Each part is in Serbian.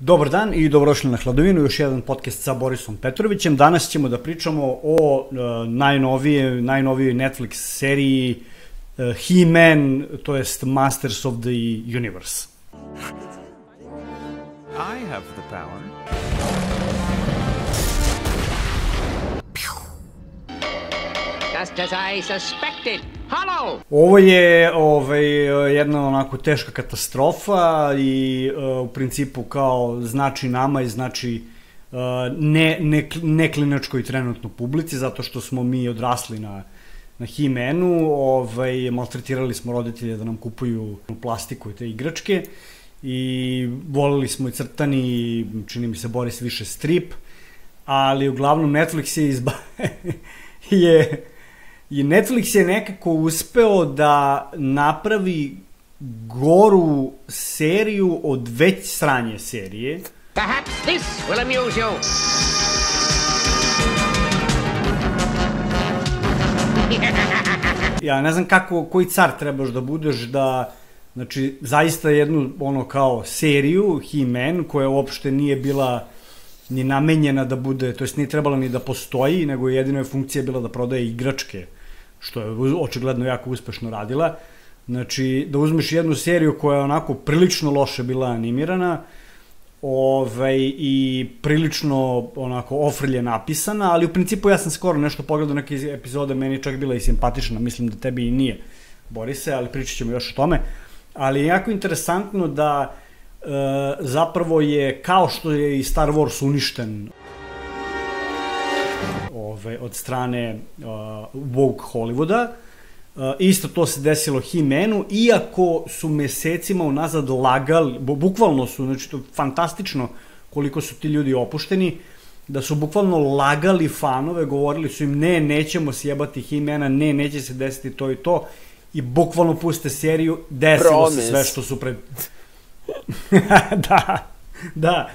Dobar dan i dobrodošli na Hladovinu, još jedan podcast sa Borisom Petrovićem. Danas ćemo da pričamo o najnovijoj Netflix seriji He-Man, to jest Masters of the Universe. I have the power. Just as I suspected. Hollow! Ovo je jedna onako teška katastrofa i u principu kao znači nama i znači ne klinačkoj trenutno publici, zato što smo mi odrasli na He-Manu, maltretirali smo roditelje da nam kupuju plastiku i te igračke i volili smo i crtani i čini mi se Boris više strip, ali uglavnom Netflix Netflix je nekako uspeo da napravi goru seriju od već sranje serije. Perhaps this will amuse you. Ja ne znam koji car trebaš da budeš da, znači, zaista jednu kao seriju He-Man koja uopšte nije bila ni namenjena da bude, to jest nije trebala ni da postoji, nego jedino je funkcija bila da prodaje igračke, što je očigledno jako uspešno radila. Znači, da uzmeš jednu seriju koja je onako prilično loše bila animirana i prilično onako ofrlje napisana, ali u principu ja sam skoro nešto pogledao neke epizode, meni čak bila i simpatična, mislim da tebi i nije, Borise, ali pričat ćemo još o tome. Ali je jako interesantno da zapravo je, kao što je i Star Wars uništen od strane woke Hollywooda, isto to se desilo He-Manu, iako su mesecima unazad lagali, bukvalno su, znači to je fantastično koliko su ti ljudi opušteni, da su bukvalno lagali fanove, govorili su im nećemo sjebati He-Mana, neće se desiti to i to, i bukvalno puste seriju, desilo se sve što su pred... Da.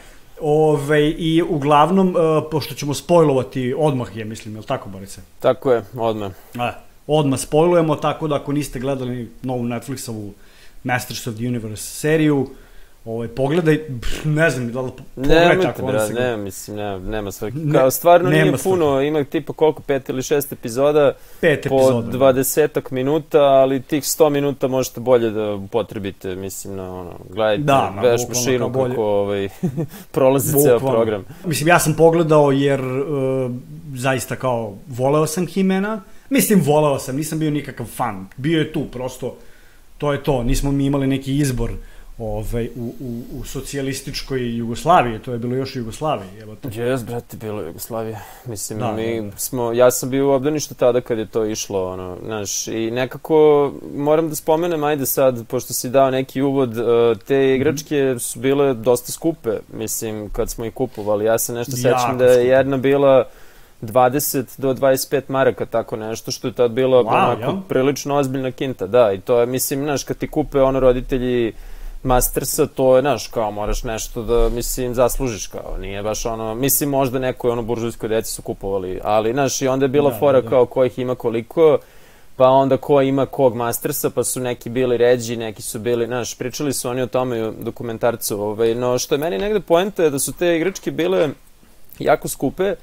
I uglavnom, pošto ćemo spojlovati odmah je, mislim, je li tako, Borice? Tako je, odmah. Odmah spojlujemo, tako da ako niste gledali novu Netflixovu Masters of the Universe seriju, pogledaj, ne znam, da li pogledaj tako. Nema sve. Kao stvarno nije puno, ima tipa koliko, 5 ili 6 epizoda, po 20 minuta, ali tih 100 minuta možete bolje da upotrebite, mislim, gledajte veš mašinu kako prolazi ceo program. Mislim, ja sam pogledao jer zaista kao voleo sam He-Mana, mislim voleo sam, nisam bio nikakav fan, bio je tu, prosto to je to, nismo mi imali neki izbor u socijalističkoj Jugoslaviji, to je bilo još Jugoslaviji. Jes, brate, bilo Jugoslavija. Mislim, ja sam bio u obdaništu tada kad je to išlo, znaš, i nekako moram da spomenem, ajde sad, pošto si dao neki uvod, te igračke su bile dosta skupe, mislim, kad smo ih kupovali. Ja se nešto sećam da je jedna bila 20 do 25 maraka, tako nešto, što je tad bila prilično ozbiljna kinta, da, i to je, mislim, znaš, kad ti kupe roditelji Mastersa, to je, znaš, kao moraš nešto da, mislim, zaslužiš, kao, nije baš mislim, možda neko buržujskoj deci su kupovali, ali, znaš, i onda je bila fora kao kojih ima koliko, pa onda ko ima kog Mastersa, pa su neki bili ređi, neki su bili, znaš, pričali su oni o tome u dokumentarcu, no što je meni negde poenta je da su te igračke bile jako skupe.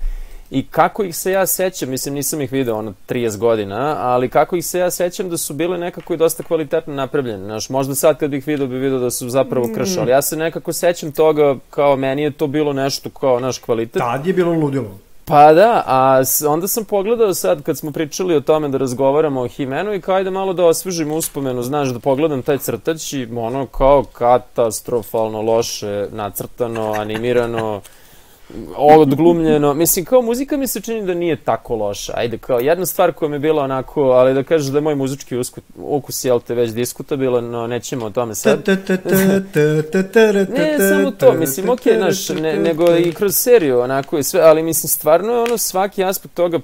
I kako ih se ja sećam, mislim nisam ih video 30 godina, ali kako ih se ja sećam da su bile nekako i dosta kvalitetno napravljene. Znaš, možda sad kad bih video bi video da su zapravo krš, ali ja se nekako sećam toga kao meni je to bilo nešto kao naš kvalitet. Tad je bilo ludilo. Pa da, a onda sam pogledao sad kad smo pričali o tome da razgovaramo o He-Manu i kao ajde malo da osvežim uspomenu, znaš, da pogledam taj crtač i kao katastrofalno loše nacrtano, animirano, odglumljeno, mislim, kao muzika mi se čini da nije tako loša, ajde, kao jedna stvar koja mi je bila onako, ali da kažeš da je moj muzički ukus, jel te, već diskutabilan, no nećemo o tome sad. Ne, samo to, mislim, okej, znaš, nego i kroz seriju, onako i sve, ali mislim, stvarno je svaki aspekt toga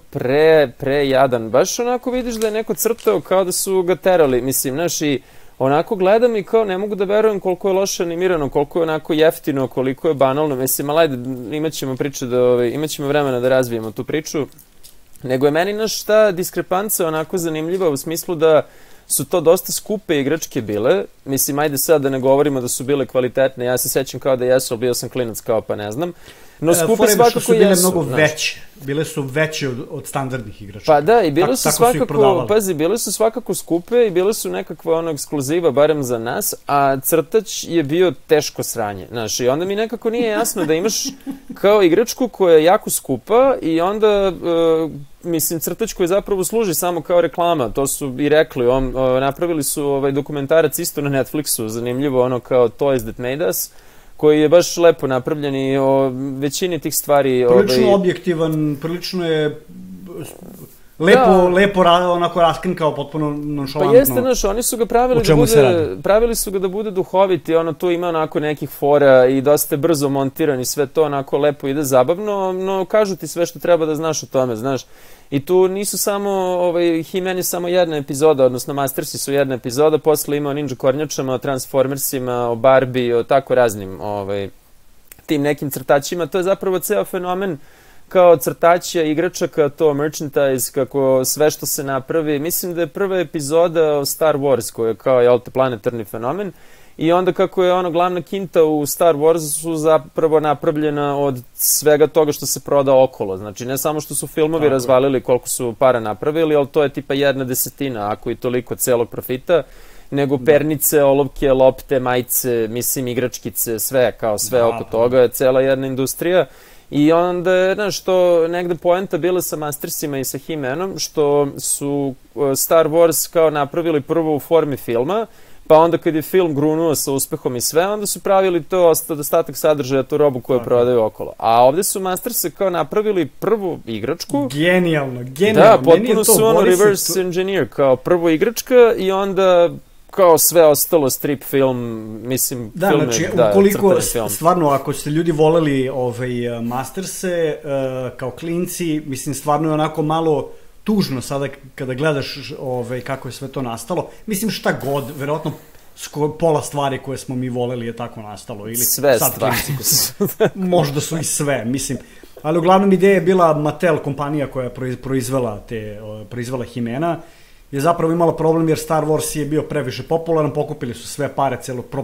prejadan, baš onako vidiš da je neko crtao kao da su ga terali, mislim, znaš, i onako gledam i kao ne mogu da verujem koliko je loše animirano, koliko je onako jeftino, koliko je banalno, mislim, ali ajde, imat ćemo vremena da razvijemo tu priču, nego je meni ta diskrepanca onako zanimljiva u smislu da su to dosta skupe igračke bile. Mislim, ajde sad da ne govorimo da su bile kvalitetne, ja se sećam kao da jesu, ali bio sam klinac kao pa ne znam. No skupe svakako su bile mnogo veće. Bile su veće od standardnih igračaka. Pa da, i bile su svakako, pazi, bile su svakako skupe i bile su nekakva ono ekskluziva, barem za nas, a crtač je bio teško sranje, znaš, i onda mi nekako nije jasno da imaš kao igračku koja je jako skupa i onda, mislim, crtač koji zapravo služi samo kao reklama, to su i rekli, napravili su dokumentarac isto na Netflixu, zanimljivo, ono kao Toys That Made Us, koji je baš lepo napravljen i o većini tih stvari... Prilično objektivan, prilično je lepo onako raskrinkao, potpuno nonšalantno. Pa jeste, znaš, oni su ga pravili su ga da bude duhoviti, ono tu ima onako nekih fora i dosta je brzo montiran i sve to onako lepo ide zabavno, no kažu ti sve što treba da znaš o tome, znaš. I tu nisu samo, He-Man je samo jedna epizoda, odnosno Mastersi su jedna epizoda, posle ima o Ninja Kornjačama, o Transformersima, o Barbie, o tako raznim tim nekim crtačima. To je zapravo ceo fenomen kao crtaća, igračaka, to merchandise, kako sve što se napravi. Mislim da je prva epizoda o Star Wars, koja je kao planetarni fenomen. I onda kako je glavna kinta u Star Warsu zapravo napravljena od svega toga što se proda okolo. Znači, ne samo što su filmovi razvalili koliko su para napravili, ali to je tipa 1/10, ako i toliko celog profita, nego pernice, olovke, lopte, majice, mislim, igračkice, sve, kao sve oko toga, je cela jedna industrija. I onda je, znaš, što negde poenta bila sa Mastersima i sa He-Manom, što su Star Wars kao napravili prvo u formi filma, pa onda kad je film grunuo sa uspehom i sve, onda su pravili to ostatak sadržaja, tu robu koju prodaju okolo. A ovde su Masterse kao napravili prvu igračku. Genijalno. Da, potpuno su reverse engineer, kao prvo igračka i onda kao sve ostalo strip film, mislim, da, film znači, je, ukoliko, stvarno, ako ste ljudi voleli Masterse kao klinci, mislim, stvarno je onako malo tužno sada kada gledaš kako je sve to nastalo. Mislim, šta god, verovatno pola stvari koje smo mi voleli je tako nastalo. Ili sve stvari. Možda su i sve, mislim. Ali uglavnom ideja je bila Mattel, kompanija koja je proizvela He-Mana, je zapravo imala problem jer Star Wars je bio previše popularan, pokupili su sve pare,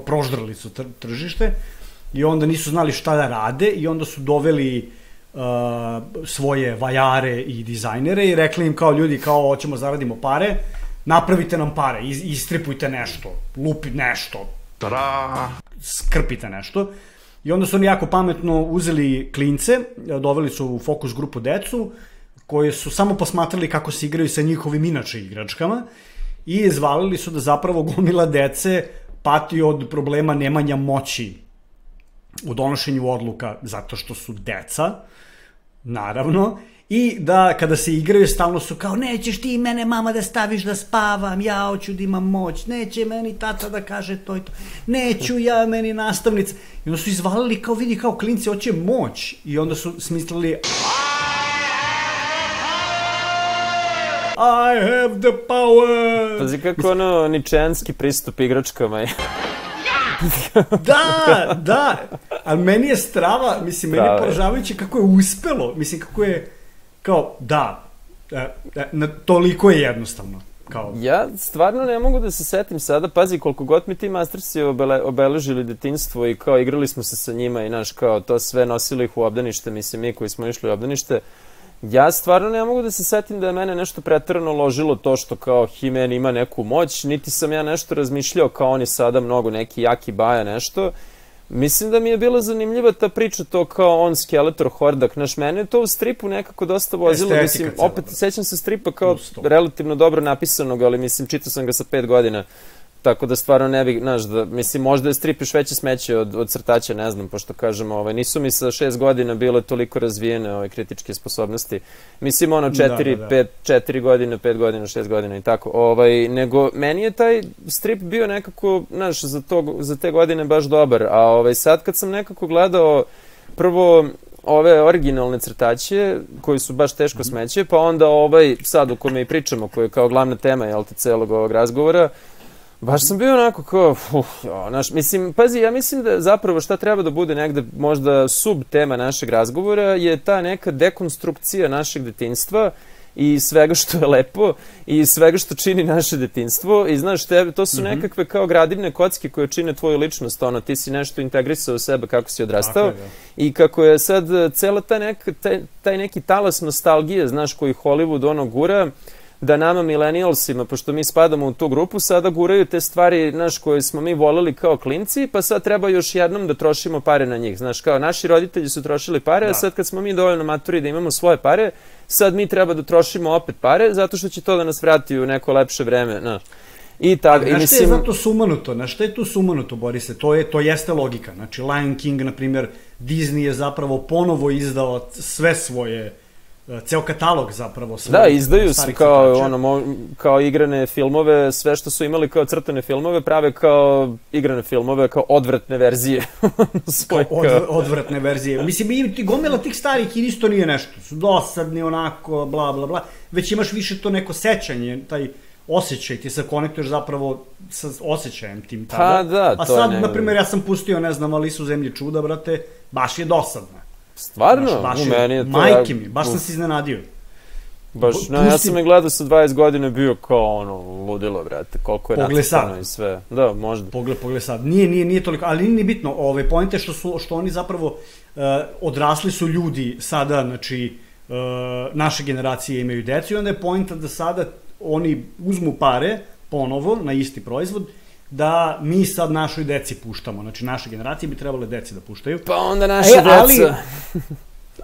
proždrali su tržište i onda nisu znali šta da rade i onda su doveli svoje vajare i dizajnere i rekli im kao ljudi, kao hoćemo zaradimo pare, napravite nam pare, istripujte nešto, lupi nešto, skrpite nešto. I onda su oni jako pametno uzeli klince, doveli su u fokus grupu decu, koji su samo posmatrali kako se igraju sa njihovim inače igračkama i izvalili su da zapravo gomila dece pati od problema nemanja moći u donošenju odluka zato što su deca, naravno, i da kada se igraju stalno su kao nećeš ti mene mama da staviš da spavam, ja hoću da imam moć, neće meni tata da kaže to i to, neću ja, meni nastavnica. I onda su izvalili kao vidi kao klinci hoće moć i onda su smislili I have the power. Pazi kako ničeanski pristup igračkama je. Da, ali meni je strava, mislim, meni je poražavajuće kako je uspelo, mislim, kako je, kao, toliko je jednostavno. Ja stvarno ne mogu da se setim sada, pazi, koliko god mi ti Mastersi obeležili detinjstvo i kao igrali smo se sa njima i naš kao to sve nosili ih u obdanište, mislim, mi koji smo išli u obdanište, ja stvarno ne mogu da se setim da je mene nešto preterano ložilo to što kao He-Man ima neku moć, niti sam ja nešto razmišljao kao on je sada mnogo neki jaki baja nešto. Mislim da mi je bila zanimljiva ta priča to kao on Skeletor Hordak, znaš, mene je to u stripu nekako dosta vozilo, mislim, opet sećam se stripa kao relativno dobro napisanog, ali mislim, čitao sam ga sa 5 godina, tako da stvarno ne bih, znaš, da, mislim, možda je strip još veće smeće od crtača, ne znam, pošto kažemo, nisu mi sa 6 godina bile toliko razvijene kritičke sposobnosti, mislim, 4 godine, 5 godina, 6 godina i tako, nego meni je taj strip bio nekako, znaš, za te godine baš dobar, a sad kad sam nekako gledao prvo ove originalne crtače, koji su baš teško smeće, pa onda sad u kome i pričamo, koji je kao glavna tema, jel te, celog ovog razgovora, baš sam bio onako kao, mislim, pazi, ja mislim da zapravo šta treba da bude negde možda sub tema našeg razgovora je ta neka dekonstrukcija našeg detinjstva i svega što je lepo i svega što čini naše detinjstvo i znaš, to su nekakve kao gradivne kocke koje čine tvoju ličnost, ono, ti si nešto integrisao u sebe kako si odrastao i kako je sad cela taj neki talas nostalgije, znaš, koji Hollywood ono gura, da nama millennialsima, pošto mi spadamo u tu grupu, sada guraju te stvari, znaš, koje smo mi voleli kao klinci, pa sad treba još jednom da trošimo pare na njih. Znaš, kao naši roditelji su trošili pare, a sad kad smo mi dovoljno maturi da imamo svoje pare, sad mi treba da trošimo opet pare, zato što će to da nas vrati u neko lepše vreme, znaš. Znaš šta je zato sumanuto? Znaš šta je tu sumanuto, Borise? To jeste logika. Znači, Lion King, na primjer, Disney je zapravo ponovo izdao sve svoje ceo katalog zapravo. Da, izdaju se kao igrane filmove, sve što su imali kao crtane filmove prave kao igrane filmove, kao odvratne verzije. Odvratne verzije. Mislim, i gomila tih starih i isto nije nešto. Su dosadni, onako, bla, bla, bla. Već imaš više to neko sećanje, taj osjećaj, ti se konektuješ zapravo sa osjećajem tim tada. Pa da, a sad, na primjer, ja sam pustio, ne znam, Alisu u zemlji čuda, brate, baš je dosadna. Stvarno? U meni je to... Majke mi, baš sam se iznenadio. Baš, no, ja sam je gledao sa 20 godina, bio kao ono, ludilo, brate, koliko je nacrtano i sve. Da, možda. Pogled sad. Nije toliko, ali nije bitno. Pojente što oni zapravo odrasli su ljudi sada, znači, naše generacije imaju decu i onda je pojenta da sada oni uzmu pare ponovo na isti proizvod, da mi sad našoj deci puštamo. Znači, naše generacije bi trebale deci da puštaju. Pa onda naše deca.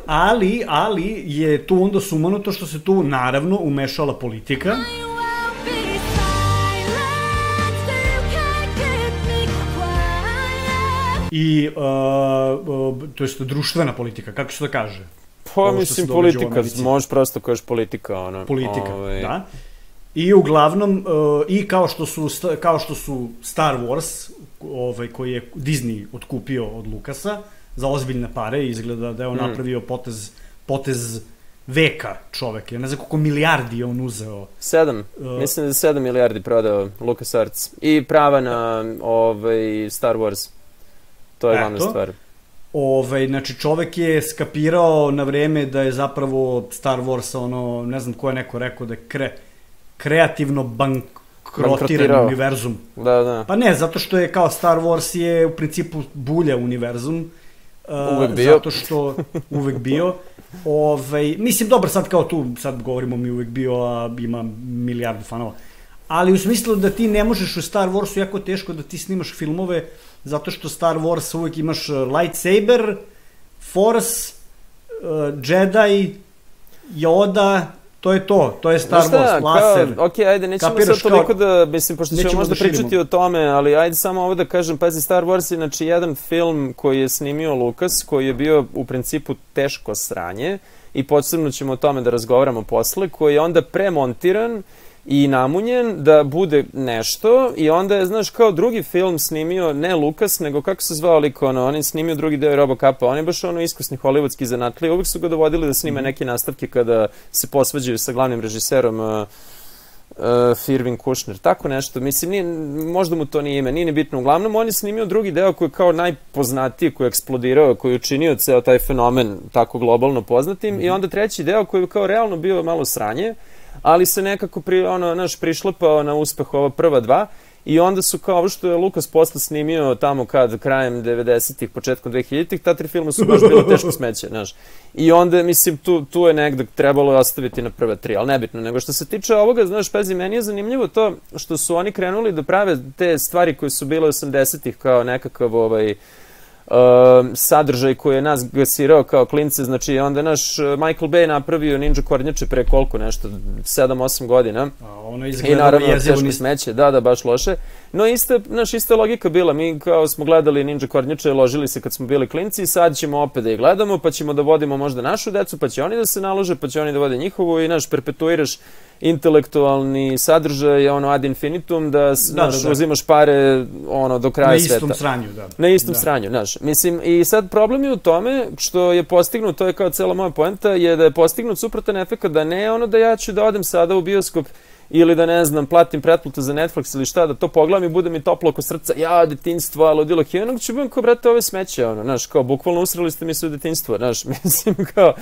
Ali je tu onda sumanuto što se tu naravno umešala politika. I, to jest društvena politika, kako se to kaže? Pa, mislim, politika, možeš prosto kažeš politika, ono. Politika, da. I uglavnom, i kao što su Star Wars, koji je Disney otkupio od Lucasa, za ozbiljne pare, izgleda da je on napravio potez veka čovek. Ja ne znam koliko milijardi je on uzeo. 7, mislim da je 7 milijardi prodao LucasArts. I prava na Star Wars. To je glavna stvar. Znači, čovek je skapirao na vreme da je zapravo Star Wars, ono, ne znam ko je neko rekao da je kreativno bankrotiran univerzum. Da. Pa ne, zato što je kao Star Wars je u principu bulja univerzum. Uvek bio. Zato što uvek bio. Mislim, dobro, sad kao tu, sad govorimo mi uvek bio, a ima milijardu fanova. Ali u smislu da ti ne možeš u Star Warsu, jako teško da ti snimaš filmove, zato što Star Wars uvek imaš lightsaber, Force, Jedi, Yoda, to je to. To je Star Wars, laser. Ok, ajde, nećemo sad toliko da, mislim, pošto ćemo možda pričati o tome, ali ajde samo ovo da kažem, pazi, Star Wars je, znači, jedan film koji je snimio Lucas, koji je bio u principu teško sranje i posebno ćemo o tome da razgovaramo posle, koji je onda premontiran i namunjen da bude nešto i onda je, znaš, kao drugi film snimio, ne Lucas, nego kako se zvao lik, on je snimio drugi deo Robocapa, on je baš ono iskusni hollywoodski zanatlija, uvijek su ga dovodili da snime neke nastavke kada se posvađaju sa glavnim režiserom Irving Kushner, tako nešto, mislim, možda mu to nije ime, nije ni bitno, uglavnom on je snimio drugi deo koji je kao najpoznatiji, koji je eksplodirao, koji je učinio ceo taj fenomen tako globalno poznatim i onda treći deo koji je kao realno bio malo sranje, ali se nekako prišlepao na uspeh ova prva dva i onda su kao ovo što je Lucas posle snimio tamo krajem 90-ih, početkom 2000-ih, ta tri filma su baš bile teško smeće, znaš. I onda, mislim, tu je negde trebalo ostaviti na prve tri, ali nebitno. Nego što se tiče ovoga, znaš, pazi, meni je zanimljivo to što su oni krenuli da prave te stvari koje su bile 80-ih kao nekakav sadržaj koji je nas gasirao kao klince, znači onda naš Michael Bay napravio Ninja kornjače pre koliko nešto, 7-8 godina. I naravno teško smeće, da, baš loše. No ista logika bila, mi kao smo gledali Ninja kornjače, ložili se kad smo bili klinci i sad ćemo opet da ih gledamo, pa ćemo da vodimo možda našu decu, pa će oni da se nalože, pa će oni da vode njihovu i perpetuiraš intelektualni sadržaj, ad infinitum, da uzimaš pare do kraja sveta. Na istom sranju, da. Na istom sranju, znaš. Mislim, i sad problem je u tome što je postignut, to je kao cela moja poenta, je da je postignut suprotan efekt, da ne da ja ću da odem sada u bioskop ili da, ne znam, platim pretplatu za Netflix ili šta, da to pogledam i bude mi toplo oko srca, ja, detinjstvo, ludilo, jednog ću budem kao, brate, ove smeće, znaš, kao, bukvalno usrali ste mi se u detinjstvo, znaš, mislim, kao...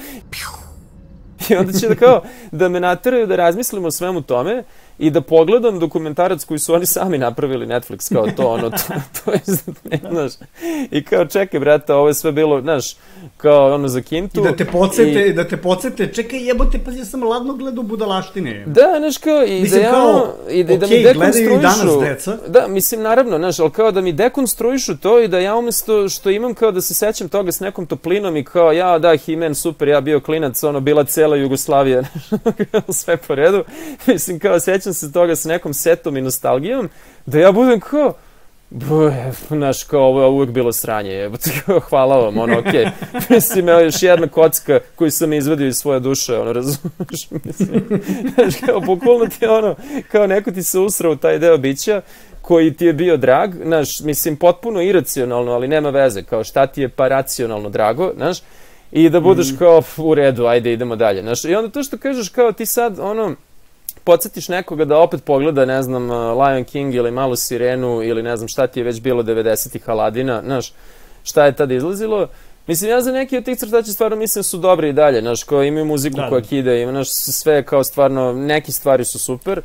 I onda će da me nateraju da razmislim o svemu tome i da pogledam dokumentarac koji su oni sami napravili, Netflix, kao to je, znaš, i kao čekaj, brata, ovo je sve bilo, znaš, kao ono za kintu. I da te podsete, čekaj, jebote, pa ja sam ladno gledao budalaštine. Da, znaš, kao, i mislim, da mi dekonstruišu. Da, mislim, naravno, znaš, ali kao da mi dekonstruišu to i da ja umesto što imam kao da se sećam toga s nekom toplinom i kao, ja, da, He-Man, super, ja bio klinac, ono, bila cela Jugoslavija, sve po redu, mislim, kao, sećam se toga s nekom setom i nostalgijom, da ja budem kao, znaš, kao, ovo je uvek bilo sranje, jebote, kao, hvala vam, ono, okej. Mislim, evo još jedna kocka koju sam izvadio iz svoje duše, ono, razumiješ, mislim, znaš, kao, bukvalno ti ono, kao neko ti se usrao u taj deo bića, koji ti je bio drag, znaš, mislim, potpuno iracionalno, ali nema veze, kao, šta ti je pa racionalno drago, znaš, i da budeš kao, u redu, ajde, idemo dalje, znaš, i onda to što kažeš, kao, ti sad, ono, podsjetiš nekoga da opet pogleda, ne znam, Lion King ili Malu Sirenu ili ne znam šta ti je već bilo 90-ih Aladina, znaš, šta je tada izlazilo. Mislim, ja za neki od tih crtača stvarno mislim su dobri i dalje, znaš, kao imaju muziku koja kide, ima, znaš, sve kao stvarno, neki stvari su super,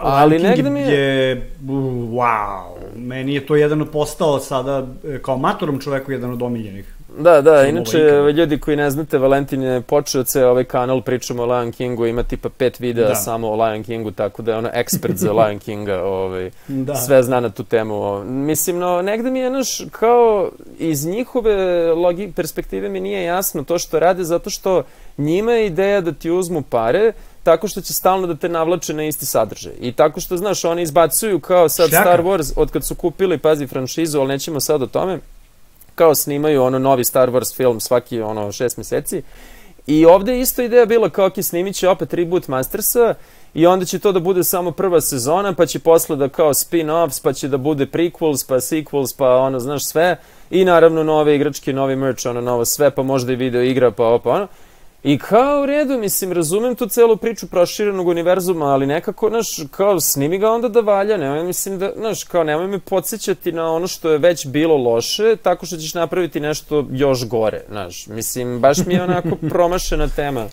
ali negde mi je... Wow, meni je to jedan postao sada, kao matorom čoveku, jedan od omiljenih. Da, inače, ljudi koji ne znate, Valentin je počeo ceo ovaj kanal, pričamo o Lion Kingu, ima tipa 5 videa samo o Lion Kingu, tako da je ono ekspert za Lion Kinga, sve zna na tu temu. Mislim, no, negde mi je, znaš, kao iz njihove perspektive mi nije jasno to što rade, zato što njima je ideja da ti uzmu pare, tako što će stalno da te navlače na isti sadržaj. I tako što, znaš, oni izbacuju kao sad Star Wars, od kad su kupili, pazi, franšizu, ali nećemo sad o tome, kao snimaju ono novi Star Wars film svaki 6 meseci i ovde je isto ideja bila kao snimit će opet reboot Mastersa i onda će to da bude samo prva sezona pa će posle da kao spin-offs pa će da bude prequels pa sequels pa ono znaš sve i naravno nove igračke, novi merch, ono novo sve pa možda i video igra pa ono. I kao u redu, mislim, razumem tu celu priču proširenog univerzuma, ali nekako, znaš, kao snimi ga onda da valja, nemoj, mislim da, znaš, kao nemoj me podsjećati na ono što je već bilo loše, tako što ćeš napraviti nešto još gore, znaš, mislim, baš mi je onako promašena tema.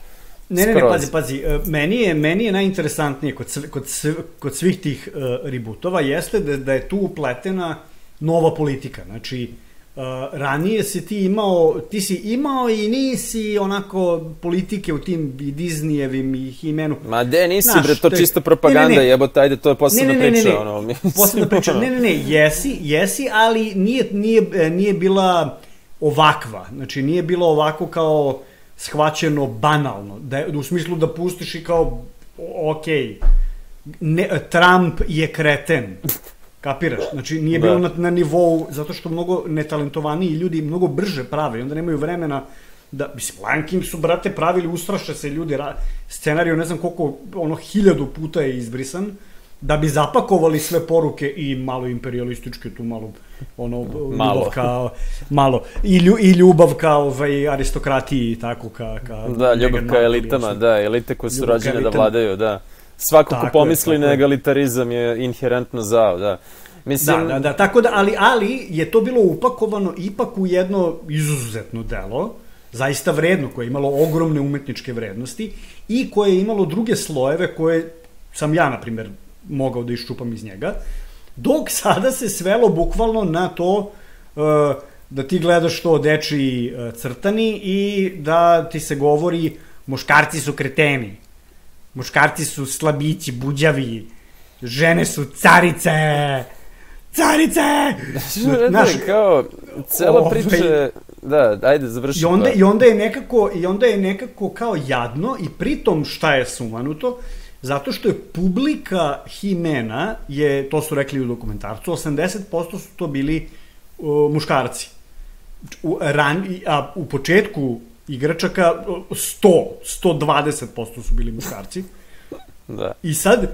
Ne, pazi, meni je najinteresantnije kod svih tih rebootova jeste da je tu upletena nova politika, znači, ranije ti si imao i nisi onako politike u tim i Disneyevim i He-Manu. Ma de, nisi bre, to čisto propaganda, jebote, ajde, to je posebna priča. Posebna priča, jesi, ali nije bila ovakva, znači nije bilo ovako kao shvaćeno banalno, u smislu da pustiš i kao, okej, Trump je kreten. Kapiraš? Znači, nije bilo na nivou, zato što mnogo netalentovaniji ljudi mnogo brže prave i onda nemaju vremena da, mislim, Lion King su, brate, pravili, ustraše se ljudi, scenariju, ne znam koliko, 1000 puta je izbrisan, da bi zapakovali sve poruke i malo imperialističke, tu malo, ljubav kao, malo, i ljubav kao aristokratiji i tako, da, ljubav ka elitama, da, elite koje su rođene da vladaju, da. Svako ko pomisli na egalitarizam je inherentno zao, da. Mislim... Da, tako da, ali je to bilo upakovano ipak u jedno izuzetno delo, zaista vredno, koje je imalo ogromne umetničke vrednosti i koje je imalo druge slojeve koje sam ja, na primjer, mogao da iščupam iz njega, dok sada se svelo bukvalno na to da ti gledaš to dečiji crtani i da ti se govori muškarci su kreteni. Muškarci su slabići, buđavi, žene su carice! Carice! Znaš, kao, cela priča... Da, ajde, završi. I onda je nekako kao jadno i pritom šta je sumanuto, zato što je publika He-Mana, to su rekli u dokumentarcu, 80% su to bili muškarci. A u početku igračaka 120% su bili muškarci. Da. I sad,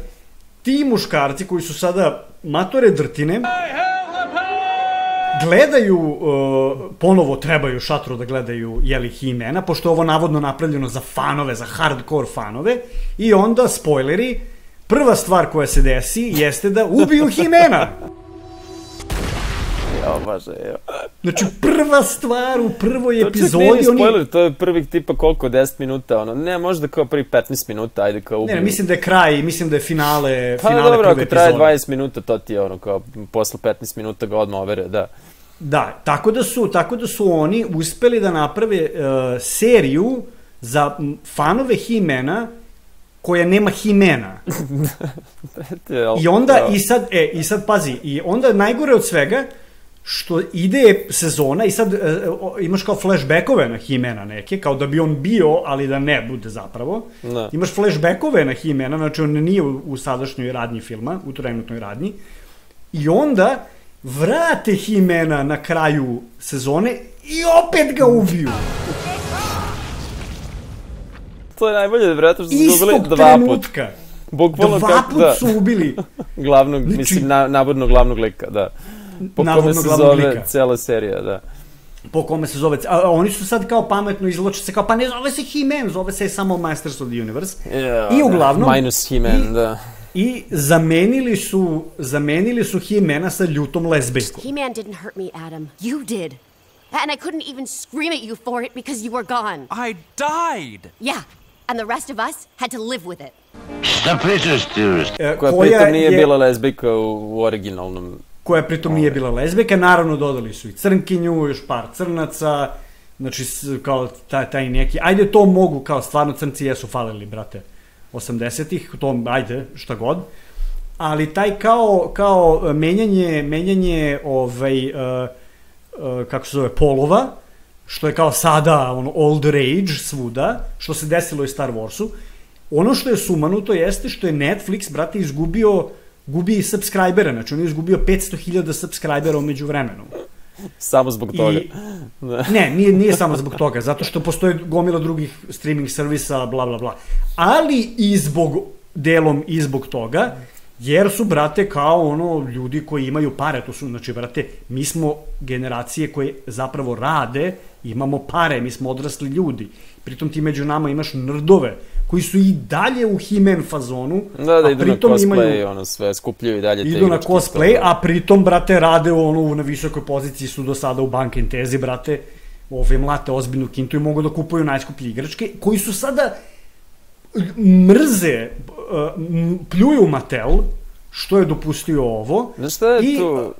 ti muškarci koji su sada matore drtine, gledaju, ponovo trebaju šatru da gledaju He-Mana, pošto je ovo navodno napravljeno za fanove, za hardcore fanove, i onda, spoileri, prva stvar koja se desi jeste da ubiju He-Mana. Jao, baže, evo. Znači, prva stvar u prvoj epizodi... To čak nije spoiler, to je prvih tipa koliko, 10 minuta, ono, ne, možda kao prvih 15 minuta, ajde kao ubiju. Ne, mislim da je kraj, mislim da je finale Pa dobro, prve ako traje epizode. 20 minuta, to ti je ono, kao, posle 15 minuta ga odmah overe, da. Da, tako da su oni uspeli da naprave seriju za fanove He-Mana koja nema He-Mana. I onda, i sad pazi, i onda najgore od svega, što ide sezona i sad imaš kao flashbackove na He-Mana neke, kao da bi on bio, ali da ne bude zapravo. Da. Imaš flashbackove na He-Mana, znači on nije u sadašnjoj radnji filma, u trenutnoj radnji. I onda vrate He-Mana na kraju sezone i opet ga ubiju. To je najbolje, vjerojatno što su Istog ubili dva trenutka. Bukvalno Dva kako, put da. su ubili. Glavnog, Znači- mislim, navodno glavnog lika, da. Po kome Navodno se glavnog zove lika. cijela serija, da. Po kome se zove... A oni su sad kao pametno izloče se kao, pa ne zove se He-Man, zove se samo Masters of the Universe. Yeah, I uglavnom... minus He-Man, da. I zamenili su He-Mana sa ljutom lezbejkom. He-Man didn't hurt me, Adam. You did. And I couldn't even scream at you for it because you were gone. I died! Yeah, and the rest of us had to live with it. Stop it, dearest. Koja pritom nije bila lezbijka u originalnom. Koja pritom nije bila lezbijka, naravno dodali su i crnkinju, još par crnaca, znači kao taj neki, ajde to mogu, kao stvarno crnci jesu falili, brate, 80-ih, to ajde, šta god, ali taj kao menjanje kako se zove, polova, što je kao sada old rage svuda, što se desilo i Star Warsu, ono što je sumanuto jeste što je Netflix, brate, gubi subscribera, znači on je izgubio 500.000 subscribera umeđu vremenu. Samo zbog toga. Ne, nije samo zbog toga, zato što postoje gomila drugih streaming servisa, bla, bla, bla. Ali delom i zbog toga, jer su, brate, kao ljudi koji imaju pare, to su, znači, brate, mi smo generacije koje zapravo rade, imamo pare, mi smo odrasli ljudi. Pritom ti među nama imaš nerdove, koji su i dalje u He-Man fazonu. Da, idu na cosplay, sve, skupljaju i dalje te igračke. Idu na cosplay, a pritom, brate, rade na visokoj poziciji, su do sada u Bank Entezi, brate, mlate ozbiljnu kintu i mogu da kupuju najskuplje igračke, koji su sada mrze, pljuju Mattel, što je dopustio ovo. Znaš šta je tu?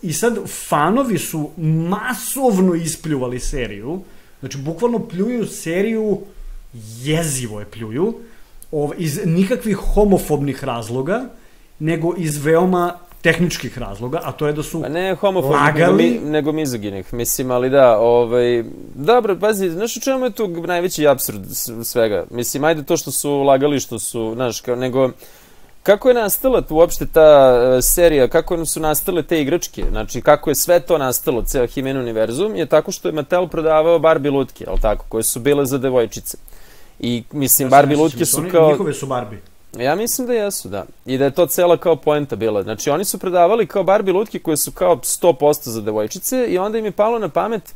I sad fanovi su masovno ispljuvali seriju, znači bukvalno pljuju seriju, jezivo je pljuju, iz nikakvih homofobnih razloga, nego iz veoma tehničkih razloga, a to je da su lagali... Ne homofobnih, nego mizoginih, mislim, ali da, dobro, pazi, znaš u čemu je tu najveći apsurd svega? Mislim, ajde to što su lagali, što su, znaš, nego... Kako je nastala uopšte ta serija, kako su nastale te igračke, znači kako je sve to nastalo, ceo He-Man univerzum, je tako što je Mattel prodavao Barbie lutke, ali tako, koje su bile za devojčice. I, mislim, Barbie lutke su kao... Njihove su Barbie. Ja mislim da jesu, da. I da je to cela kao poenta bila. Znači, oni su prodavali kao Barbie lutke koje su kao 100% za devojčice i onda im je palo na pamet,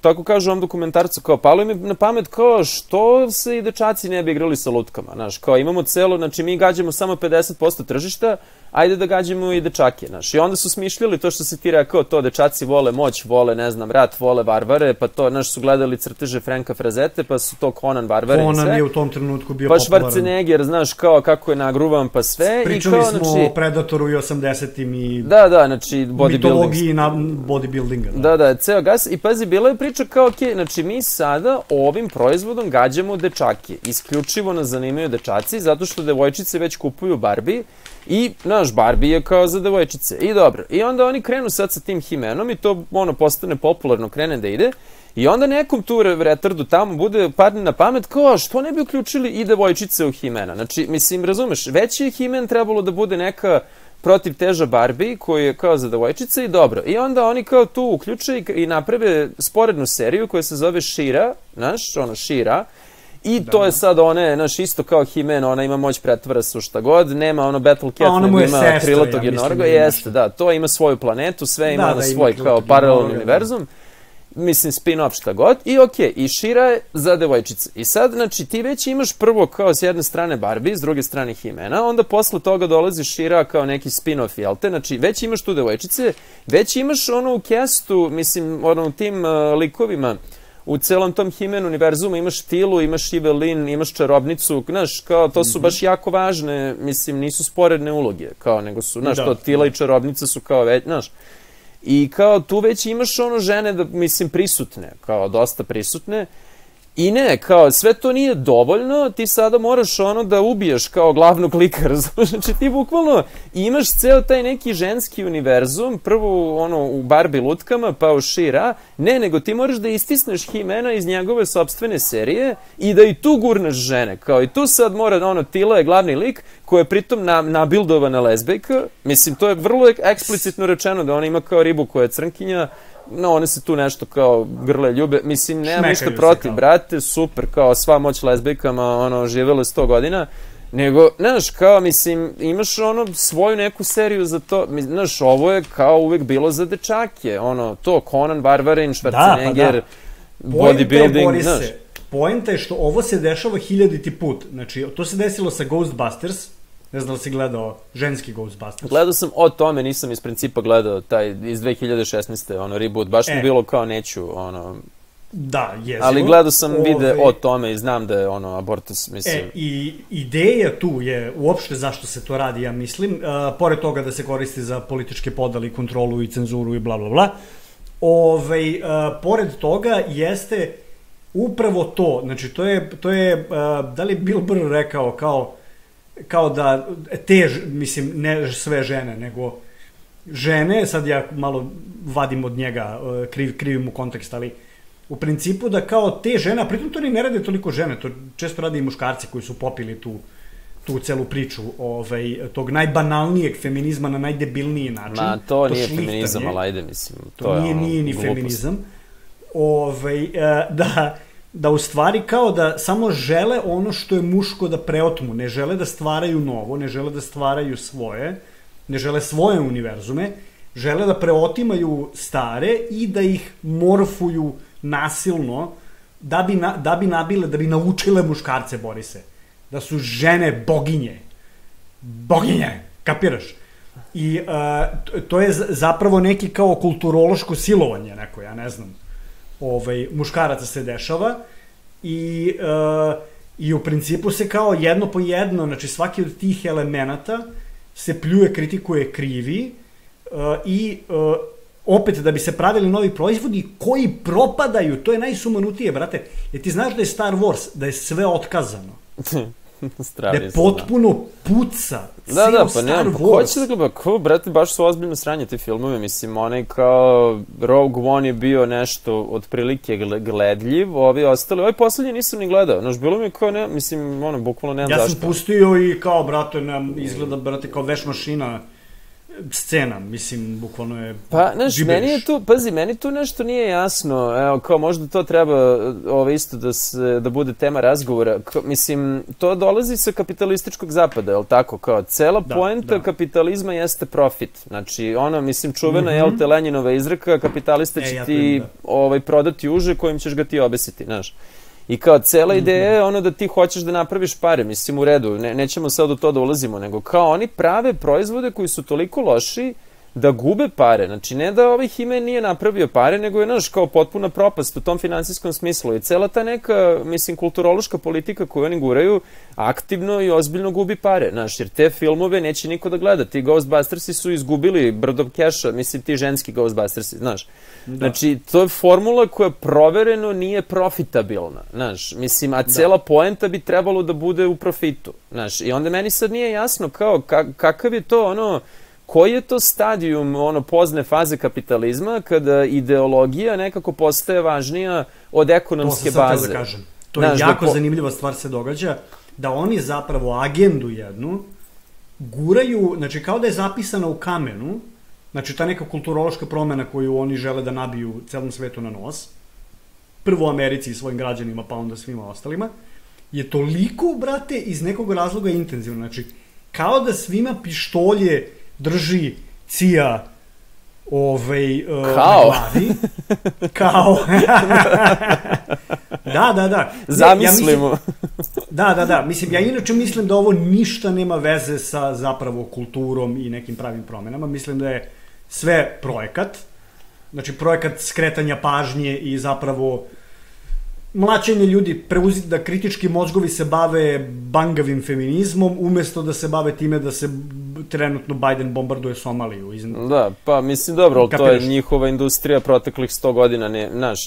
tako kažu ovom dokumentarcu, kao palo im je na pamet kao što se i dečaci ne bi igrali sa lutkama, znaš, kao imamo celo, znači mi gađamo samo 50% tržišta, ajde da gađamo i dečake, znaš, i onda su smišljali to što si ti rekao, to dečaci vole moć, vole, ne znam, rat, vole varvare, pa to, znaš, su gledali crteže Franka Frazete, pa su to Conan varvare i sve. Conan je u tom trenutku bio pa popularan. Pa Schwarzenegger, znaš, kao kako je nagruvan, pa sve. Pričali i kao, smo znači, o Predatoru i 80-im i... Da, znači, bodybuilding. Mitologiji bodybuildinga. Da, ceo gas. I pazi, bila je priča kao, okej, znači mi sada ovim proizvodom gađamo dečake. Isključivo nas zanimaju dečaci, zato što devojčice već kupuju Barbie i, znaš, Barbie je kao za devojčice. I dobro. I onda oni krenu sad sa tim He-Manom i to, postane popularno, krene da ide. I onda nekom tu retardu tamo padne na pamet kao, što ne bi uključili i devojčice u He-Mana? Znači, mislim, razumeš, već je He-Man trebalo da bude neka protivteža Barbie, koji je kao za devojčice i dobro. I onda oni kao tu uključe i naprave sporednu seriju koja se zove She-Ra, znaš, She-Ra, i to je sad znaš, isto kao He-Man, ona ima moć pretvara se u šta god, nema Battle Cat, nego ima krilatog jednorga, jeste, da, to ima svoju planetu, sve ima na svoj kao paralelni univerzum. mislim, spin-off šta god, i okej, i Shira je za devojčice. I sad, znači, ti već imaš prvo kao s jedne strane Barbie, s druge strane He-Mana, onda posle toga dolazi Shira kao neki spin-off, jel te? Znači, već imaš tu devojčice, već imaš ono u castu, mislim, ono u tim likovima, u celom tom He-Man univerzumu imaš Tilu, imaš Evelyn, imaš Čarobnicu, znaš, kao, to su baš jako važne, mislim, nisu sporedne uloge, kao, nego su, znaš, to Tila i Čarobnica su kao već, znaš, i kao tu već imaš ono žene, da, mislim, prisutne, kao dosta prisutne, i ne, kao sve to nije dovoljno, ti sada moraš ono da ubiješ kao glavnog lika, razumiješ, znači ti bukvalno imaš ceo taj neki ženski univerzum, prvo ono u Barbie lutkama, pa u She-Ra, ne, nego ti moraš da istisneš He-Mana iz njegove sopstvene serije i da i tu gurneš žene, kao i tu sad mora, ono, Tila je glavni lik, koja je pritom nabildovana lezbejka, mislim, to je vrlo eksplicitno rečeno da ona ima kao ribu koja je crnkinja, no, one se tu nešto kao grle ljube, mislim, nema ništa protiv, brate, super, kao sva moć lezbejkama, ono, živele 100 godina, nego, znaš, kao, mislim, imaš, ono, svoju neku seriju za to, znaš, ovo je kao uvek bilo za dečake, ono, to, Conan, Barbarin, Schwarzenegger, bodybuilding, znaš. Poenta je što ovo se dešava 1000. put, znači, to se desilo sa Ghostbusters, ne znam da li si gledao ženski Ghostbusters. Gledao sam o tome, nisam iz principa gledao taj iz 2016. ono reboot, baš mi bilo kao neću, ono... Da, jezivo. Ali gledao sam vide o tome i znam da je ono abortus, mislim... I ideja tu je uopšte zašto se to radi, ja mislim, pored toga da se koristi za političke podale i kontrolu i cenzuru i bla bla bla, pored toga jeste upravo to, znači to je da li Bill Burr rekao kao da mislim, ne sve žene, nego žene, sad ja malo vadim od njega, krivim u kontekst, ali u principu da kao te žene, a pritom to ne rade toliko žene, to često rade i muškarci koji su popili tu celu priču tog najbanalnijeg feminizma na najdebilniji način. Ma, to nije feminizam, ali ajde, mislim, to nije ni feminizam. Da u stvari kao da samo žele ono što je muško da preotmu, ne žele da stvaraju novo, ne žele da stvaraju svoje, ne žele svoje univerzume, žele da preotimaju stare i da ih morfuju nasilno da bi nabile, da bi naučile muškarce, Borise. Da su žene boginje. Boginje, kapiraš? I to je zapravo neki kao kulturološko silovanje neko, ja ne znam. Muškaraca se dešava i u principu se kao jedno po jedno, znači svaki od tih elemenata se pljuje, kritikuje, krivi i opet da bi se pravili novi proizvodi koji propadaju, to je najsumanutije, brate, jer ti znaš da je Star Wars, da je sve otkazano. Da je potpuno puca da, pa nemam, ko će da gleda, brate, baš su ozbiljno sranje te filmove, mislim, onaj kao Rogue One je bio nešto otprilike gledljiv, ovi ostali, ovaj poslednji nisam ni gledao, znaš, bilo mi kao, ne, mislim, ono, bukvalno nemam zašto. Ja sam pustio i kao, brate, izgleda, brate, kao veš mašina scena, mislim, bukvalno je... Pa, znaš, meni je tu, pazi, meni tu nešto nije jasno, evo, kao možda to treba isto da bude tema razgovora, mislim, to dolazi sa kapitalističkog zapada, je li tako, kao, cela poenta kapitalizma jeste profit, znači, ono, mislim, čuvena, jel te, Lenjinova izreka, kapitalista će ti prodati uže kojim ćeš ga ti obesiti, znaš. I kao cela ideja je ono da ti hoćeš da napraviš pare, mislim u redu, nećemo sad u to da ulazimo, nego kao oni prave proizvode koji su toliko loši da gube pare, znači ne da ovaj He-Man nije napravio pare, nego je, znaš, kao potpuna propast u tom finansijskom smislu i cela ta neka, mislim, kulturološka politika koju oni guraju aktivno i ozbiljno gubi pare, znaš, jer te filmove neće niko da gleda, ti Ghostbustersi su izgubili brdo keša, mislim ti ženski Ghostbustersi, znaš. Znači, to je formula koja provereno nije profitabilna, znaš, mislim, a cela poenta bi trebalo da bude u profitu, znaš, i onda meni sad nije jasno kao kakav je to ono, koji je to stadijum ono pozne faze kapitalizma kada ideologija nekako postaje važnija od ekonomske baze. To sam sad da kažem. To je jako zanimljiva stvar se događa, da oni zapravo agendu jednu guraju, znači kao da je zapisana u kamenu, znači ta neka kulturološka promena koju oni žele da nabiju celom svetu na nos, prvo Americi i svojim građanima, pa onda svima ostalima, je toliko, brate, iz nekog razloga intenzivno. Znači, kao da svima pištolje drži CIA Kao? na glavi. Kao. Da. Zamislimo. Da. Mislim, ja inače mislim da ovo ništa nema veze sa zapravo kulturom i nekim pravim promenama. Mislim da je sve projekat. Znači, projekat skretanja pažnje i zapravo mlaćenje ljudi, da kritički mozgovi se bave bangavim feminizmom, umesto da se bave time da se trenutno Biden bombarduje Somaliju. Da, pa mislim dobro, ali to je njihova industrija proteklih 100 godina,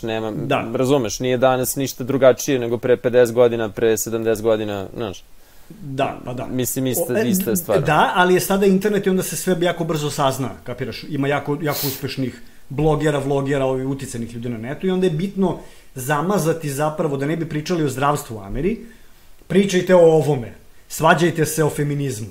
nema, razumeš, nije danas ništa drugačije nego pre 50 godina, pre 70 godina, znaš. Da, pa da. Mislim, ista stvar. Da, ali je sada internet i onda se sve jako brzo sazna, kapiraš, ima jako uspešnih blogera, vlogera, ovih uticenih ljudi na netu i onda je bitno zamazati zapravo, da ne bi pričali o zdravstvu u Ameri, pričajte o ovome, svađajte se o feminizmu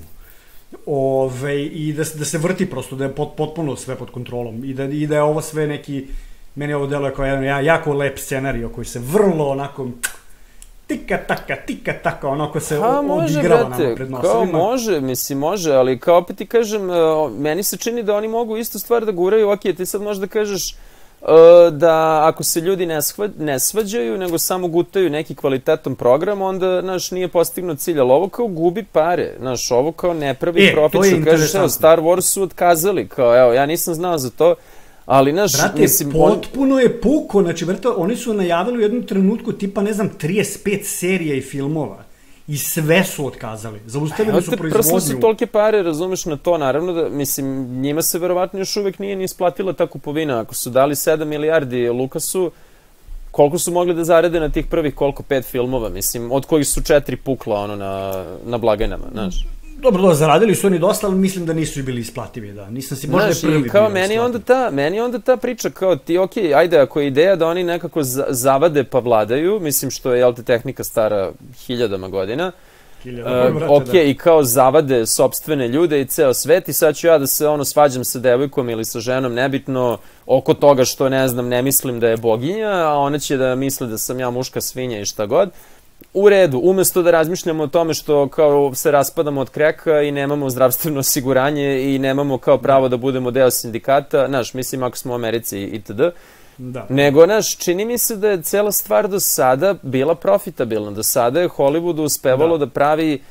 i da se vrti prosto, da je potpuno sve pod kontrolom i da je ovo sve neki, meni ovo deluje kao jedan jako lep scenario koji se vrlo onako tika taka, onako se odigrava nama pred nosovima. Može, ali kao opet ti kažem, meni se čini da oni mogu istu stvar da guraju, ok, ti sad možda kažeš da ako se ljudi ne svađaju, nego samo gutaju neki kvalitetan program, onda, znaš, nije postignut cilj, ali ovo kao gubi pare, znaš, ovo kao ne pravi profit, što kažeš, evo, Star Wars su otkazali, kao, evo, ja nisam znao za to, ali, znaš, mislim... potpuno je puko, znači, vrto, oni su najavili u jednom trenutku, tipa, ne znam, 35 serija i filmova, i sve su otkazali. Zaustavili su proizvodnju. Prosto su tolike pare, razumeš, na to, naravno da, mislim, njima se verovatno još uvek nije ni isplatila ta kupovina. Ako su dali 7 milijardi Lukasu, koliko su mogli da zarade na tih prvih, 5 filmova, mislim, od kojih su 4 pukla, ono, na blagajnama, znaš. Dobro, zaradili su oni dosta, ali mislim da nisu i bili isplativi, da. Nisam si možda prvi bio isplativi. Meni onda ta priča kao ti, okej, ajde, ako je ideja da oni nekako zavade pa vladaju, mislim što je, jel te, tehnika stara hiljadama godina, okej, i kao zavade sopstvene ljude i ceo svet i sad ću ja da se, svađam sa devojkom ili sa ženom, nebitno, oko toga što, ne znam, ne mislim da je boginja, a ona će da misle da sam ja muška svinja i šta god. U redu, umesto da razmišljamo o tome što kao se raspadamo od kreka i nemamo zdravstveno osiguranje i nemamo kao pravo da budemo deo sindikata, znaš, mislim ako smo u Americi itd. Nego, znaš, čini mi se da je cela stvar do sada bila profitabilna. Do sada je Hollywoodu uspevalo da pravi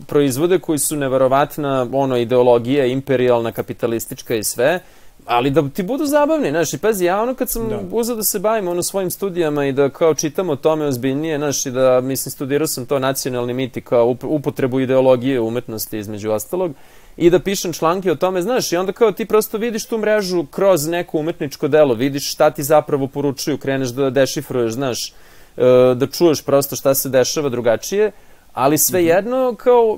proizvode koji su neverovatna, ideologija, imperijalna, kapitalistička i sve, ali da ti budu zabavni, znaš, i pazi, ja kad sam uzeo da se bavim svojim studijama i da kao čitam o tome ozbiljnije, znaš, i da, mislim, studirao sam to nacionalni mit i kao upotrebu ideologije umetnosti između ostalog, i da pišem članke o tome, znaš, i onda kao ti prosto vidiš tu mrežu kroz neko umetničko delo, vidiš šta ti zapravo poručuju, kreneš da dešifruješ, znaš, da čuješ prosto šta se dešava drugačije, ali svejedno, kao,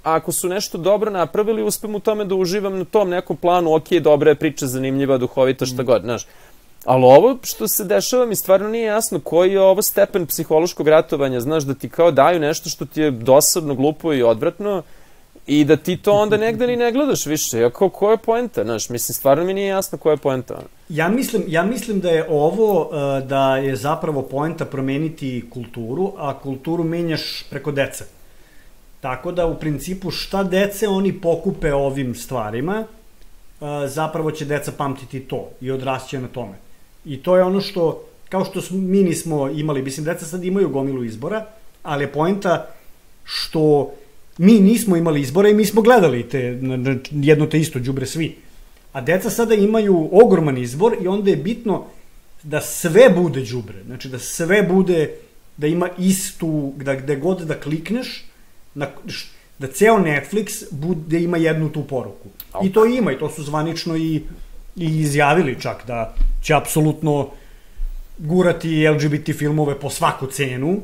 ako su nešto dobro napravili, uspem u tome da uživam na tom nekom planu, ok, dobra je priča, zanimljiva, duhovita, šta god, znaš. Ali ovo što se dešava mi stvarno nije jasno koji je ovo stepen psihološkog ratovanja, znaš, da ti kao daju nešto što ti je dosadno, glupo i odvratno i da ti to onda negde ni ne gledaš više. Ja kao, koja je poenta, znaš, mislim, stvarno mi nije jasno koja je poenta. Ja mislim da je ovo, da je zapravo poenta promeniti kulturu, a kulturu menjaš preko dece. Tako da, u principu, šta dece oni pokupe ovim stvarima, zapravo će deca pamtiti to i odrasće na tome. I to je ono što, kao što mi nismo imali, mislim, deca sad imaju gomilu izbora, ali je poenta što mi nismo imali izbora i mi smo gledali jedno te isto đubre svi. A deca sada imaju ogroman izbor i onda je bitno da sve bude đubre. Znači da sve bude, da ima istu, gde god da klikneš, da ceo Netflix ima jednu tu poruku. I to ima, i to su zvanično i izjavili čak, da će apsolutno gurati LGBT filmove po svaku cenu.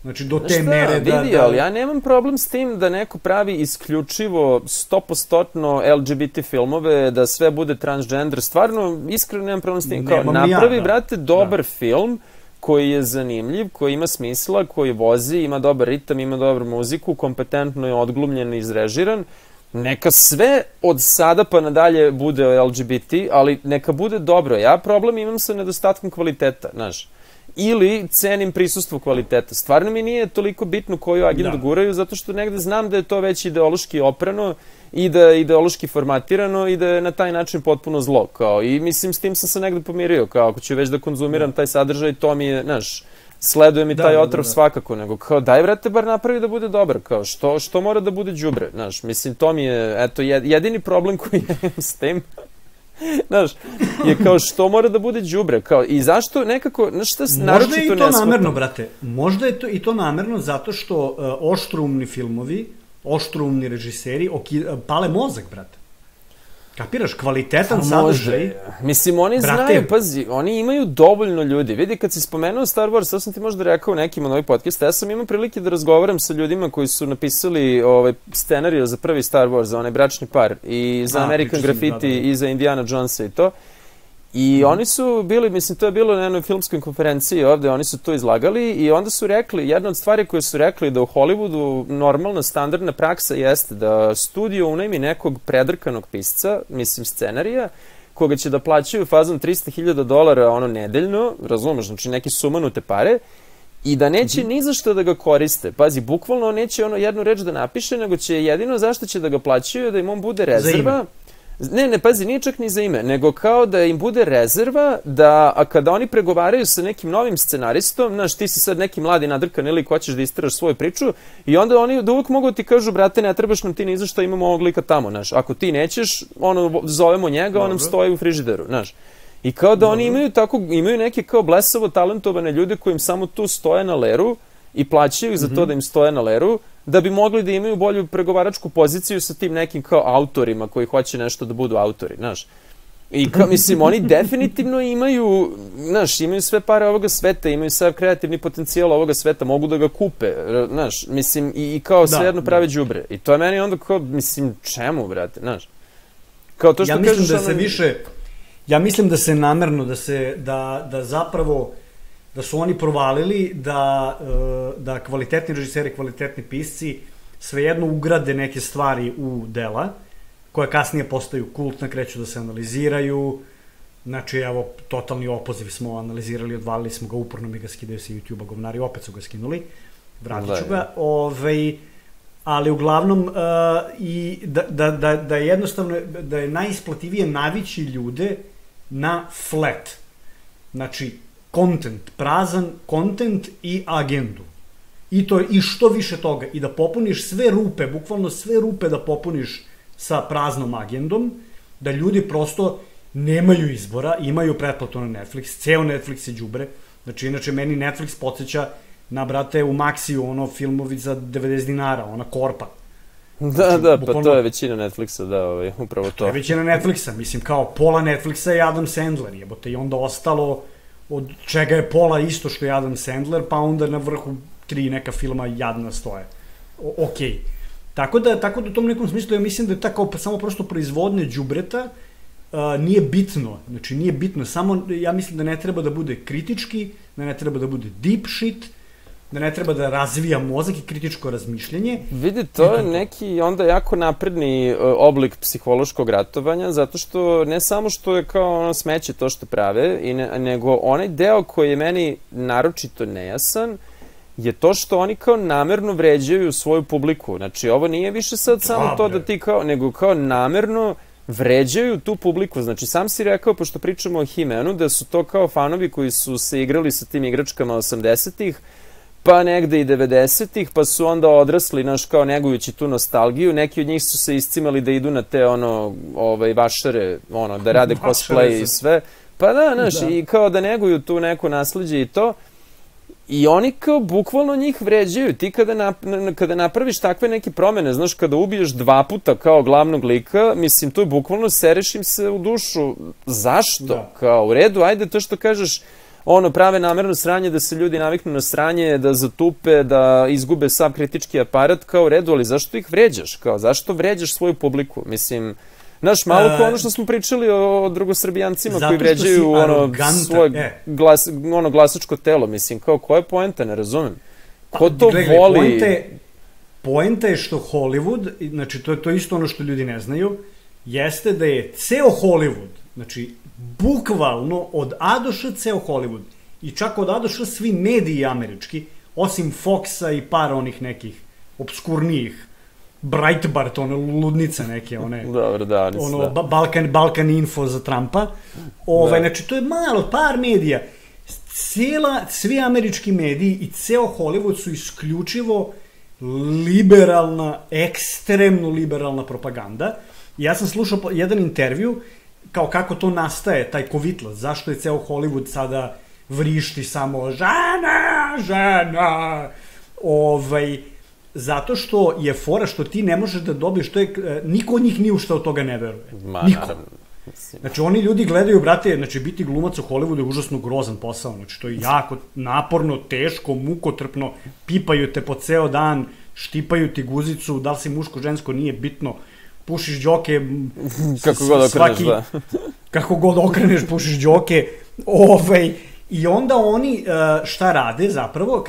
Znači, do te mere da... Vidi, ali ja nemam problem s tim da neko pravi isključivo 100% LGBT filmove, da sve bude transgender. Stvarno, iskreno nemam problem s tim. Napravi, brate, dobar film koji je zanimljiv, koji ima smisla, koji vozi, ima dobar ritam, ima dobru muziku, kompetentno je odglumljen i izrežiran. Neka sve od sada pa nadalje bude LGBT, ali neka bude dobro. Ja problem imam sa nedostatkom kvaliteta, znaš. ili cenim prisustvo kvaliteta. Stvarno mi nije toliko bitno koju agendu guraju, zato što negde znam da je to već ideološki oprano i da je ideološki formatirano i da je na taj način potpuno zlo. Kao, i mislim, s tim sam se negde pomirio. Kao, ako ću već da konzumiram taj sadržaj, to mi je, znaš, sleduje mi taj otrov svakako, nego kao daj vrate bar napravi da bude dobar, kao što mora da bude đubre, znaš, mislim to mi je, eto, jedini problem koji imam s tim, znaš, je kao što mora da bude đubre, kao i zašto nekako, znaš šta naročito ne shvatam. Možda je i to namerno, brate, možda je i to namerno zato što oštroumni filmovi, oštroumni režiseri pale mozak, brate. Kapiraš, kvalitetan sadržaj. Mislim, oni znaju, pazi, oni imaju dovoljno ljudi. Vidi, kad si spomenuo Star Wars, sad sam ti možda rekao u nekim od ovih podcasta, ja sam imao prilike da razgovaram sa ljudima koji su napisali scenariju za prvi Star Wars, za onaj bračni par, i za American Graffiti, i za Indiana Jonesa i to. I oni su bili, mislim, to je bilo na jednoj filmskoj konferenciji ovde, oni su to izlagali i onda su rekli, jedna od stvari koje su rekli da u Hollywoodu normalna, standardna praksa jeste da studio unajmi nekog predrkanog pisca, mislim scenarija, koga će da plaćaju fazom $300,000 ono nedeljno, razumeš, znači neke sumanute pare, i da neće ni za što da ga koriste. Pazi, bukvalno neće ono jednu reč da napiše, nego će jedino zašto će da ga plaćaju da im on bude rezerva. Ne, pazi, nije čak ni za ime, nego kao da im bude rezerva da, a kada oni pregovaraju sa nekim novim scenaristom, znaš, ti si sad neki mladi nadrkan ili hoćeš da istiraš svoju priču i onda oni da uvijek mogu ti kažu, brate, ne trebaš nam ti ni za što, imamo ovog lika tamo, znaš, ako ti nećeš, ono, zovemo njega, on nam stoji u frižideru, znaš. I kao da oni imaju neke kao blesavo talentovane ljude koji im samo tu stoje na leru i plaćaju ih za to da im stoje na leru, da bi mogli da imaju bolju pregovaračku poziciju sa tim nekim kao autorima koji hoće nešto da budu autori, znaš. I kao, mislim, oni definitivno imaju, znaš, imaju sve pare ovoga sveta, imaju sav kreativni potencijal ovoga sveta, mogu da ga kupe, znaš, mislim, i kao svejedno prave đubre. I to je meni onda kao, mislim, čemu, brate, znaš. Kao to što kažeš... Ja mislim da se namerno, da zapravo, da su oni provalili da kvalitetni režiseri, kvalitetni pisci svejedno ugrade neke stvari u dela, koje kasnije postaju kultne, kreću da se analiziraju. Znači, evo, totalni opoziv smo analizirali, odvalili smo ga, uporno mi ga skidaju sa YouTube-a govnari, opet su ga skinuli, vratit ću ga. Ali uglavnom, i da je jednostavno, da je najisplativije navići ljude na flat. Znači, content, prazan content i agendu. I što više toga. I da popuniš sve rupe, bukvalno sve rupe da popuniš sa praznom agendom, da ljudi prosto nemaju izbora, imaju pretplatu na Netflix, ceo Netflix je đubre. Znači, inače, meni Netflix podsjeća na, brate, u Maxiju, ono, filmovi za $90, ona Korpa. Da, pa to je većina Netflixa, da, upravo to. To je većina Netflixa, mislim, kao pola Netflixa je Adam Sandler, jebote, i onda ostalo, od čega je pola isto što je Adam Sandler, pa onda na vrhu 3 neka filma jadna stoje. Okej. Tako da u tom nekom smislu ja mislim da je tako samo prosto proizvodnje đubreta nije bitno, znači nije bitno, samo ja mislim da ne treba da bude kritički, da ne treba da bude deep shit, da ne treba da razvija mozak i kritičko razmišljanje. Vidi, to je neki onda jako napredni oblik psihološkog ratovanja, zato što ne samo što je kao ono smeće to što prave, nego onaj deo koji je meni naročito nejasan, je to što oni kao namerno vređaju svoju publiku. Znači, ovo nije više sad samo to da ti kao, nego kao namerno vređaju tu publiku. Znači, sam si rekao, pošto pričamo o He-Manu, da su to kao fanovi koji su se igrali sa tim igračkama 80-ih, pa negde i 90-ih, pa su onda odrasli, znaš, kao negujući tu nostalgiju. Neki od njih su se iscimali da idu na te, vašare, da rade cosplay i sve. Pa da, znaš, i kao da neguju tu neko nasleđe i to. I oni kao bukvalno njih vređaju. Ti kada napraviš takve neke promene, znaš, kada ubiješ 2 puta kao glavnog lika, mislim, to je bukvalno sereš im se u dušu. Zašto? Kao, u redu, ajde to što kažeš, prave namerno sranje, da se ljudi naviknu na sranje, da zatupe, da izgube sav kritički aparat, kao u redu, ali zašto ih vređaš? Kao, zašto vređaš svoju publiku? Mislim, znaš, malo kao ono što smo pričali o drugosrbijancima koji vređaju svoje glasačko telo, mislim, kao, koja je poenta, ne razumem. Ko to voli? Poenta je što Hollywood, znači, to je isto ono što ljudi ne znaju, jeste da je ceo Hollywood, znači, bukvalno od A do Š ceo Hollywood i čak od A do Š svi mediji američki, osim Foxa i par onih nekih obskurnijih, Breitbart, one ludnice neke, one... Dobro, da, oni su, da. Balkan Info za Trumpa. Znači, to je malo, par medija. Svi američki mediji i ceo Hollywood su isključivo liberalna, ekstremno liberalna propaganda. Ja sam slušao jedan intervju, kao kako to nastaje, taj kovitlac, zašto je ceo Hollywood sada vrišti samo žena, zato što je fora što ti ne možeš da dobiješ, niko od njih ni u šta od toga ne veruje. Niko. Znači, oni ljudi gledaju, brate, znači, biti glumac u Hollywoodu je užasno grozan posao, znači, to je jako naporno, teško, mukotrpno, pipaju te po ceo dan, štipaju ti guzicu, da li si muško, žensko, nije bitno, pušiš đoke, kako god okreneš, da. Kako god okreneš, pušiš đoke, i onda oni šta rade zapravo,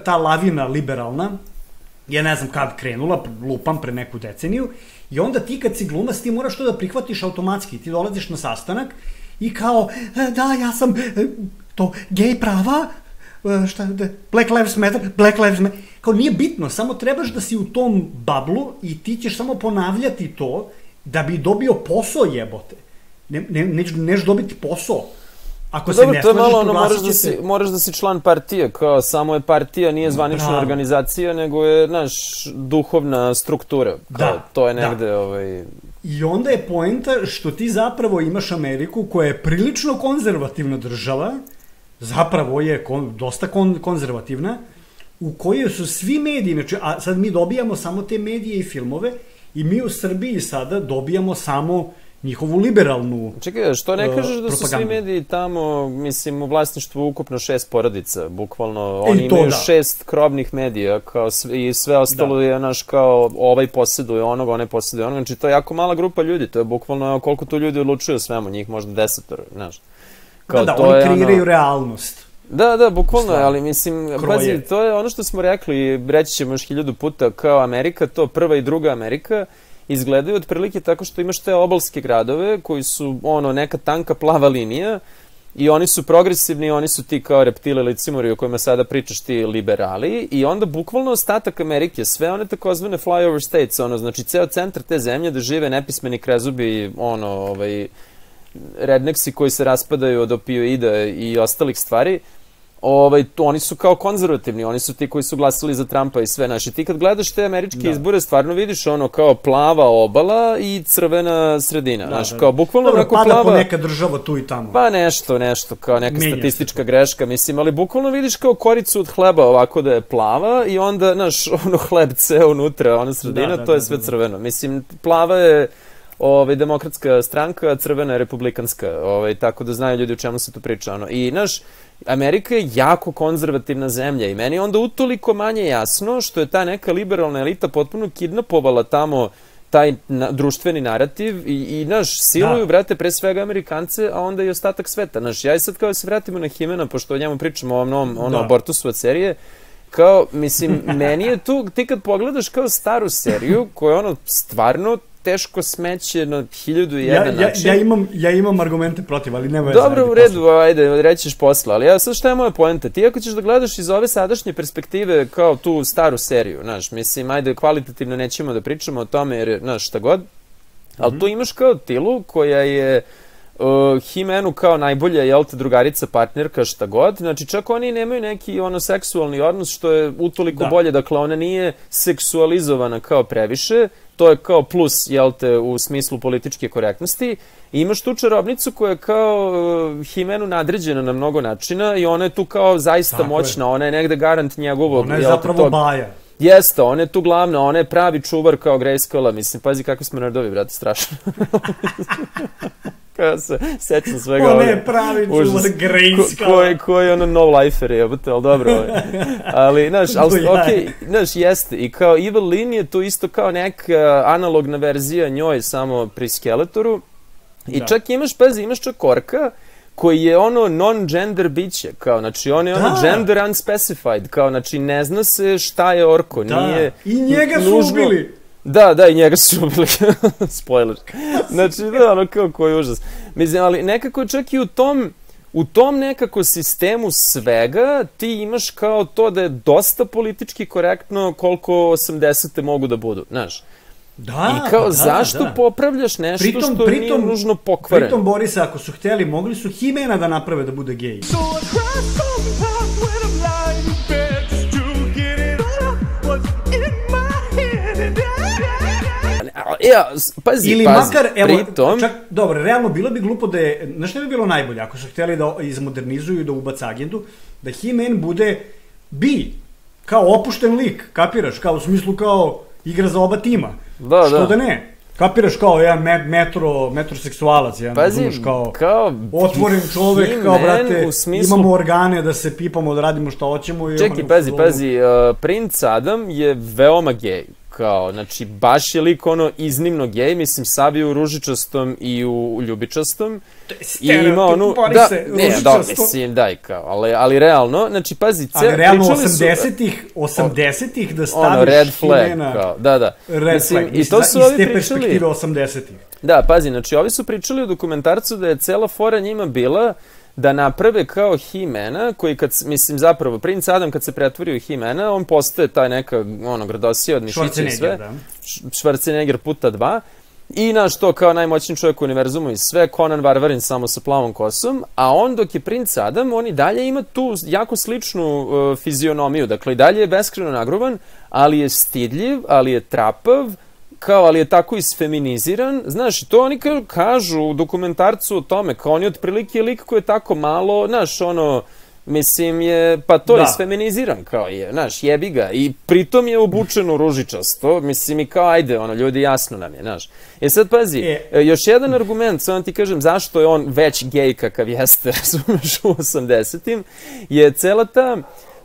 ta lavina liberalna, ja ne znam kad krenula, lupam pre neku deceniju, i onda ti kad si glumac ti moraš to da prihvatiš automatski, ti dolaziš na sastanak i kao, da, ja sam to gej prava, Black Lives Matter, kao nije bitno, samo trebaš da si u tom bablu i ti ćeš samo ponavljati to da bi dobio posao, jebote. Neš dobiti posao. Ako se ne slažeš, proglasit će se... Moraš da si član partije, kao samo je partija, nije zvanična organizacija, nego je, znaš, duhovna struktura. Da, to je negde, I onda je poenta što ti zapravo imaš Ameriku koja je prilično konzervativna država, zapravo je dosta konzervativna, u kojoj su svi mediji, znači, a sad mi dobijamo samo te medije i filmove i mi u Srbiji sada dobijamo samo njihovu liberalnu propaganda. Čekaj, što ne kažeš da su svi mediji tamo, mislim, u vlasništvu ukupno 6 porodica, bukvalno, oni imaju 6 krobnih medija, kao i sve ostalo je, znaš, kao ovaj posjeduje onog, onaj posjeduje onog, znači to je jako mala grupa ljudi, to je bukvalno koliko tu ljudi odlučuju o svemu, njih možda 10, znaš. Da, oni kreiraju realnost. Da, bukvalno je, ali mislim, pazi, to je ono što smo rekli, reći ćemo još 1000 puta, kao Amerika, to prva i druga Amerika, izgledaju otprilike tako što imaš te obalske gradove koji su, neka tanka plava linija i oni su progresivni, oni su ti kao reptile ili cimori o kojima sada pričaš ti liberali i onda bukvalno ostatak Amerike, sve one takozvane flyover states, znači ceo centar te zemlje da žive nepismeni krezubi, redneksi koji se raspadaju od opioida i ostalih stvari, oni su kao konzervativni, oni su ti koji su glasali za Trumpa i sve, znaš, i ti kad gledaš te američke izbore, stvarno vidiš kao plava obala i crvena sredina, znaš, kao bukvalno onako plava... Pada po neka država tu i tamo. Pa nešto, kao neka statistička greška, mislim, ali bukvalno vidiš kao koricu od hleba ovako da je plava i onda, znaš, hleb ceo unutra, ona sredina, to je sve crveno. Mislim, plava je demokratska stranka, crvena je republikanska, tako da znaju ljudi o čemu se tu priča, i, znaš, Amerika je jako konzervativna zemlja i meni je onda utoliko manje jasno što je ta neka liberalna elita potpuno kidnapovala tamo taj društveni narativ i znaš, siluju, brate, pre svega Amerikance, a onda i ostatak sveta, znaš, ja i sad kao se vratimo na Himena, pošto o njemu pričamo o ovom novom abortusu od serije, kao, mislim, meni je tu, ti kad pogledaš kao staru seriju, koja je stvarno teško smeće na 1001 način. Ja imam argumente protiv, ali nema... Dobro, u redu, ajde, rećiš posla, ali ja sad šta je moja poenta? Ti ako ćeš da gledaš iz ove sadašnje perspektive kao tu staru seriju, znaš, mislim, ajde, kvalitativno nećemo da pričamo o tome, jer, znaš, šta god, ali tu imaš kao Tilu koja je He-Manu kao najbolja, jel te, drugarica, partnerka, šta god, znači čak oni nemaju neki seksualni odnos, što je utoliko bolje, dakle ona nije seksualizovana kao previše, to je kao plus, jel te, u smislu političke korektnosti, i imaš tu čarobnicu koja je kao He-Manu nadređena na mnogo načina i ona je tu kao zaista moćna, ona je negde garant njegovog, ona je zapravo baja. Jeste, ona je tu glavna, ona je pravi čuvar kao Grayskulla, mislim, pazi kakvi smo nerdovi, brate, strašno. Kada se sećam svega ovdje. On je pravi čuvar Grayskulla. Ko je ono no-lifer, jebote, ali dobro. Ali, znaš, okej, znaš, jeste. I kao Evil-Lyn je to isto kao neka analogna verzija njoj samo pri Skeletoru. I čak imaš, pazi, imaš čak Orka, koji je non-gender biće, kao, znači, on je gender unspecified, kao, znači, ne zna se šta je Orko, nije... I njega su ubili! Da, i njega su ubili, spoiler. Znači, kao, koji užas. Mislim, ali nekako čak i u tom u tom nekako sistemu svega ti imaš kao to da je dosta politički korektno koliko 80. mogu da budu, znaš. Da, i kao, zašto popravljaš nešto što nije nužno pokvareno? Pritom, Borisa, ako su hteli, mogli su Himena da naprave da bude gej. Pazi, makar, evo, pritom... čak, dobro, realno bilo bi glupo da je, znaš što bi bilo najbolje, ako su hteli da izmodernizuju, da ubaca agendu, da He-Man bude kao opušten lik, kapiraš, kao u smislu kao igra za oba tima. Što da ne? Kapiraš kao jedan metroseksualac, jedan, pazi, kao otvoren čovek, kao, brate, imamo organe da se pipamo, da radimo što hoćemo. Čekaj, pazi, Princ Adam je veoma gej. Kao, znači, baš je lik iznimno gej, mislim, sav je u ružičastom i u ljubičastom. I ima onu... mislim, daj, kao, ali realno, znači, pazi, ali realno 80-ih da staviš red flag, kao, da. Red flag, i to su iz te perspektive 80-ih. Da, pazi, znači, ovi su pričali u dokumentarcu da je cela fora njima bila da naprave kao He-Mana, koji zapravo, Princ Adam kad se pretvorio u He-Mana, on postaje taj neka, gradosija od mišića i sve. Schwarzenegger puta 2. I naš to kao najmoćniji čovjek u univerzumu i sve, Conan Varvarin samo sa plavom kosom, a on dok je Princ Adam, on i dalje ima tu jako sličnu fizionomiju, dakle i dalje je beskrajno nagruban, ali je stidljiv, ali je trapav, kao, ali je tako isfeminiziran, znaš, to oni kažu u dokumentarcu o tome, kao on je otprilike lik koji je tako malo, znaš, mislim je, pa to je isfeminiziran, kao je, znaš, jebi ga, i pritom je obučen u ružičasto, mislim i kao, ajde, ljudi, jasno nam je, znaš. Sad, pazi, još jedan argument, samo ti kažem, zašto je on već gej kakav jeste, razumeš, u 80-im, je cela ta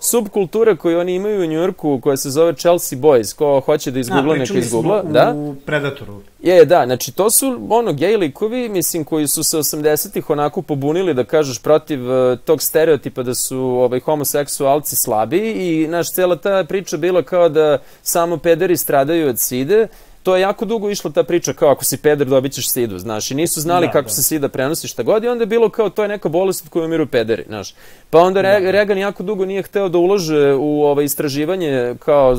subkultura koju oni imaju u Njujorku, koja se zove Chelsea Boys, ko hoće da izgoogla, neka izgoogla. Pričali smo u Predatoru. Da, znači to su gej likovi, mislim, koji su se 80-ih onako pobunili, da kažeš, protiv tog stereotipa da su homoseksualci slabi i, znaš, cela ta priča bila kao da samo pederi stradaju od side. To je jako dugo išla ta priča, kao ako si peder dobit ćeš sidu, znaš, i nisu znali kako se sida prenosi šta god, i onda je bilo kao to je neka bolest od koju umiru pederi, znaš. Pa onda Reagan jako dugo nije hteo da ulože u istraživanje, kao,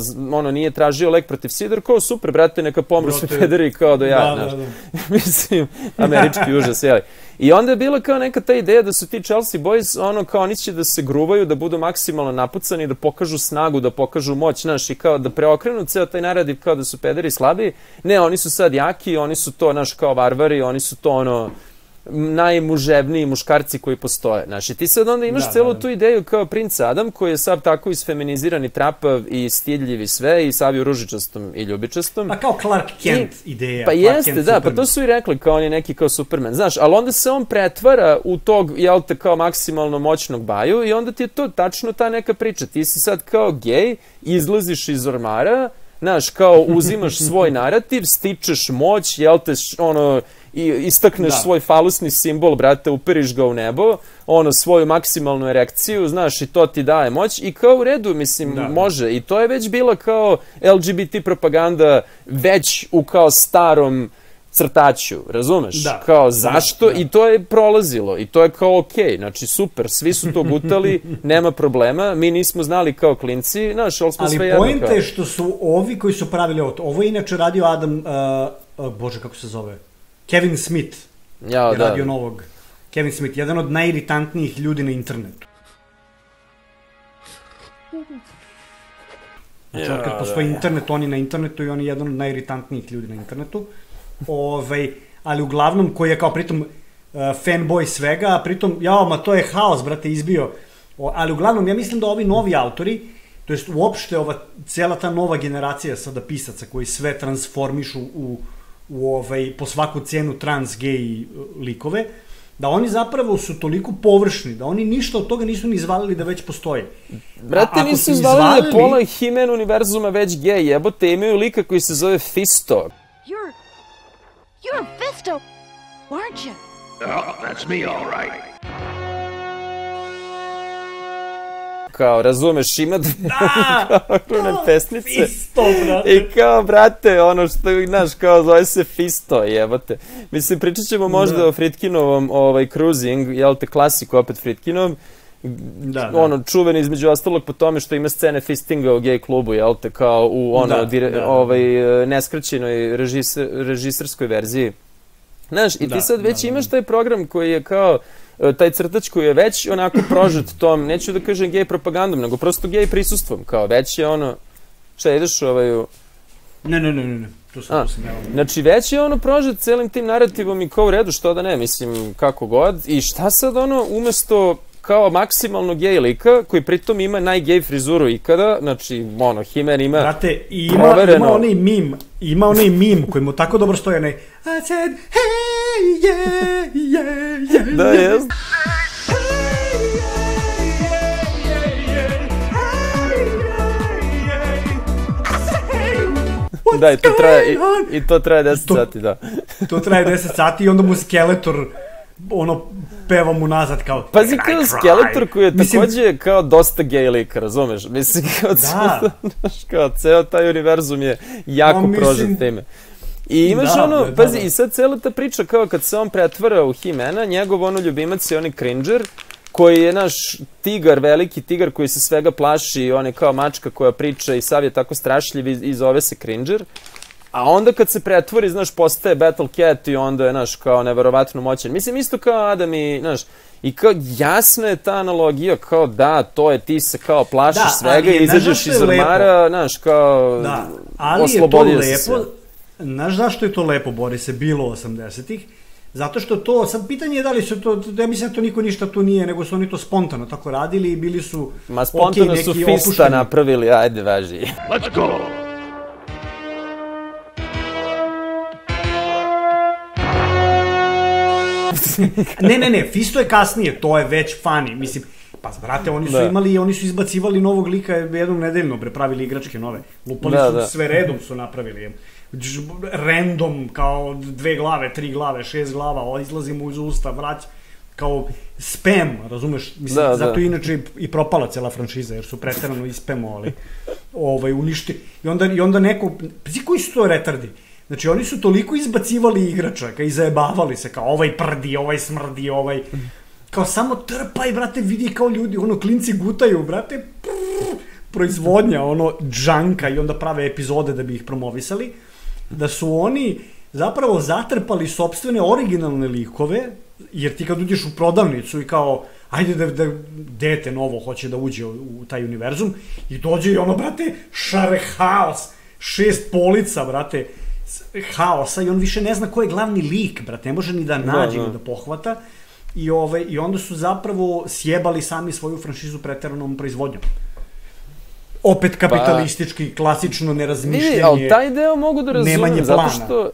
nije tražio lek protiv sida, kao super, brate, neka pomru svi pederi, kao da ja, znaš. Mislim, američki užas, jeli. I onda je bila kao neka ta ideja da su ti Chelsea Boys, kao oni će da se gruvaju, da budu maksimalno napucani, da pokažu snagu, da pokažu moć, znaš, i kao da preokrenu ceo taj narativ kao da su pederi slabi. Ne, oni su sad jaki, oni su to, znaš, kao varvari, oni su to, najmuževniji muškarci koji postoje. Znači, ti sad onda imaš celu tu ideju kao Princ Adam, koji je sav tako isfeminiziran i trapav i stidljiv i sve, i sav je u ružičastom i ljubičastom. Pa kao Clark Kent ideja. Pa jeste, da, pa to su i rekli, kao on je neki kao Superman, znaš, ali onda se on pretvara u tog, jel te, kao maksimalno moćnog baju i onda ti je to tačno ta neka priča. Ti si sad kao gej, izlaziš iz ormara, znaš, kao uzimaš svoj narativ, stičeš moć, jel te, i istakneš svoj falusni simbol, brate, uperiš ga u nebo, svoju maksimalnu erekciju, znaš, i to ti daje moć i kao u redu, mislim, može. I to je već bila kao LGBT propaganda već u kao starom crtaću, razumeš? Kao zašto? I to je prolazilo i to je kao okej, znači super, svi su to gutali, nema problema, mi nismo znali kao klinci, znaš, ali smo sve jedno kao... Ali pojenta je što su ovi koji su pravili ovo je inače radio Adam, bože, kako se zove? Kevin Smith je radio novog. Kevin Smith, jedan od najiritantnijih ljudi na internetu. Znači, kad postoji internet, on je na internetu i on je jedan od najiritantnijih ljudi na internetu. Ali uglavnom, koji je kao pritom fanboy svega, a pritom, to je haos, brate, izbio. Ali uglavnom, ja mislim da ovi novi autori, to jest uopšte cijela ta nova generacija sada pisaca koji sve transformišu po svaku cenu trans-gej likove, da oni zapravo su toliko površni, da oni ništa od toga nisu ni izvalili da već postoje. Brate, nisu izvalili da pola He-Man univerzuma već gej, jebote, imaju lika koji se zove Fisto. You're Fisto, aren't you? Oh, that's me, all right. kao, razumeš, ima kao krune pesnice. Fisto, brate. I kao, brate, ono što, znaš, kao, zove se Fisto, jebate. Mislim, pričat ćemo možda o Fritkinovom cruising, jel te, klasiku opet Fritkinov, ono, čuven između ostalog po tome što ima scene fistinga u gej klubu, jel te, kao u ono, neskraćenoj režiserskoj verziji. Znaš, i ti sad već imaš taj program koji je kao, taj crtač koji je već onako prožet tom, neću da kažem gej propagandom, nego prosto gej prisustvom, kao već je ono, šta ideš u... Ne, to sam znači već je ono prožet celim tim narativom i kao u redu, što da ne, mislim, kako god, i šta sad ono, umesto kao maksimalno gej lika, koji pritom ima najgej frizuru ikada, znači, ono, He-Man ima... Brate, ima onaj mim koji mu tako dobro stoje, onaj I said, hey, yeah. Da, jest. Da, i to traje 10 sati, da. To traje 10 sati i onda mu Skeletor ono, peva mu nazad kao... Pazi, kao Skeletor koji je takođe kao dosta gej lik, razumeš? Mislim, kao ceo taj univerzum je jako prožet time. I imaš ono, pazi, i sad cela ta priča kao kad se on pretvara u He-Mana, njegov ono ljubimac je onaj Cringer, koji je naš tigar, veliki tigar koji se svega plaši, on je kao mačka koja priča i sav je tako strašljiv i zove se Cringer. A onda kad se pretvori, znaš, postaje Battle Cat i onda je, znaš, kao neverovatno moćan. Mislim, isto kao Adam i, znaš, i kao jasna je ta analogija, kao da, to je, ti se kao plašiš svega i izađeš iz ormara, znaš, kao oslobodio si se. Znaš zašto je to lepo, Borise, bilo 80-ih? Zato što to, sad pitanje je da li su to, ja mislim da to niko ništa tu nije, nego su oni to spontano tako radili i bili su ma spontano su Fista napravili, ajde, važi. Let's go! Ne, Fisto je kasnije, to je već funny, mislim, pa brate, oni su imali, oni su izbacivali novog lika jednom nedeljno, pravili igračke nove, lupali su sve redom su napravili, random, kao 2 glave, 3 glave, 6 glava, izlazi mu iz usta, vrać, kao spam, razumeš, mislim, zato inače i propala cela franšiza, jer su preterano ispamovali, uništi, i onda neko, pazi koji su to retardi, znači oni su toliko izbacivali igračaka i zajebavali se, kao ovaj prdi, ovaj smrdi, ovaj, kao samo trpaj, brate, vidi kao ljudi, ono, klinci gutaju, brate, proizvodnja, ono, džanka i onda prave epizode da bi ih promovisali, da su oni zapravo zatrpali sopstvene originalne likove, jer ti kad uđeš u prodavnicu i kao, ajde da dete novo hoće da uđe u taj univerzum, i dođe i ono, brate, šare haos, 6 polica, brate, haosa, i on više ne zna ko je glavni lik, brate, ne može ni da nađe, ni da pohvata, i onda su zapravo sjebali sami svoju franšizu preteranom proizvodnjom. Opet kapitalistički, klasično nerazmišljanje, ali taj deo mogu da razumem, nemanje zato što,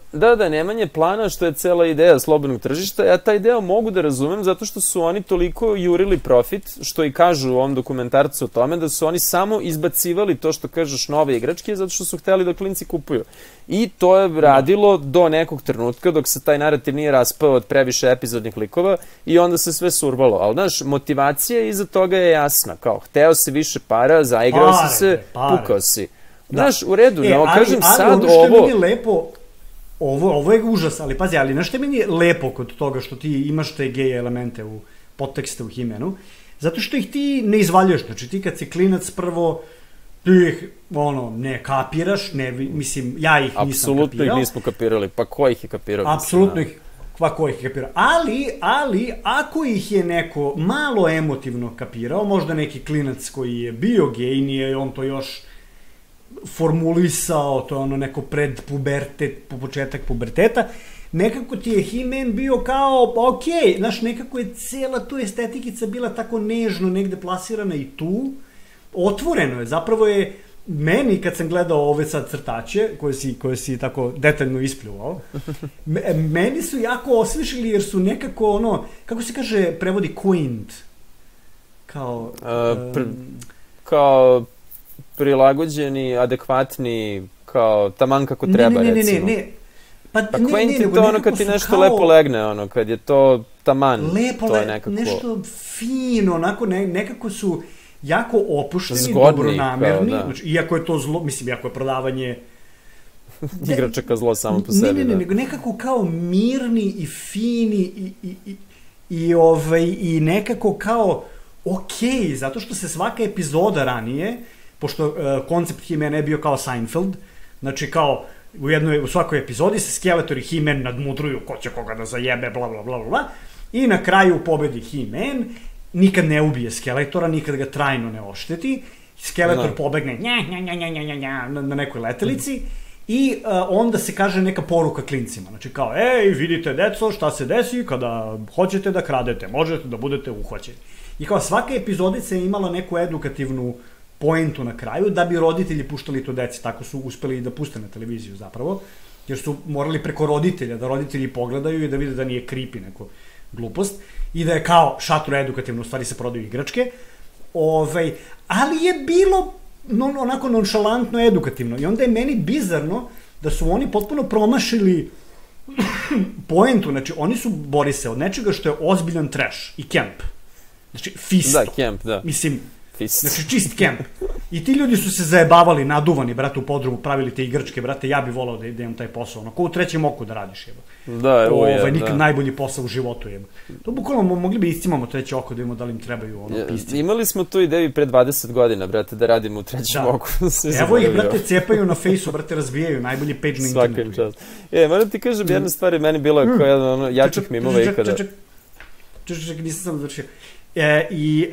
nemanje plana, što je cela ideja slobodnog tržišta, ja taj deo mogu da razumem zato što su oni toliko jurili profit, što i kažu u ovom dokumentarcu o tome, da su oni samo izbacivali to što kažeš nove igračke, zato što su hteli da klinci kupuju. I to je radilo do nekog trenutka, dok se taj narativ nije raspao od previše epizodnih likova i onda se sve survalo. Ali, znaš, motivacija iza toga je jasna. Kao, hteo si više para, zaigrao si se, pukao si. Znaš, u redu, no, kažem sad ovo... Ali ono što je meni lepo, ovo je užas, ali pazi, ali znaš što je meni lepo kod toga što ti imaš te gej elemente u podtekste u He-Manu, zato što ih ti ne izvaljuješ. Znači, ti kad si klinac prvo, ti ih, ono, ne kapiraš, ne, mislim, ja ih nisam kapirao. Apsolutno ih nismo kapirali, pa ko ih je kapirao? Apsolutno ih, pa ko ih je kapirao. Ali, ako ih je neko malo emotivno kapirao, možda neki klinac koji je bio gej, nije on to još formulisao, to je ono neko početak puberteta, nekako ti je He-Man bio kao, okej, znaš, nekako je cijela tu estetikica bila tako nežno negde plasirana i tu, otvoreno je, zapravo je meni kad sam gledao ove sad crtače koje si tako detaljno ispljuvao, meni su jako osvišili jer su nekako ono, kako se kaže, prevodi quaint, kao kao prilagođeni, adekvatni, kao taman kako treba, recimo. Pa quaint je to ono kad ti nešto lepo legne, ono, kad je to taman, to je nekako... Nešto fino, onako, nekako su jako opušteni, zgodni, dobronamerni, da. znači, iako je to zlo, mislim, iako je prodavanje igračaka zlo samo po sebi. Ne, nego nekako kao mirni i fini i nekako kao okej, zato što se svaka epizoda ranije, pošto koncept He-Mana je bio kao Seinfeld, znači kao u svakoj epizodi se Skeletor i He-Man nadmudruju ko će koga da zajebe, bla bla bla bla, i na kraju pobedi He-Man, nikad ne ubije Skeletora, nikad ga trajno ne ošteti, Skeletor pobegne na nekoj letelici i onda se kaže neka poruka klincima, znači kao, ej, vidite deco, šta se desi kada hoćete da kradete, možete da budete uhvaćeni. I kao svaka epizodica je imala neku edukativnu poentu na kraju, da bi roditelji puštali to deci, tako su uspeli da puste na televiziju zapravo, jer su morali preko roditelja, da roditelji pogledaju i da vide da nije creepy neko glupost, i da je kao šatro edukativno, u stvari se prodaju igračke, ali je bilo onako nonšalantno edukativno, i onda je meni bizarno da su oni potpuno promašili poentu, znači oni su, bori se od nečega što je ozbiljan trash i camp, znači fisto. Da, camp, da. Mislim, znači čist camp. I ti ljudi su se zajebavali, naduvani, brate, u podrumu, pravili te igračke, brate, ja bih volao da imam taj posao, ono, ko u trećem oku da radiš, jeba. Da, evo je, nikad najbolji posao u životu, jeba. To bukvalno mogli bi iscimamo treće oko da imamo da li im trebaju, ono, pisci. Imali smo tu ideju pre 20 godina, brate, da radimo u trećem oku. Evo ih, brate, cepaju na fejsu, brate, razvijaju, najbolji page na internetu. Svakim čast. Moram ti kažem, jedna stvar je meni bila kao jedna ono jačih mimova ikada. Čekaj, nisam sam završio. I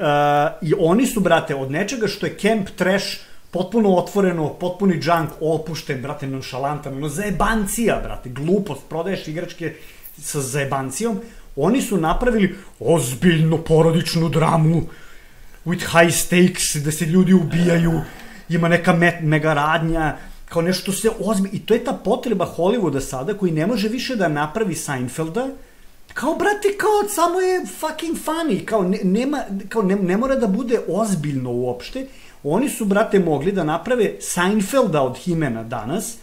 oni su, brate, od nečega što je camp, trash, potpuno otvoreno, potpuni junk, opušten, brate, nonšalantan, ono, zajebancija, brate, glupost, prodaješ igračke sa zajebancijom, oni su napravili ozbiljnu porodičnu dramu with high stakes, da se ljudi ubijaju, ima neka mega radnja, kao nešto se ozbiljno, i to je ta potreba Hollywooda sada, koji ne može više da napravi Seinfelda, kao, brate, kao, samo je fucking funny, kao, ne mora da bude ozbiljno uopšte. Oni su, brate, mogli da naprave Seinfelda od He-Mana danas,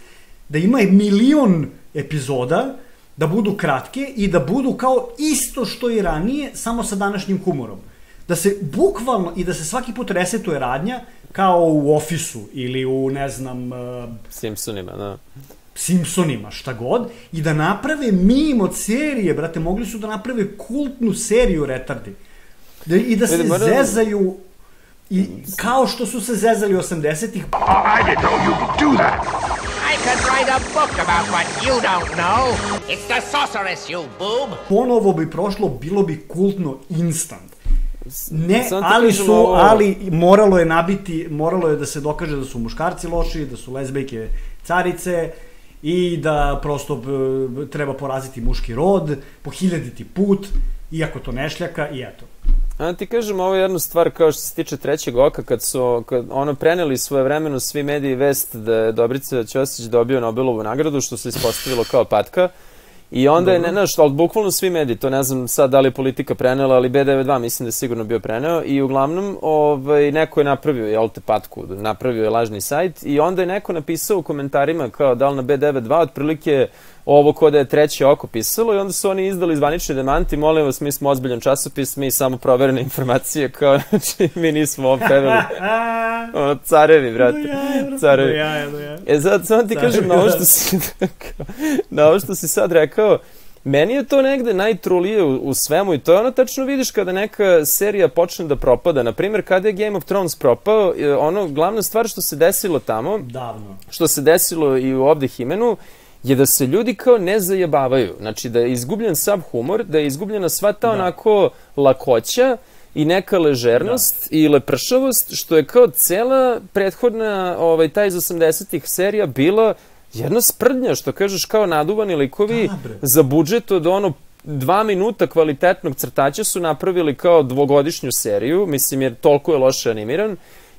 da ima 1.000.000 epizoda, da budu kratke i da budu kao isto što i ranije, samo sa današnjim humorom. Da se bukvalno, i da se svaki put resetuje radnja, kao u Office-u ili u, ne znam... Simpsonima, da. Simpsonima, šta god, i da naprave mim od serije, brate, mogli su da naprave kultnu seriju retardi. I da se zezaju, i kao što su se zezali 80-ih. I didn't know you could do that. I could write a book about what you don't know. It's the sorceress, you boob. Ponovo bi prošlo, bilo bi kultno instant. Ne, ali moralo je da se dokaže da su muškarci loši, da su lezbejke carice, i da prosto treba poraziti muški rod po 1000. put, iako to ne šljaka, i eto. Ti kažem, ovo je jedna stvar kao što se tiče trećeg oka, kad preneli svojevremeno svi mediji vest da je Dobrica Ćosić dobio Nobelovu nagradu, što se ispostavilo kao patka. I onda je, ali bukvalno svi mediji, to ne znam sad da li je Politika prenela, ali B92 mislim da je sigurno bio preneo, i uglavnom neko je napravio, patku, napravio je lažni sajt, i onda je neko napisao u komentarima kao da li na B92 otprilike ovo ko da je treće oko pisalo, i onda su oni izdali zvanični demanti, molim vas, mi smo ozbiljan časopis, mi samo proverene informacije, kao, znači, mi nismo ovo preveli. Carevi, brate. Carevi. Sad, samo ti kažem na ovo što si sad rekao, meni je to negde najtrulije u svemu, i to je ono tačno vidiš kada neka serija počne da propada. Naprimjer, kada je Game of Thrones propao, glavna stvar što se desilo tamo, što se desilo i u ovde He-Manu, je da se ljudi kao ne zajebavaju. Znači, da je izgubljen sav humor, da je izgubljena sva ta onako lakoća i neka ležernost i lepršavost, što je kao cela prethodna, ta iz 80-ih serija bila jedna sprdnja, što kažeš, kao naduvani likovi za budžet od 2 minuta kvalitetnog crtača su napravili kao 2-godišnju seriju, mislim, jer toliko je loše animiran.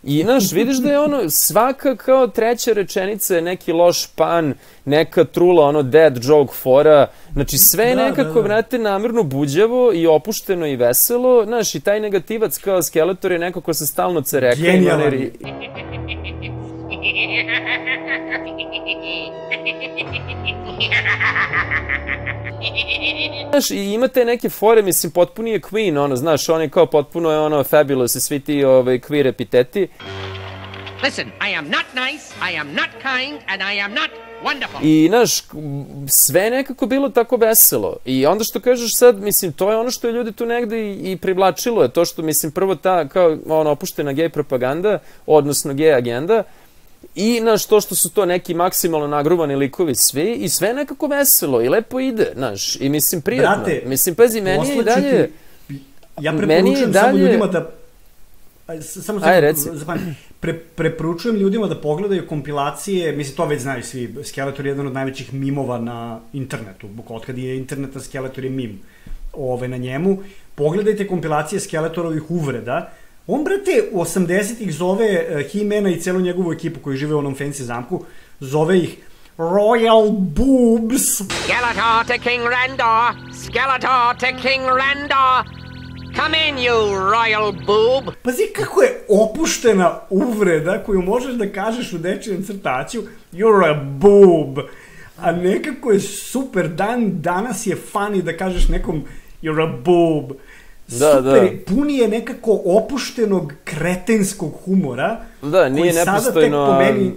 I, znaš, vidiš da je svaka kao treća rečenica je neki loš pan, neka trula, dead joke fora, znači sve je nekako, vrate, namerno buđavo i opušteno i veselo, znaš, i taj negativac kao Skeletor je neko ko se stalno cereka. Znaš, i imate neke fore, mislim, potpuni je Queen, ono, znaš, on je kao potpuno je ono fabulous i svi ti queer epiteti. Listen, I am not nice, I am not kind, and I am not wonderful. I, znaš, sve je nekako bilo tako veselo. I onda što kažeš sad, mislim, to je ono što je ljudi tu negde i privlačilo, je to što, mislim, prvo ta, kao, ono, opuštena gej propaganda, odnosno gej agenda, i, znaš, to što su to neki maksimalno nagruvani likovi svi, i sve je nekako veselo, i lepo ide, znaš, i, mislim, prijatno. Brate, mislim, pazi, meni je i dalje... Ja preporučujem samo ljudima da... Samo preporučujem ljudima da pogledaju kompilacije, mislim to već znaju svi, Skeletor je jedan od najvećih mimova na internetu, otkad je internet na Skeletor je mim na njemu, pogledajte kompilacije Skeletorovih uvreda, on, brate, u 80-ih zove He-Mana i celu njegovu ekipu koji žive u onom fancy zamku, zove ih Royal Boobs. Skeletor to King Randor! Skeletor to King Randor! Come in, you royal boob! Pazi kako je opuštena uvreda koju možeš da kažeš u dečijem crtaću, you're a boob. A nekako je super, danas je funny da kažeš nekom you're a boob. Super, puni je nekako opuštenog kretenskog humora. Da, nije nepostojno... Koji sada tek po meni...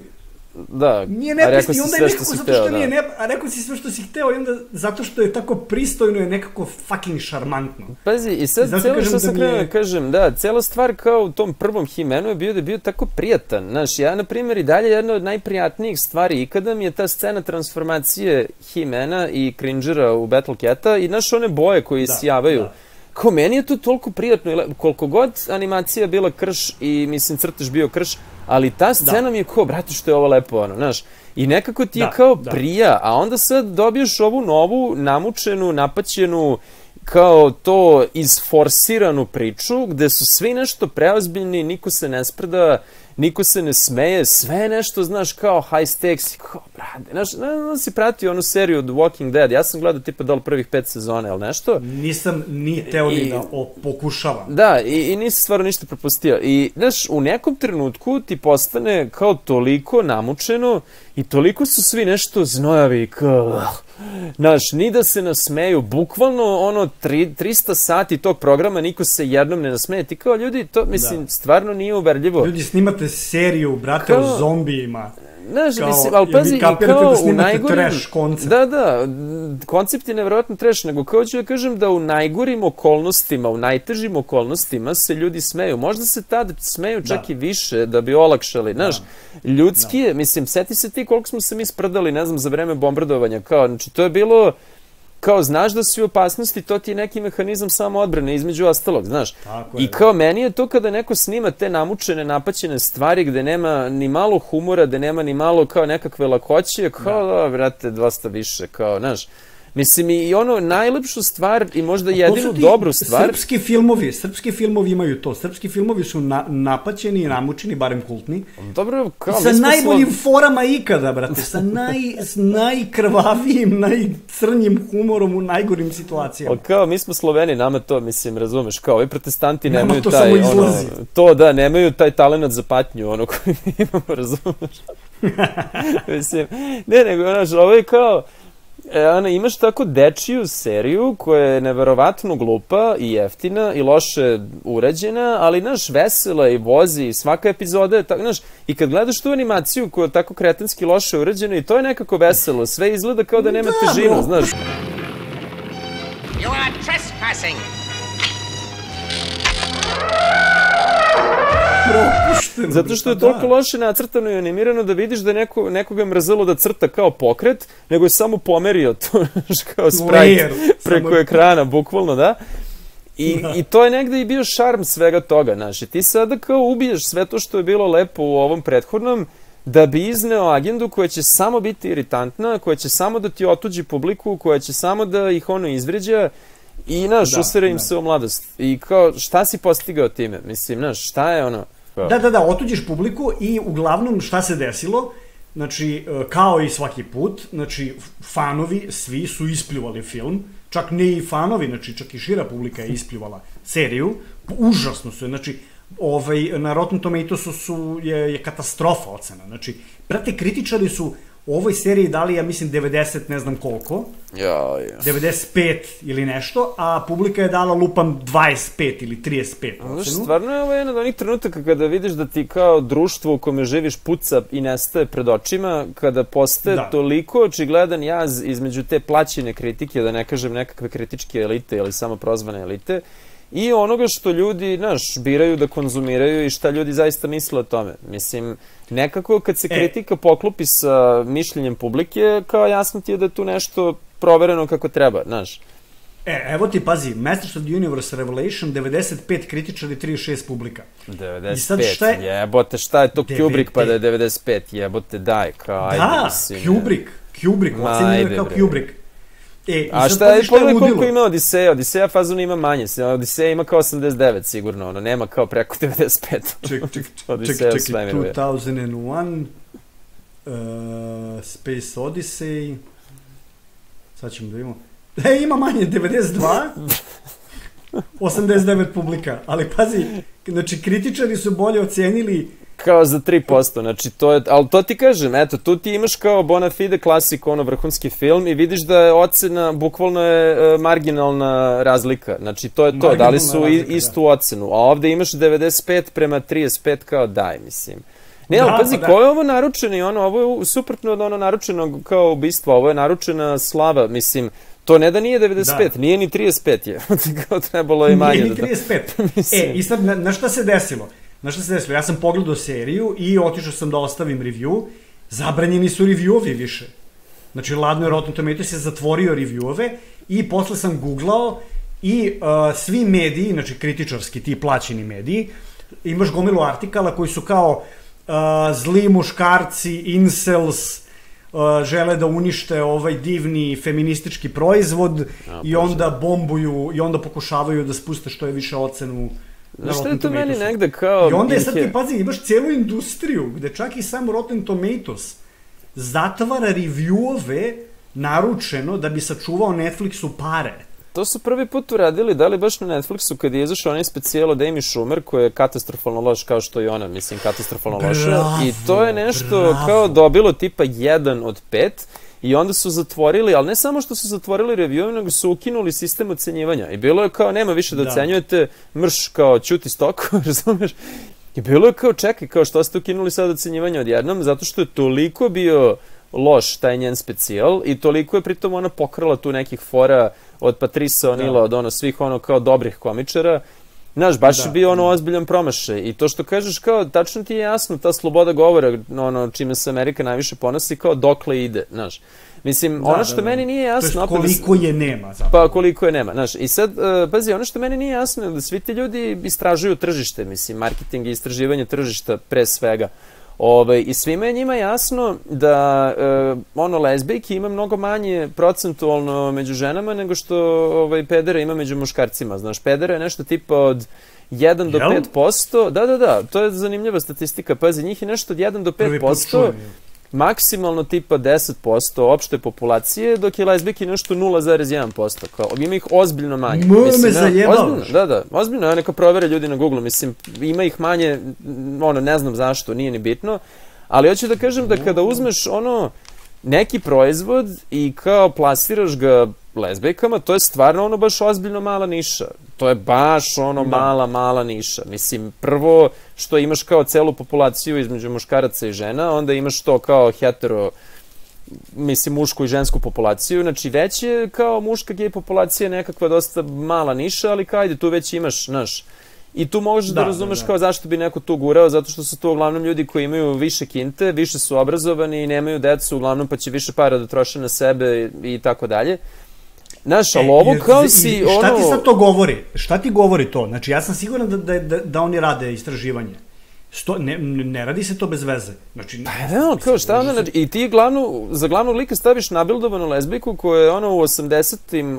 Da, nije nepristojno, onda je nekako zato što nije a rekao si sve što si hteo i onda zato što je tako pristojno je nekako fucking šarmantno. Pazi, i sad celo što sam krenuo da kažem, da, cela stvar kao u tom prvom He-Manu je bio da je bio tako prijatan. Znaš, ja, na primjer, i dalje jedna od najprijatnijih stvari ikada mi je ta scena transformacije He-Mana i Cringera u Battle Cat-a i, znaš, one boje koje isjavaju. Kao, meni je to toliko prijatno, koliko god animacija bila krš i, mislim, crtež bio krš, ali ta scena mi je kao, brate, što je ovo lepo, ono, znaš, i nekako ti je kao prija, a onda sad dobiješ ovu novu, namučenu, napaćenu, kao to isforsiranu priču, gde su svi nešto preozbiljni, niko se ne sprda, niko se ne smeje, sve je nešto, znaš, kao high stakes, kao, brate, znaš, si pratio onu seriju The Walking Dead, ja sam gledao tipa dole prvih 5 sezona, ili nešto? Nisam ni teo ni da pokušavam. Da, i nisi stvarno ništa propustio. I, znaš, u nekom trenutku ti postane kao toliko namučeno i toliko su svi nešto znojavi, kao... Znaš, ni da se nasmeju, bukvalno ono 300 sati tog programa niko se jednom ne nasmeje. Ti kao ljudi, to mislim, stvarno nije uverljivo. Ljudi, snimate seriju, brate, o zombijima. Znaš, mislim, ali pazi, i kao u najgorim... Da, koncept je nevjerojatno trash, nego kao ću da kažem da u najgorim okolnostima, u najtežim okolnostima se ljudi smeju. Možda se tad smeju čak i više da bi olakšali, znaš, ljudski je, mislim, seti se ti koliko smo se mi sprdali, ne znam, za vreme bombardovanja, kao, znači, to je bilo... Kao, znaš da si u opasnosti, to ti je neki mehanizam samo odbrane, između ostalog, znaš. I kao, meni je to kada neko snima te namučene, napaćene stvari gde nema ni malo humora, gde nema ni malo kao nekakve lakoće, kao, da, vrate, dosta više, kao, znaš. Mislim, i ono, najlepšu stvar i možda jedinu dobru stvar... Srpski filmovi imaju to. Srpski filmovi su napaćeni i namučeni, barem kultni. Dobro, kao... Sa najboljim forama ikada, brate. Sa najkrvavijim, najcrnjim humorom u najgorim situacijama. Kao, mi smo Sloveni, nama to, mislim, razumeš, kao, ovi protestanti nemaju taj, ono... To, da, nemaju taj talent za patnju, ono, koji mi imamo, razumeš. Mislim, ne, nego, znaš, ovo je kao... imaš tako dečiju seriju koja je neverovatno glupa i jeftina i loše urađena, ali, znaš, vesela i vozi i svaka epizoda je tako, znaš, i kad gledaš tu animaciju koja je tako kretenski loše urađena i to je nekako veselo, sve izgleda kao da nema težinu, znaš. You are trespassing! Zato što je toliko loše nacrtano i animirano da vidiš da nekoga je mrzelo da crta kao pokret, nego je samo pomerio to, kao sprite preko ekrana, bukvalno, da. I to je negde i bio šarm svega toga, znaš. I ti sada kao ubiješ sve to što je bilo lepo u ovom prethodnom, da bi izneo agendu koja će samo biti iritantna, koja će samo da ti otuđi publiku, koja će samo da ih ono izvređa i, znaš, usere im se u mladost. I kao, šta si postigao time? Mislim, znaš, šta je ono... Da, otuđiš publiku i uglavnom šta se desilo, znači, kao i svaki put, znači, fanovi svi su ispljuvali film, čak ne i fanovi, znači, čak i šira publika je ispljuvala seriju, užasno su, znači, na Rotten Tomatoesu je katastrofa ocena, znači, brate, kritičari su u ovoj seriji dali, ja mislim, 90 ne znam koliko, Ja. 95 ili nešto, a publika je dala lupam 25 ili 35 Znaš, ocenu. stvarno je ovo jedan od onih trenutaka kada vidiš da ti kao društvo u kome živiš puca i nestaje pred očima, kada postaje toliko očigledan jaz između te plaćene kritike, da ne kažem nekakve kritičke elite ili samo prozvane elite, i onoga što ljudi, znaš, biraju da konzumiraju i šta ljudi zaista misle o tome. Mislim, nekako kad se kritika poklopi sa mišljenjem publike, kao jasno ti je da je tu nešto provereno kako treba, znaš. Evo ti, pazi, Masters of the Universe Revelation, 95 kritičari, 36 publika. 95, jebote, šta je to Kubrick pa da je 95, jebote, daj, kao, ajde, mislim. Kubrick, ocenjeno je kao Kubrick. A šta je, pogledaj koliko ima Odiseja, Odiseja fazona ima manje, Odiseja ima kao 89 sigurno, ono, nema kao preko 95. Ček, 2001, Space Odyssey, sad ćemo da vidimo, ima manje, 92, 89 publika, ali pazi, znači kritičari su bolje ocenili kao za 3%, znači to je, ali to ti kažem, eto, tu ti imaš kao bona fide klasik, ono, vrhunski film i vidiš da je ocena, bukvalno je marginalna razlika, znači to je to, dali su istu ocenu, a ovde imaš 95 prema 35 kao daj, mislim. Ne, ali pazi, ko je ovo naručeno, ono, ovo je suprotno od ono naručeno kao ubistvo, ovo je naručena slava, mislim, to ne da nije 95, nije ni 35 je, kao trebalo je manje. Nije ni 35. I sad, na šta se desilo? Ja sam pogledao seriju i otišao sam da ostavim review, zabranjeni su reviewovi više. Znači, ladno je Rotten Tomatoes je zatvorio reviewove i posle sam googlao i svi mediji, znači kritičarski, ti plaćeni mediji, imaš gomilu artikala koji su kao zli muškarci, incels, žele da unište ovaj divni feministički proizvod i onda bombuju i onda pokušavaju da spuste što je više ocenu. Znaš što je to meni negde kao... I onda je sad ti, pazi, imaš cijelu industriju gde čak i sam Rotten Tomatoes zatvara reviewove naručeno da bi sačuvao Netflixu pare. To su prvi put uradili, da li baš na Netflixu kad je izašao onaj specijal od Amy Schumer koji je katastrofalno loš kao što i ona, mislim, katastrofalno loša. I to je nešto kao dobilo tipa 1 od 5. I onda su zatvorili, ali ne samo što su zatvorili review, nego su ukinuli sistem ocenjivanja. I bilo je kao, nema više da ocenjujete, mrš kao ćuti stoku, razumeš? I bilo je kao, čekaj, kao što ste ukinuli sad ocenjivanje odjednom, zato što je toliko bio loš taj njen specijal i toliko je pritom ona pokrala tu nekih fora od Patrisa O'Neila, od ono svih ono kao dobrih komičara. Znaš, baš je bio ono ozbiljan promašaj. I to što kažeš kao, tačno ti je jasno, ta sloboda govora, ono čime se Amerika najviše ponosi, kao dokle ide, znaš. Mislim, ono što meni nije jasno... To je koliko je nema, zapravo. Pa koliko je nema, znaš. I sad, pazi, ono što meni nije jasno je da svi ti ljudi istražuju tržište, mislim, marketing i istraživanje tržišta pre svega. I svima je njima jasno da lezbijki ima mnogo manje procentualno među ženama nego što pedera ima među muškarcima. Znaš, pedera je nešto tipa od 1 do 5%. Da, to je zanimljiva statistika. Pazi, njih je nešto od 1 do 5%, maksimalno tipa 10% opšte populacije, dok je lezbijki nešto 0,1%. Kao, ima ih ozbiljno manje. Me zajebavaš. Da, ozbiljno, neka provere ljudi na Google, mislim, ima ih manje, ne znam zašto, nije ni bitno, ali hoću da kažem da kada uzmeš neki proizvod i kao plasiraš ga lezbijkama, to je stvarno baš ozbiljno mala niša. To je baš mala niša. Mislim, prvo što imaš kao celu populaciju između muškaraca i žena, onda imaš to kao hetero, mislim, mušku i žensku populaciju. Znači, već je kao muška gej populacija nekakva dosta mala niša, ali kao ajde, tu već imaš, znaš, i tu možeš da razumeš kao zašto bi neko tu gurao, zato što su to uglavnom ljudi koji imaju više kinte, više su obrazovani i nemaju decu, uglavnom pa će više para da troše na sebe i tako dalje. Znaš, ali ovo kao si ono... Šta ti sad to govori? Šta ti govori to? Znači, ja sam siguran da oni rade istraživanje. Ne radi se to bez veze. Znači, kao šta ono, i ti za glavnog lika staviš nabildovanu lezbijku koja je u 80-im,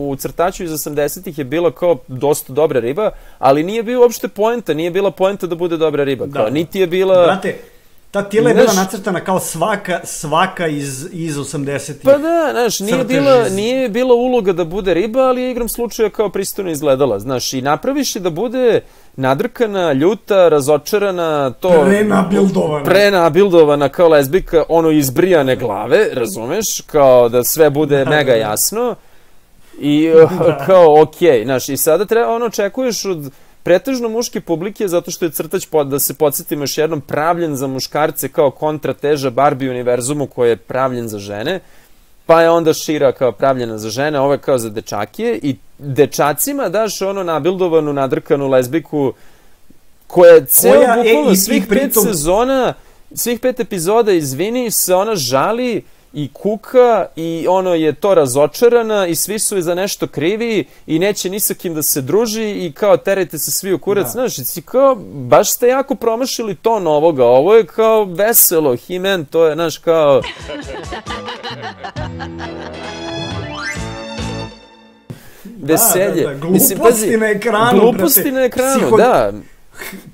u crtaču iz 80-ih je bila kao dosta dobra riba, ali nije bio uopšte poenta, nije bila poenta da bude dobra riba. Niti je bila... Brate, ta tijela je bila nacrtana kao svaka iz 80-ih. Pa da, znaš, nije bila uloga da bude riba, ali je igram slučaja kao pristojno izgledala, znaš, i napraviš je da bude nadrkana, ljuta, razočarana, to... Prenabildovana kao lezbika, ono izbrijane glave, razumeš, kao da sve bude mega jasno i kao okej, znaš, i sada očekuješ od pretežno muške publike, zato što je crtač, da se podsjetimo još jednom, pravljen za muškarce kao kontrateža Barbie univerzumu koji je pravljen za žene, pa je onda Šira kao pravljena za žene, ovo je kao za dečakije i dečacima daš ono nabildovanu, nadrkanu lezbiku koja je bukvalno svih 5 sezona, svih 5 epizoda, izvini, se ona žali i kuka i ono je to razočarana i svi su je za nešto krivi i neće ni sa kim da se druži i kao terajte se svi u kurac, znaš, i kao baš ste jako promašili ton ovoga, ovo je kao veselo, He-Man, to je, znaš, kao... Veselje. Gluposti na ekranu. Gluposti na ekranu, da.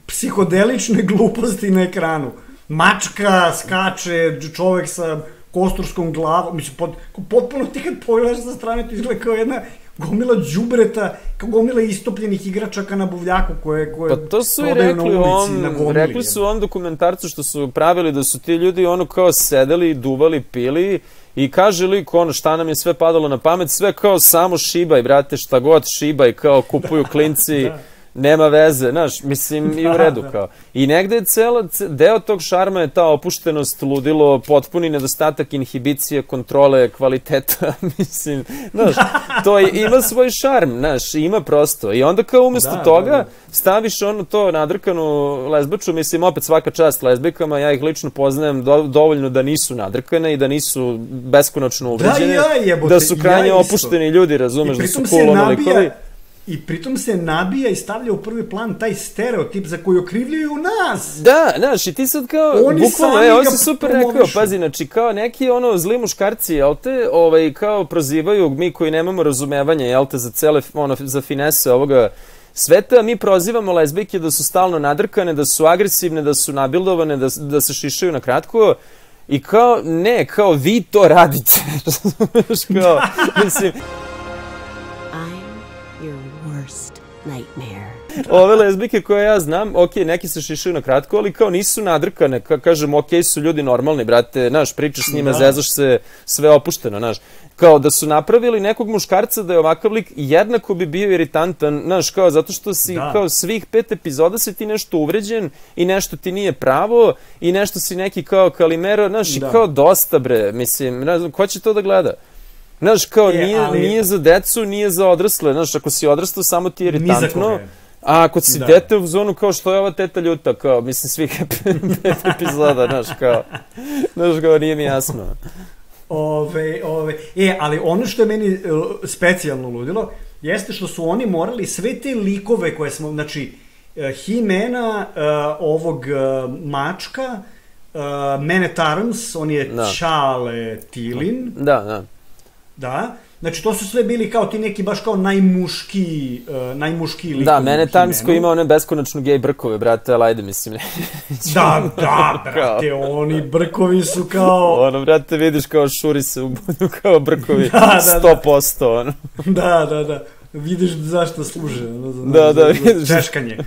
Psihodelične gluposti na ekranu. Mačka skače, čovek sa kosturskom glavom, mislim, potpuno ti kad pogledaš sa strane, to izgleda kao jedna gomila đubreta, kao gomila istopljenih igračaka na buvljaku koje pa to su i rekli su u ovom dokumentarcu što su pravili da su ti ljudi ono kao sedeli, duvali, pili i kaže lik ono šta nam je sve padalo na pamet, sve kao samo šibaj, brate, šta god šibaj, kao kupuju klinci, nema veze, znaš, mislim i u redu kao. I negde je deo tog šarma je ta opuštenost, ludilo, potpuni nedostatak inhibicije, kontrole, kvaliteta, mislim, znaš, to ima svoj šarm, znaš, ima prosto. I onda kao umesto toga staviš ono to nadrkanu lezbaču, mislim, opet svaka čast lezbikama, ja ih lično poznajem dovoljno da nisu nadrkane i da nisu beskonačno uvređene, da su krajnje opušteni ljudi, razumeš, da su cool ono likovi. I pritom se nabija i stavlja u prvi plan taj stereotip za koji okrivljuju nas. Da, znaš, i ti sad kao, bukvalno, ovo si super rekao, pazi, znači, kao neki ono zli muškarci, jel te, kao prozivaju mi koji nemamo razumevanja, jel te, za cele, ono, za finese ovoga sveta, mi prozivamo lezbijke da su stalno nadrkane, da su agresivne, da su nabildovane, da se šišaju na kratko, i kao, ne, kao, vi to radite, znaš, kao, mislim... Nightmare. Ove lezbike koje ja znam, ok, neki se šišaju na kratko, ali kao nisu nadrkane, kažem, ok, su ljudi normalni, brate, znaš, pričaš s njima, zezaš se, sve opušteno, znaš, kao da su napravili nekog muškarca da je ovakav lik, jednako bi bio iritantan, znaš, kao, zato što si, kao, svih 5 epizoda si ti nešto uvređen i nešto ti nije pravo i nešto si neki kao Kalimero, znaš, i kao dosta, bre, mislim, ne znam, ko će to da gleda? Znaš, kao, nije za decu, nije za odrasle, znaš, ako si odrastao, samo ti je iritantno, a ako si dete u zonu, kao, što je ova teta ljuta, kao, mislim, svih 5 epizoda, znaš, kao, nije mi jasno. Ali ono što je meni specijalno ludilo, jeste što su oni morali sve te likove koje smo, znači, He-Mana, ovog mačka, Man at Arms, on je Čale Tilin. Da, znači to su sve bili kao ti neki baš kao najmuški likovi. Da, mene Tarnsko ima one beskonačno gej brkove, brate, ali ajde, mislim. Da, brate, oni brkovi su kao... Ono, brate, vidiš kao šuri se ubudu kao brkovi, 100%, ono. Da, vidiš zašto služe. Da, vidiš. Češkanje.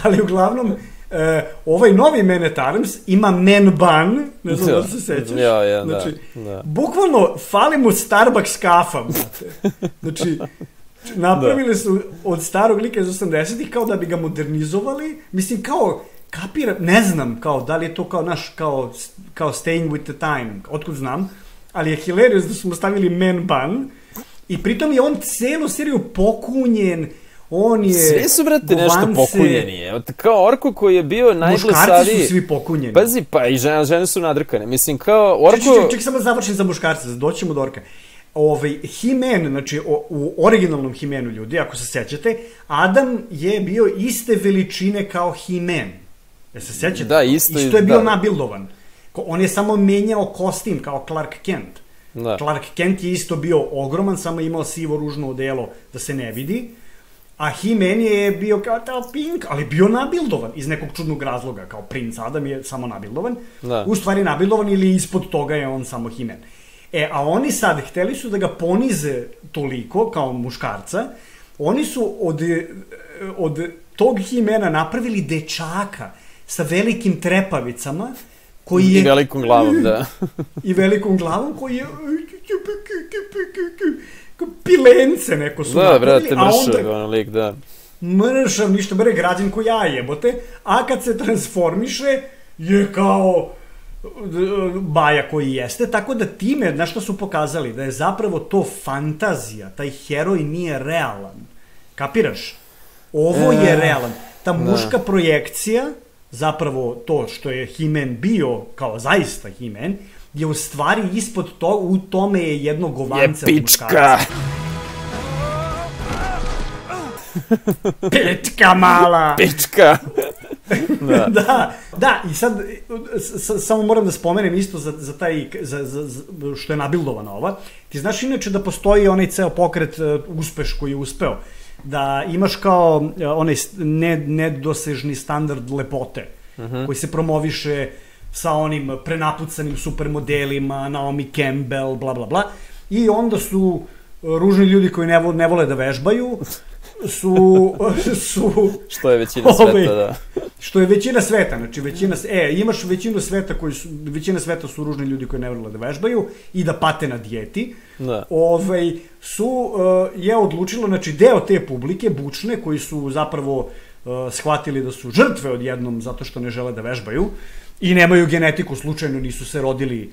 Ali uglavnom... ovaj novi Man at Arms ima man bun, ne znam da se sećaš. Znači, bukvalno fali mu Starbucks kafa, brate. Znači, napravili su od starog lika iz 80-ih kao da bi ga modernizovali. Mislim, kao, ne znam, kao, da li je to kao naš, kao staying with the time, otkud znam, ali je hilarious da su mu stavili man bun i pritom je on celu seriju pokunjen. Svi su, brate, nešto pokunjeni. Kao Orko koji je bio najblesaviji... Muškarci su svi pokunjeni. Pazi, pa i žene su nadrkane. Mislim, kao Orko... Ček, samo završim za muškarce, doćemo do Orka. He-Man, znači u originalnom He-Manu ljudi, ako se sećate, Adam je bio iste veličine kao He-Man. Se sećate? Da, isto je bio nabildovan. On je samo menjao kostim kao Clark Kent. Clark Kent je isto bio ogroman, samo imao sivo ružno odelo da se ne vidi. A He-Man je bio kao Pink, ali bio nabildovan iz nekog čudnog razloga, kao princ Adam je samo nabildovan, u stvari nabildovan ili ispod toga je on samo He-Man. A oni sad hteli su da ga ponize toliko kao muškarca, oni su od tog He-Mana napravili dečaka sa velikim trepavicama, koji je... I velikom glavom, da. I velikom glavom koji je... pilence neko su napravili. Da, brate, mršav, ono lik, da. Mršav, ništa bare građan ko ja jebote, a kad se transformiše, je kao baja koji jeste, tako da time, znaš što su pokazali, da je zapravo to fantazija, taj heroj nije realan. Kapiraš? Ovo je realan. Ta muška projekcija, zapravo to što je He-Man bio, kao zaista He-Man, je u stvari ispod toga, u tome je jedno govance od muškarca. Pička mala! Pička! Da, i sad samo moram da spomenem isto za taj, što je nabildovana ova. Ti znaš inače da postoji onaj ceo pokret Uspeš koji je uspeo, da imaš kao onaj nedosežni standard lepote, koji se promoviše sa onim prenapucanim supermodelima, Naomi Campbell, bla bla bla, i onda su ružni ljudi koji ne vole da vežbaju, su što je većina sveta, da. Što je većina sveta, znači imaš većinu sveta većina sveta su ružni ljudi koji ne vole da vežbaju i da pate na dijeti. Da. Je odlučilo, znači deo te publike, bučne, koji su zapravo shvatili da su žrtve odjednom zato što ne žele da vežbaju i nemaju genetiku, slučajno nisu se rodili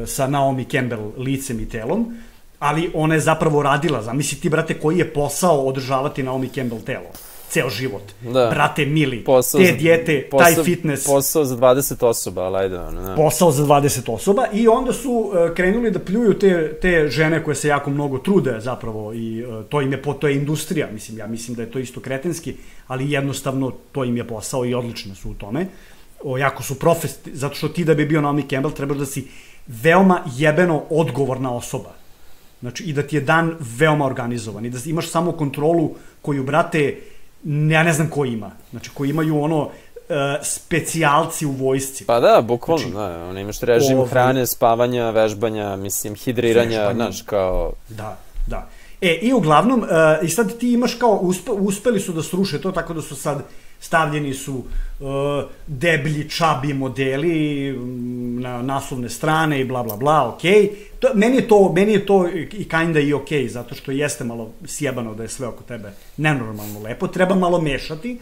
sa Naomi Campbell licem i telom, ali ona je zapravo radila, zamisli ti, brate, koji je posao održavati Naomi Campbell telo, ceo život, brate mili, te dijete, taj fitness. Posao za 20 osoba, ali ajde. Posao za 20 osoba i onda su krenuli da pljuju te žene koje se jako mnogo trude zapravo i to je industrija, ja mislim da je to isto kretenski, ali jednostavno to im je posao i odlične su u tome. Jako su zato što ti da bi bio Naomi Campbell trebaš da si veoma jebeno odgovorna osoba. Znači, i da ti je dan veoma organizovan i da imaš samo kontrolu koju, brate, ja ne znam ko ima. Znači, koji imaju specijalci u vojsci. Pa da, bukvalno, znači, imaš režim hrane, spavanja, vežbanja, hidriranja, znaš, kao... Da. I uglavnom, i sad ti imaš kao, uspeli su da sruše to, tako da su sad stavljeni su deblji, čabi modeli na naslovne strane i bla bla bla, okej. Meni je to i kinda i okej, zato što jeste malo sjebano da je sve oko tebe nenormalno lepo, treba malo mešati,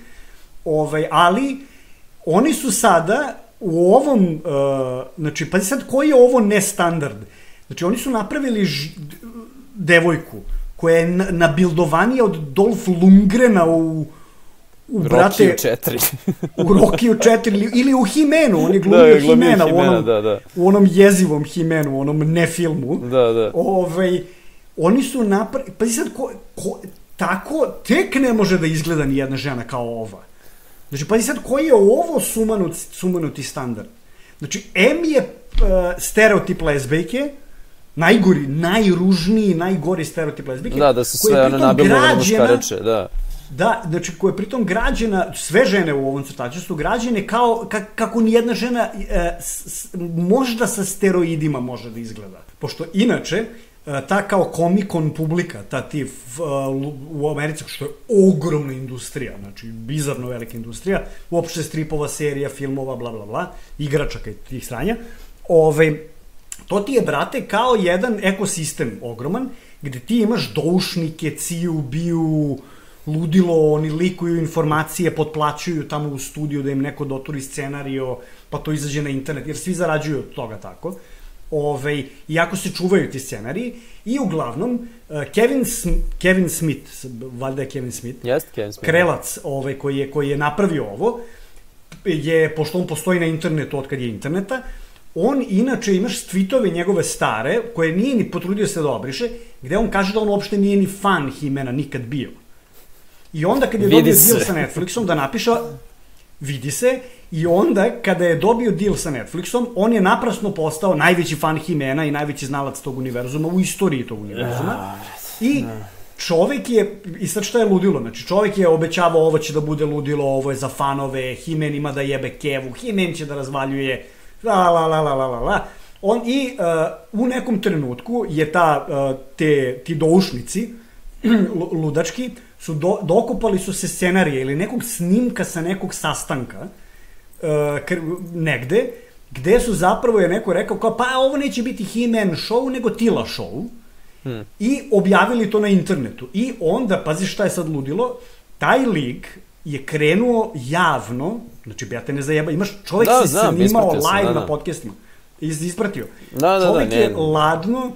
ali oni su sada u ovom, znači, pa sad koji je ovo nestandard? Znači, oni su napravili devojku koja je nabildovanija od Dolph Lundgrena u Rocky 4. U Rocky 4 ili u He-Manu, on je glumio He-Mana u onom jezivom He-Manu, u onom ne-filmu. Da. Oni su napravili, pa sad tako tek ne može da izgleda ni jedna žena kao ova. Znači, pa sad koji je ovo sumanuti standard? Znači, M je stereotip lezbejke, najgori, najružniji, najgori stereotip lezbijke. Da su sve nabildovane muškarače, da. Da, znači koja je pritom građena, sve žene u ovom crtaču su građene kao, kako nijedna žena možda sa steroidima može da izgleda. Pošto inače, ta kao komikon publika, ta u Americi, što je ogromna industrija, znači bizarno velika industrija, uopšte stripova, serija, filmova, bla bla bla, igračaka i tih sranja, to ti je, brate, kao jedan ekosistem ogroman, gde ti imaš doušnike, ciju, biju, ludilo, oni likuju informacije, potplaćuju tamo u studiju da im neko doturi scenario, pa to izađe na internet, jer svi zarađuju od toga tako. Iako se čuvaju ti scenariji, i uglavnom Kevin Smith, valjda je Kevin Smith, Krelac koji je napravio ovo, pošto on postoji na internetu od kad je interneta, on inače imaš tweetove njegove stare, koje nije ni potrudio se da obriše, gde on kaže da on uopšte nije ni fan He-Mana nikad bio. I onda kad je dobio deal sa Netflixom da napiše, vidi se, i onda kada je dobio deal sa Netflixom, on je naprasno postao najveći fan He-Mana i najveći znalac tog univerzuma u istoriji tog univerzuma. I čovek je, i sad šta je ludilo, znači čovek je obećavao ovo će da bude ludilo, ovo je za fanove, He-Man ima da jebe kevu, He-Man će da razvaljuje, u nekom trenutku je ti doušnici, ludački, dokopali su se scenarije ili nekog snimka sa nekog sastanka, negde, gde su zapravo je neko rekao kao, pa ovo neće biti He-Man show, nego Tila show, i objavili to na internetu. I onda, pazi šta je sad ludilo, taj lik je krenuo javno, znači, ja te ne zajebam, imaš, čovjek se snimao live na podcastima, ispratio. Čovjek je ladno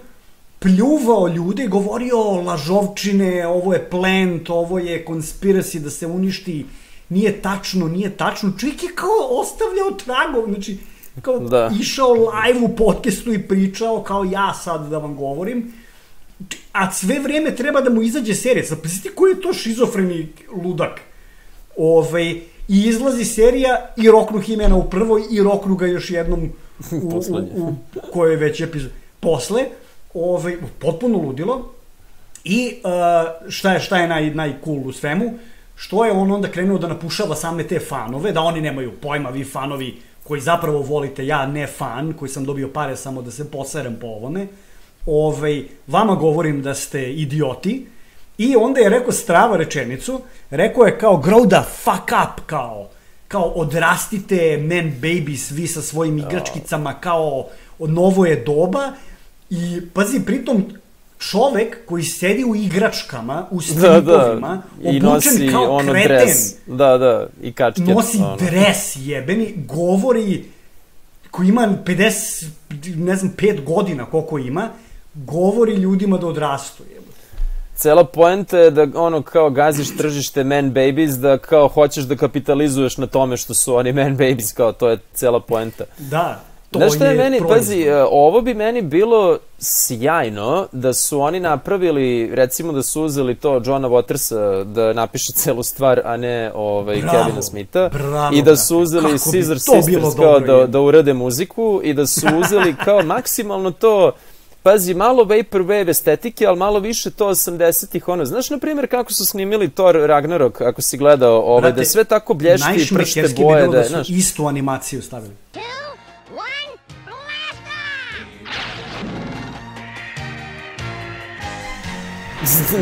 pljuvao ljude, govorio lažovčine, ovo je plant, ovo je conspiracy da se uništi, nije tačno, čovjek je kao ostavljao tragov, znači, kao išao live u podcastu i pričao kao ja sad da vam govorim, a sve vreme treba da mu izađe serija. Sad, pazite koji je to šizofreni ludak. I izlazi serija i roknu He-Mana u prvoj i roknu ga još jednom u kojoj već epizod. Posle, potpuno ludilo. I šta je najcool u svemu? Što je on onda krenuo da napušava same te fanove, da oni nemaju pojma, vi fanovi koji zapravo volite, ja ne fan, koji sam dobio pare samo da se poserem po ovome, vama govorim da ste idioti. I onda je rekao strava rečenicu, rekao je kao grow the fuck up, kao odrastite man babies vi sa svojim igračkicama, kao novo je doba. I pazi, pritom čovek koji sedi u igračkama, u stripovima, obučen kao kreten, i kačket, nosi dres jebeni, govori, koji ima 50, ne znam, 5 godina koliko ima, govori ljudima da odrastu. Cela poenta je da kao gaziš tržište man babies, da kao hoćeš da kapitalizuješ na tome što su oni man babies, kao to je cela poenta. Da, to znaš šta je meni, proizvod. pazi, ovo bi meni bilo sjajno da su oni napravili, recimo da su uzeli to Johna Watersa da napiše celu stvar, a ne Kevina Smitha, i da su uzeli Scissor Sisters kao da urade muziku i da su uzeli kao maksimalno to, pazi, malo vaporwave estetike, ali malo više to 80-ih, znaš, na primjer, kako su snimili Thor Ragnarok, ako si gledao, da sve tako blješti i pršte boje, da je, su istu animaciju stavili.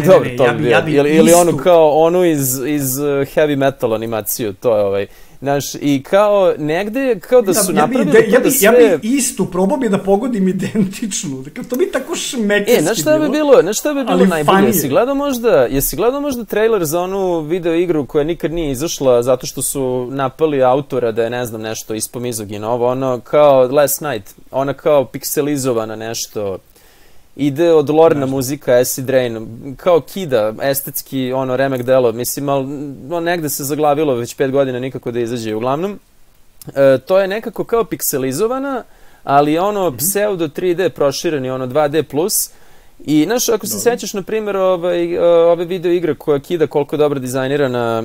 Dobro, to bi bio. Ili onu iz heavy metal animaciju, to je znaš, i kao negde, kao da su napravili to da sve... Ja bi istu, probao bi da pogodim identičnu, to bi tako šmekerski bilo. Znaš šta bi bilo najbolje? Jesi gledao možda trailer za onu video igru koja nikad nije izašla zato što su napali autora da je, ne znam, nešto ispod mizogina, kao Last Night, ona kao pikselizovana nešto... Ide od Lorna muzika, Acid Rain, kao kida, estetski, remek delo, mislim, ali negde se zaglavilo već 5 godina nikako da izađe. Uglavnom, to je nekako kao pikselizovana, ali pseudo 3D prošireni, 2D+. I, znaš, ako se sećaš, na primjer, ove video igre koja kida koliko je dobro dizajnirana,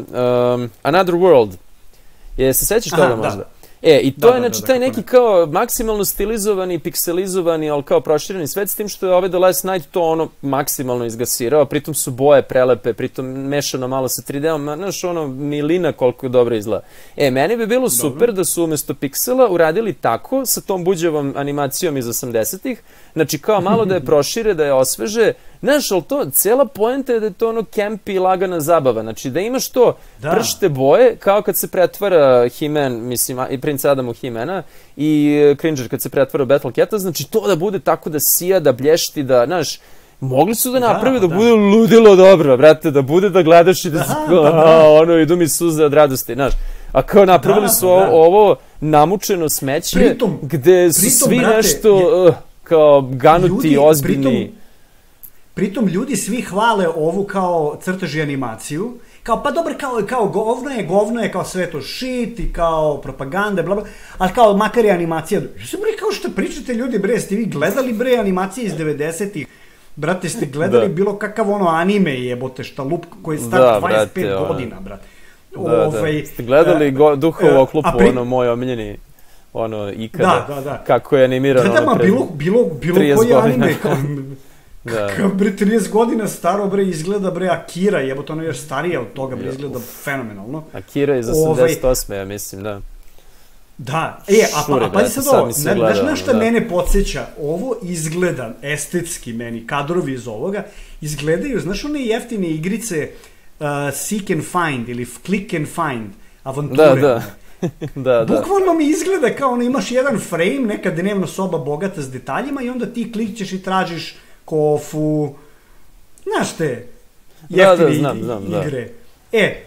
Another World, se sećaš toga možda? I to je, znači, taj neki kao maksimalno stilizovani, pikselizovani, ali kao prošireni svet, s tim što je The Last Night to maksimalno izgasirao, pritom su boje prelepe, pritom mešano malo sa 3D-om, znaš, milina koliko dobro izgleda. Meni bi bilo super da su umesto piksela uradili tako, sa tom buđevom animacijom iz 80-ih, znači kao malo da je prošire, da je osveže, znaš, ali to, cijela poenta je da je to campy i lagana zabava, znači da imaš to pršte boje, kao kad se pretvara He-Man, mislim, i Prince Adam u He-Mana, i Cringer kad se pretvara u Battle Cat-a, znači to da bude tako da sija, da blješti, da, znaš, mogli su da naprave da bude ludilo dobro, brate, da bude da gledaš i da se, idu mi suze od radosti, znaš, a kao napravili su ovo namučeno smeće, gde su svi nešto, kao ganuti, ozbiljni. Pritom ljudi svi hvale ovu kao crteži animaciju, kao pa dobro, kao govno je kao sve to shit i kao propaganda, bla bla, ali kao makar je animacija. Što bre, kao što pričate ljudi, bre, ste vi gledali bre animacije iz 90-ih? Brate, ste gledali bilo kakav anime jebote, štalup koji je star 25 godina, brate. Ste gledali Duha u oklupu, moj omiljeni, ikada, kako je animirano pre 30 godina. Bilo koji anime, Kakav bre 30 godina staro bre izgleda bre Akira, jebote, ono još starija od toga bre izgleda fenomenalno. Akira iz 88. ja mislim, da. Da, a pazi sad ovo, znaš na šta mene podsjeća? Ovo izgleda estetski meni, kadrovi iz ovoga, izgledaju, znaš one jeftine igrice Seek and Find ili Click and Find, avanture. Da. Bukvalno mi izgleda kao ono, imaš jedan frame, neka dnevna soba bogata s detaljima i onda ti klikćeš i tražiš kofu, znaš te, jeftine igre.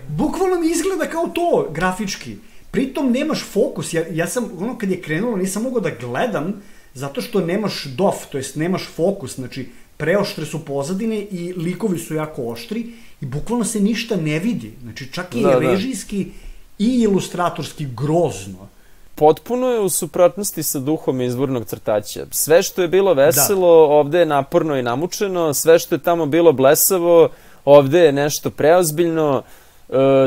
Bukvalno mi izgleda kao to, grafički. Pritom nemaš fokus, ja sam, ono kad je krenulo, nisam mogao da gledam, zato što nemaš dof, to jest nemaš fokus, znači preoštre su pozadine i likovi su jako oštri i bukvalno se ništa ne vidi, znači čak i režijski i ilustratorski grozno. Potpuno je u suprotnosti sa duhom izvornog crtaća. Sve što je bilo veselo, ovde je naporno i namučeno, sve što je tamo bilo blesavo, ovde je nešto preozbiljno.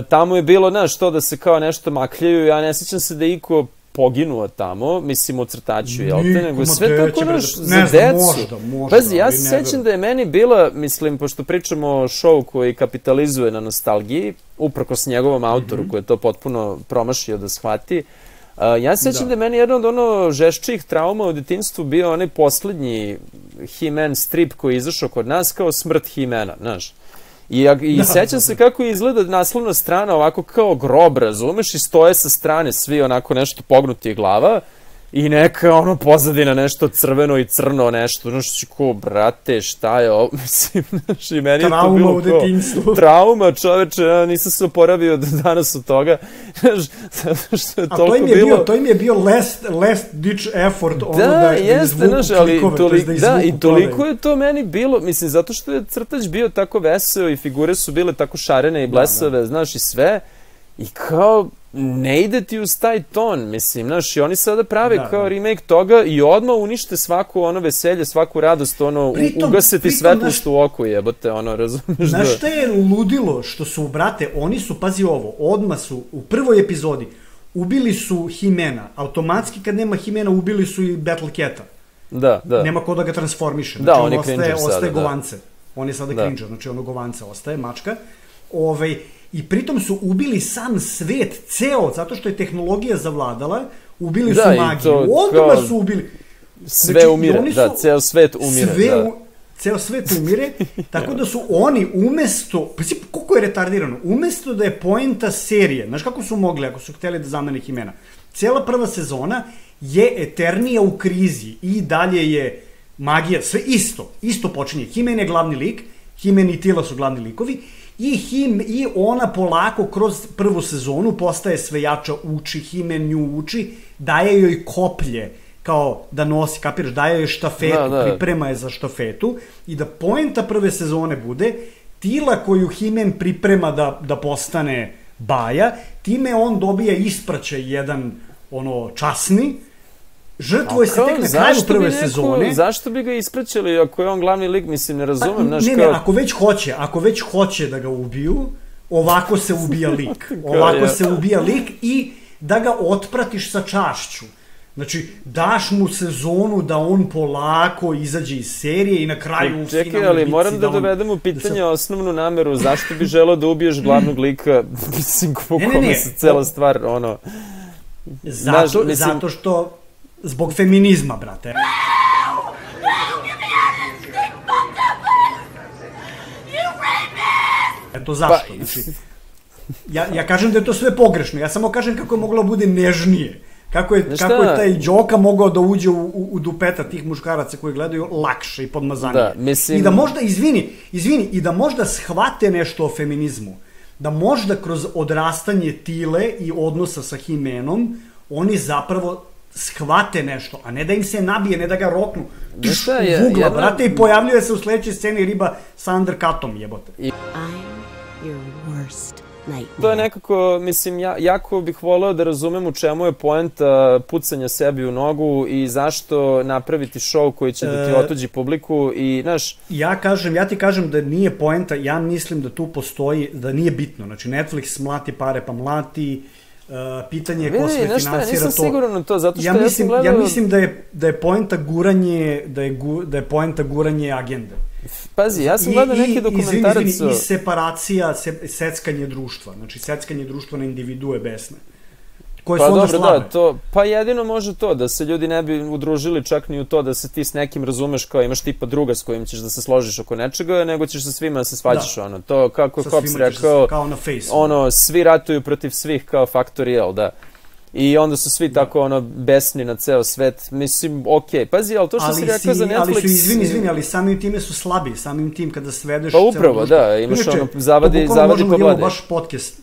Tamo je bilo, znaš, to da se kao nešto makljaju, ja ne sjećam se da je iko poginuo tamo, mislim u crtaću, jel te, nego sve tako, znaš, za decu. Pazi, ja se sjećam da je meni bila, mislim, pošto pričamo o šovu koji kapitalizuje na nostalgiji, uprkos njegovom autoru koji je to potpuno promašio da shvati, ja se sjećam da je meni jedna od ono žešćih trauma u detinjstvu bio onaj poslednji He-Man strip koji je izašao kod nas kao Smrt He-Mana, znaš. I sećam se kako izgleda naslovna strana ovako kao grob, razumeš, i stoje sa strane svi onako nešto pognuti glava i neka ono pozadina nešto crveno i crno nešto, znaš, ko, brate, šta je ovo, mislim, znaš, i meni je to bilo u detinjstvu. Trauma, čoveče, ja nisam se oporavio danas od toga, znaš, zato što je toliko bilo... To im je bio last ditch effort, ono da jeste, znaš, ali i toliko je to meni bilo, mislim, zato što je crtač bio tako veseo i figure su bile tako šarene i blesave, znaš, i sve, i kao... ne ide ti uz taj ton, mislim, znaš, i oni sada prave kao remake toga i odmah unište svako ono veselje, svaku radost, ono, ugase ti svetlost u oku, jebote, ono, razumeš da... Znaš šta je ludilo što su, brate, oni su, pazi ovo, odmah su, u prvoj epizodi, ubili su He-Mana, automatski kad nema He-Mana, ubili su i Battle Cat-a. Da. Nema ko da ga transformiše, znači on ostaje govance. On je sada Cringer, znači ono govance ostaje, mačka. I pritom su ubili sam svet, ceo, zato što je tehnologija zavladala, ubili su magiju. Odmah su ubili. Sve umire, ceo svet umire. Ceo svet umire, tako da su oni umesto, koliko je retardirano, umesto da je poenta serije, znaš kako su mogli, ako su hteli da zamene He-Mana, cijela prva sezona je Eternija u krizi i dalje je magija, sve isto počinje. He-Man je glavni lik, He-Man i Tila su glavni likovi, i ona polako kroz prvu sezonu postaje sve jača, uči, He-Man nju uči, daje joj koplje, kao da nosi, kapiraš, daje joj štafetu, priprema je za štafetu i da poenta prve sezone bude Tila koju He-Man priprema da postane baja, time on dobija ispraćaj jedan, ono, časni, žrtvuje se tek na kraju prve sezone. Zašto bi ga ispraćali ako je on glavni lik, mislim, ne razumem. Ne, ako već hoće da ga ubiju, ovako se ubija lik. I da ga otpratiš sa čašću. Znači, daš mu sezonu da on polako izađe iz serije i na kraju... Čekaj, ali moram da dovedem u pitanje osnovnu nameru, zašto bi želeo da ubiješ glavnog lika, mislim, po kome se cela stvar, ono... Zato što... Zbog feminizma, brate. Eto zašto. Znači, ja kažem da je to sve pogrešno. Ja samo kažem kako je moglo bude nežnije. Kako je taj Đoka mogao da uđe u dupeta tih muškaraca koji gledaju lakše i podmazanije. I da možda, izvini, i da možda shvate nešto o feminizmu. Da možda kroz odrastanje Tile i odnosa sa He-Manom oni zapravo shvate nešto, a ne da im se nabije, ne da ga roknu u ugla, brate, i pojavljuje se u sledećoj sceni riba sa undercutom, jebote. To je nekako, mislim, jako bih voleo da razumem u čemu je poenta pucanja sebi u nogu i zašto napraviti show koji će da ti otuđi publiku i, znaš... Ja ti kažem da nije poenta, ja mislim da tu postoji, da nije bitno, znači Netflix mlati pare pa mlati, pitanje je ko sve finansira to. Nisam siguran na to, zato što ja sam gledao... Ja mislim da je poenta guranje agende. Pazi, ja sam gledao neki dokumentarac... Izvini, i separacija, seckanje društva. Znači, seckanje društva na individue besne. Koje su onda slabe. Pa jedino može to, da se ljudi ne bi udružili čak ni u to da se ti s nekim razumeš kao imaš tipa druga s kojim ćeš da se složiš oko nečega, nego ćeš sa svima da se svađaš, to kako je Hobbes rekao, kao na Face. Svi ratuju protiv svih kao Factorial, da. I onda su svi tako besni na ceo svet. Mislim, okej. Pazi, ali to što si rekao za Netflix... Ali su, izvini, ali samim time su slabi. Samim tim kada svedeš... Pa upravo, da. Imaš zavadi pa vlade. Baš podcast.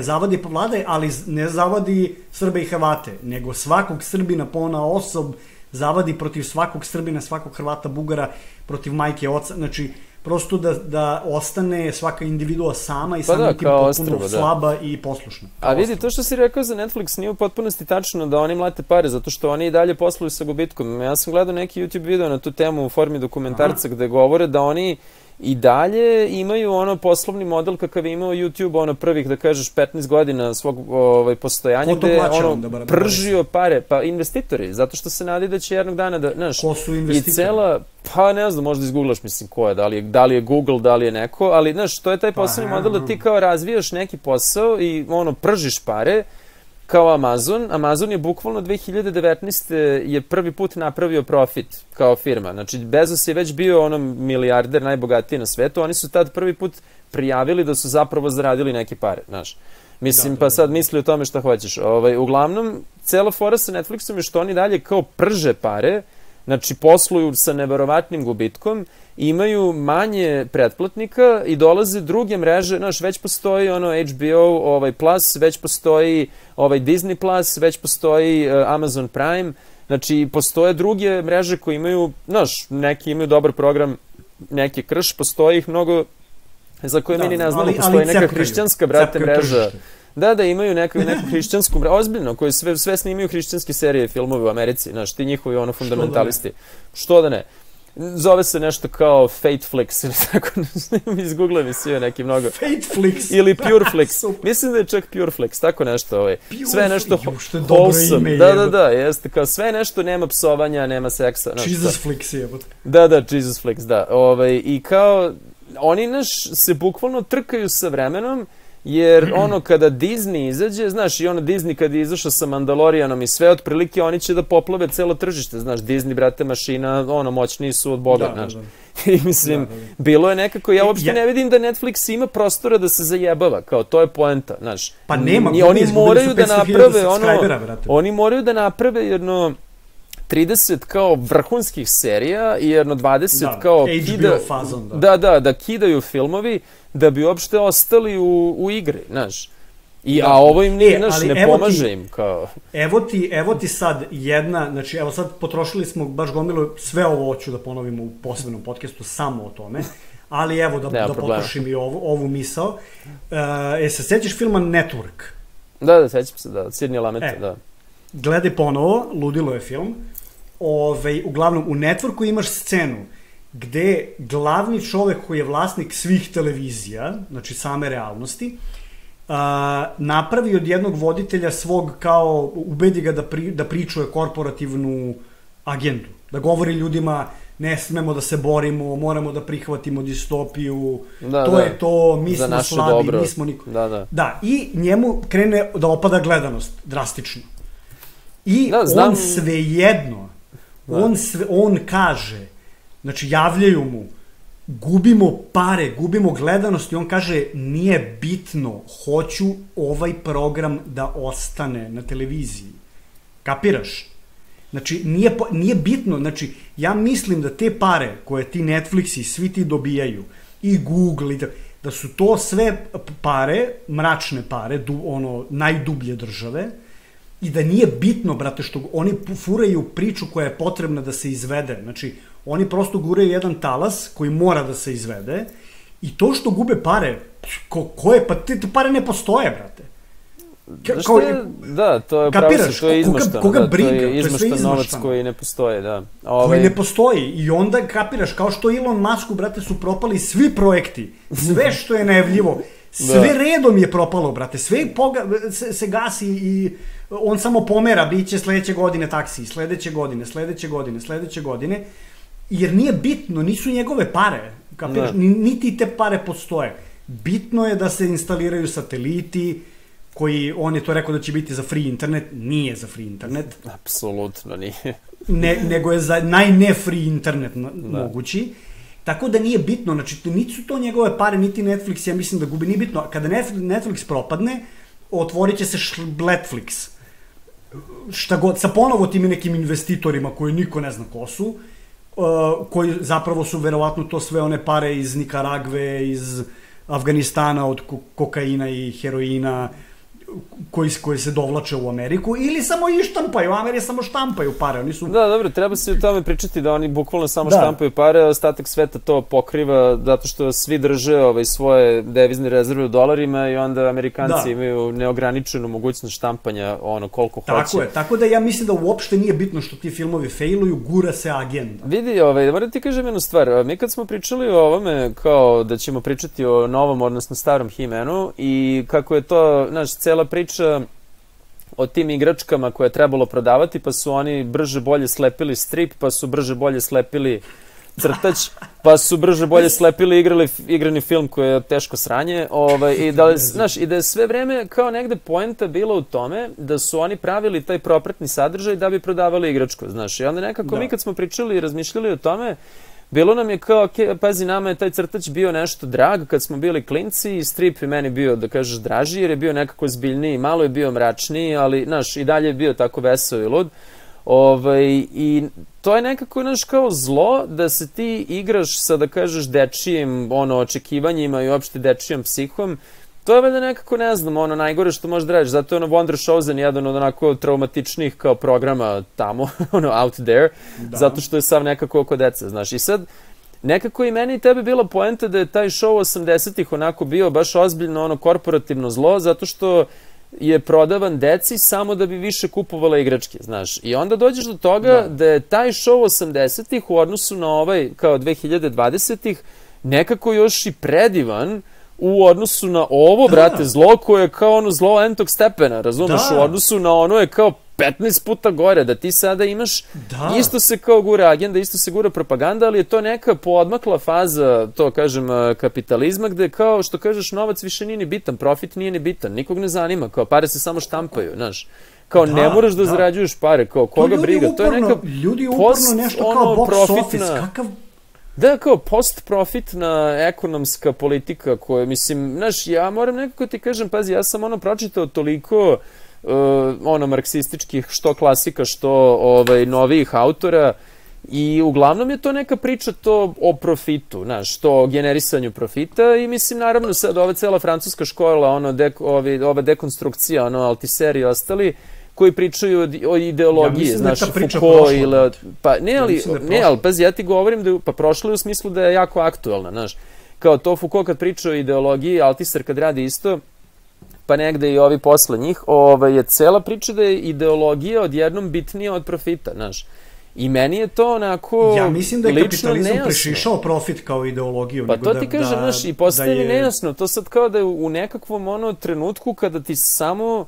Zavadi pa vlade, ali ne zavadi Srbe i Hrvate, nego svakog Srbina pona osob zavadi protiv svakog Srbina, svakog Hrvata, Bugara, protiv majke, oca. Znači, prosto da ostane svaka individua sama i samim tim potpuno slaba i poslušna. A vidi, to što si rekao za Netflix nije u potpunosti tačno da oni mlate pare, zato što oni i dalje posluju sa gubitkom. Ja sam gledao neki YouTube video na tu temu u formi dokumentarca gde govore da oni i dalje imaju poslovni model kakav je imao YouTube, prvih, da kažeš, 15 godina svog postojanja, gde je pržio pare, pa investitori, zato što se nadi da će jednog dana da, znaš, ko su investitori? Pa ne znam, možda izgooglaš, mislim, ko je, da li je Google, da li je neko, ali, znaš, to je taj poslovni model da ti kao razvijaš neki posao i, pržiš pare, kao Amazon. Amazon je bukvalno 2019. je prvi put napravio profit kao firma. Znači, Bezos je već bio milijarder, najbogatiji na svetu. Oni su tad prvi put prijavili da su zapravo zaradili neke pare, znaš. Mislim, pa sad misli o tome šta hoćeš. Uglavnom, cela fora sa Netflixom je što oni dalje kao prže pare, znači posluju sa neverovatnim gubitkom, imaju manje pretplatnika i dolaze druge mreže, znaš, već postoji HBO Plus, već postoji Disney Plus, već postoji Amazon Prime, znači postoje druge mreže koje imaju, znaš, neki imaju dobar program, neki krš, postoji ih mnogo za koje mi ne znamo, postoji neka hrišćanska, brate, mreža. Da, imaju neku hrišćansku mrežu, ozbiljno, koji sve snimaju hrišćanske serije, filmove u Americi, znaš, ti njihovi fundamentalisti. Što da ne? Zove se nešto kao Fateflix ili tako, izgoogla mi svi neki mnogo. Fateflix? Ili Pureflix. Mislim da je čak Pureflix, tako nešto. Sve nešto wholesome. Da, jeste, kao sve nešto, nema psovanja, nema seksa. Jesusflix je. Da, Jesusflix, da. I kao, oni se bukvalno trkaju sa vremenom, jer kada Disney izađe, znaš, i Disney kad je izašao sa Mandalorianom i sve, otprilike oni će da poplave celo tržište, znaš, Disney, brate, mašina, moćniji su od Boga, znaš. I mislim, bilo je nekako, ja uopšte ne vidim da Netflix ima prostora da se zajebava, kao to je poenta, znaš. Pa nema, oni moraju da naprave, oni moraju da naprave jedno 30 kao vrhunskih serija i jedno 20 kao HBO fazon, da kidaju filmovi da bi uopšte ostali u igri, znaš. A ovo im nije, znaš, ne pomaže im, kao... Evo ti sad jedna, znači, evo sad potrošili smo baš gomilu, sve ovo hoću da ponovimo u posebnom podcastu, samo o tome, ali evo da potrošim i ovu misao. Se sećaš filma Network? Da, sećam se, da, Sidney Lumet, da. Gledaj ponovo, ludilo je film. Uglavnom, u Networku imaš scenu gde glavni čovek koji je vlasnik svih televizija, znači same realnosti, napravi od jednog voditelja svog, kao, ubedi ga da pričuje korporativnu agendu. Da govori ljudima, ne smemo da se borimo, moramo da prihvatimo distopiju, to je to, mi smo slabi, mi smo niko. Da, i njemu krene da opada gledanost, drastično. I on svejedno, on kaže, znači javljaju mu, gubimo pare, gubimo gledanost i on kaže, nije bitno, hoću ovaj program da ostane na televiziji. Kapiraš? Znači, nije bitno, znači, ja mislim da te pare koje ti Netflix i svi ti dobijaju, i Google, da su to sve pare, mračne pare, najdublje države, i da nije bitno, brate, što oni furaju priču koja je potrebna da se izvede. Znači, oni prosto guraju jedan talas koji mora da se izvede i to što gube pare, pa te pare ne postoje, brate. Da, to je pravo se, to je izmaštano. To je izmaštan novac koji ne postoje, da. Koji ne postoji i onda kapiraš, kao što Elon Musku, brate, su propali svi projekti, sve što je najavljivo, sve redom je propalo, brate, sve se gasi i on samo pomera, bit će sledeće godine taksi, sledeće godine jer nije bitno, nisu njegove pare, kapiraš, niti te pare postoje. Bitno je da se instaliraju sateliti, koji, on je to rekao da će biti za free internet, nije za free internet. Apsolutno nije. Nego je za najne free internet mogući. Tako da nije bitno, znači niti su to njegove pare, niti Netflix, ja mislim da gubi, nije bitno. Kada Netflix propadne, otvorit će se Netflix. Šta god, sa ponovo tim nekim investitorima koji niko ne zna ko su, koji zapravo su verovatno to sve one pare iz Nikaragve, iz Afganistana od kokaina i heroina, koji se dovlače u Ameriku, ili samo i štampaju, Amerije samo štampaju pare, oni su... Da, dobro, treba se o tome pričati da oni bukvalno samo štampaju pare, a ostatak sveta to pokriva zato što svi drže svoje devizne rezerve u dolarima i onda Amerikanci imaju neograničenu mogućnost štampanja koliko hoće. Tako je, tako da ja mislim da uopšte nije bitno što ti filmovi failuju, gura se agenda. Vidi, moram ti kažem jednu stvar, mi kad smo pričali o ovome kao da ćemo pričati o novom, odnosno starom He-Manu i kako je to, znaš, cela priča o tim igračkama koje je trebalo prodavati, pa su oni brže bolje slepili strip, pa su brže bolje slepili crtač, pa su brže bolje slepili igrani film koji je teško sranje, i da je sve vreme kao negde poenta bila u tome da su oni pravili taj propratni sadržaj da bi prodavali igračku, znaš, i onda nekako mi kad smo pričali i razmišljali o tome, bilo nam je kao, pazi, nama je taj crtač bio nešto drag kad smo bili klinci i strip je meni bio, da kažeš, draži jer je bio nekako zbiljniji, malo je bio mračniji, ali, znaš, i dalje je bio tako veseo i lud. I to je nekako, znaš, kao zlo da se ti igraš sa, da kažeš, dečijim, očekivanjima i uopšte dečijom psihom. To je valjda nekako, ne znam, najgore što možeš da radiš, zato je Wondershausen jedan od onako traumatičnih kao programa tamo, out there, zato što je sav nekako oko deca, znaš. I sad, nekako i meni i tebi bila poenta da je taj show 80-ih onako bio baš ozbiljno korporativno zlo, zato što je prodavan deci samo da bi više kupovala igračke, znaš. I onda dođeš do toga da je taj show 80-ih u odnosu na ovaj, kao 2020-ih, nekako još i predivan u odnosu na ovo, brate, zlo koje je kao zlo entog stepena, razumeš? U odnosu na ono je kao 15 puta gore, da ti sada imaš, isto se kao gura agenda, isto se gura propaganda, ali je to neka poodmakla faza, to kažem, kapitalizma, gde kao što kažeš, novac više nije ni bitan, profit nije ni bitan, nikog ne zanima, kao pare se samo štampaju, znaš. Kao ne moraš da zarađuješ pare, kao koga briga, to je neka ljudi uporno nešto kao box office, kakav... Da, kao post-profitna ekonomska politika koja, mislim, znaš, ja moram nekako ti kažem, pazi, ja sam pročitao toliko marksističkih, što klasika, što novijih autora i uglavnom je to neka priča to o profitu, znaš, to o generisanju profita i mislim, naravno, sad ova cela francuska škola, ova dekonstrukcija, Althusser i ostali, koji pričaju o ideologiji, znaš, Foucault ili... Pa, ne, ali, pazi, ja ti govorim da pa prošlo je u smislu da je jako aktualna, znaš. Kao to Foucault kad priča o ideologiji, Althusser kad radi isto, pa negde i ovi posle njih, je cela priča da je ideologija odjednom bitnija od profita, znaš. I meni je to onako ja mislim da je kapitalizam prešišao profit kao ideologiju. Pa to ti kažem, znaš, i postaje mi nejasno. To sad kao da je u nekakvom trenutku kada ti samo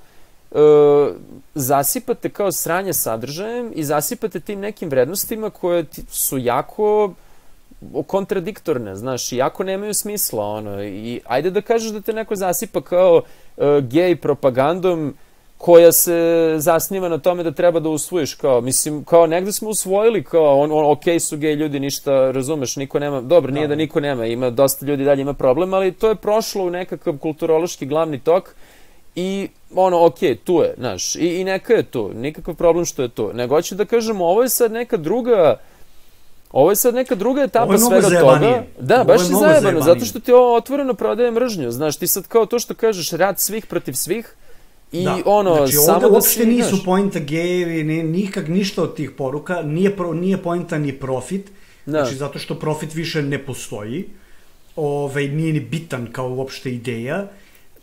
zasipate kao sranje sadržajem i zasipate tim nekim vrednostima koje su jako kontradiktorne, znaš, i jako nemaju smisla, i ajde da kažeš da te neko zasipa kao gej propagandom koja se zasniva na tome da treba da usvojiš, kao, mislim, kao negde smo usvojili, kao, okej su gej ljudi, ništa, razumeš, niko nema, dobro, nije da niko nema, ima dosta ljudi dalje ima problem, ali to je prošlo u nekakav kulturološki glavni tok i okej, tu je, znaš, i neka je tu, nikakav problem što je tu, nego hoću da kažem, ovo je sad neka druga etapa svega toga. Da, baš je zajebano, zato što ti ovo otvoreno prodaje mržnju, znaš, ti sad kao to što kažeš, rat svih protiv svih, i znači, samo da ovde uopšte nisu poenta gejevi, nikak ništa od tih poruka, nije poenta ni profit, znači zato što profit više ne postoji, nije ni bitan kao uopšte ideja,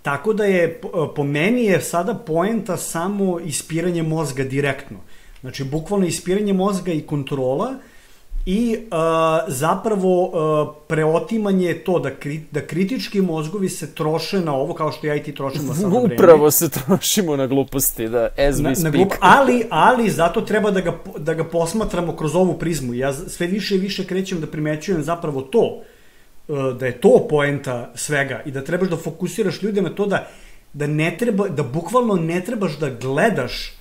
tako da je, po meni je sada poenta samo ispiranje mozga direktno, znači bukvalno ispiranje mozga i kontrola, i zapravo preotimanje to da kritički mozgovi se troše na ovo kao što ja i ti trošimo sada vreme. Upravo se trošimo na gluposti, da, as we speak. Ali zato treba da ga posmatramo kroz ovu prizmu. Ja sve više i više krećem da primećujem zapravo to, da je to poenta svega i da trebaš da fokusiraš ljude na to da ne treba, da bukvalno ne trebaš da gledaš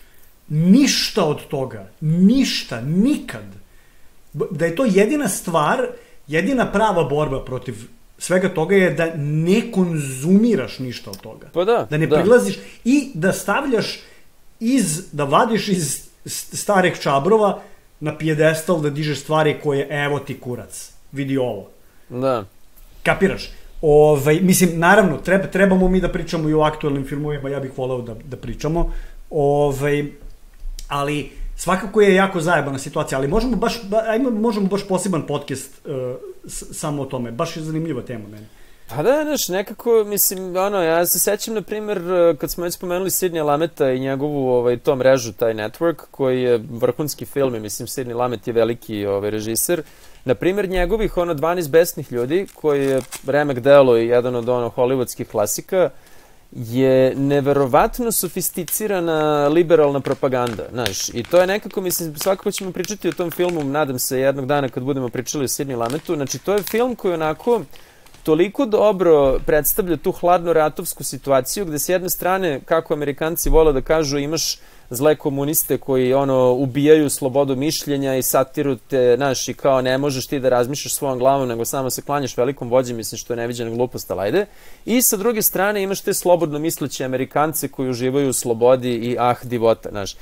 ništa od toga. Ništa, nikad. Da je to jedina stvar, jedina prava borba protiv svega toga je da ne konzumiraš ništa od toga. Pa da. Da ne prilaziš i da stavljaš da vadiš iz starih čabrova na pijedestal, da dižeš stvari koje evo ti kurac, vidi ovo. Da. Kapiraš? Mislim, naravno, trebamo mi da pričamo i o aktualnim filmovima, ja bih voleo da pričamo, ali svakako je jako zajebana situacija, ali možemo baš poseban podcast samo o tome, baš je zanimljiva tema meni. Pa da, znaš, nekako, mislim, ja se sećam, na primjer, kad smo već spomenuli Sidney Lameta i njegovu to mrežu, taj network, koji je vrhunski film i, mislim, Sidney Lamet je veliki režiser. Na primjer, njegovih 12 besnih ljudi, koji je remek delo i jedan od hollywoodskih klasika, je neverovatno sofisticirana liberalna propaganda, znaš, i to je nekako, mislim, svakako ćemo pričati o tom filmu, nadam se jednog dana kad budemo pričali o Sidney Lametu, znači to je film koji onako toliko dobro predstavlja tu hladno-ratovsku situaciju, gde s jedne strane, kako Amerikanci vole da kažu, imaš zle komuniste koji ubijaju slobodu mišljenja i satiru te, znaš, i kao ne možeš ti da razmišljaš svojom glavom, nego samo se klanjaš velikom vođi, mislim što je neviđena glupost, ali ajde. I sa druge strane imaš te slobodno misleće Amerikance koji uživaju u slobodi i divota, znaš.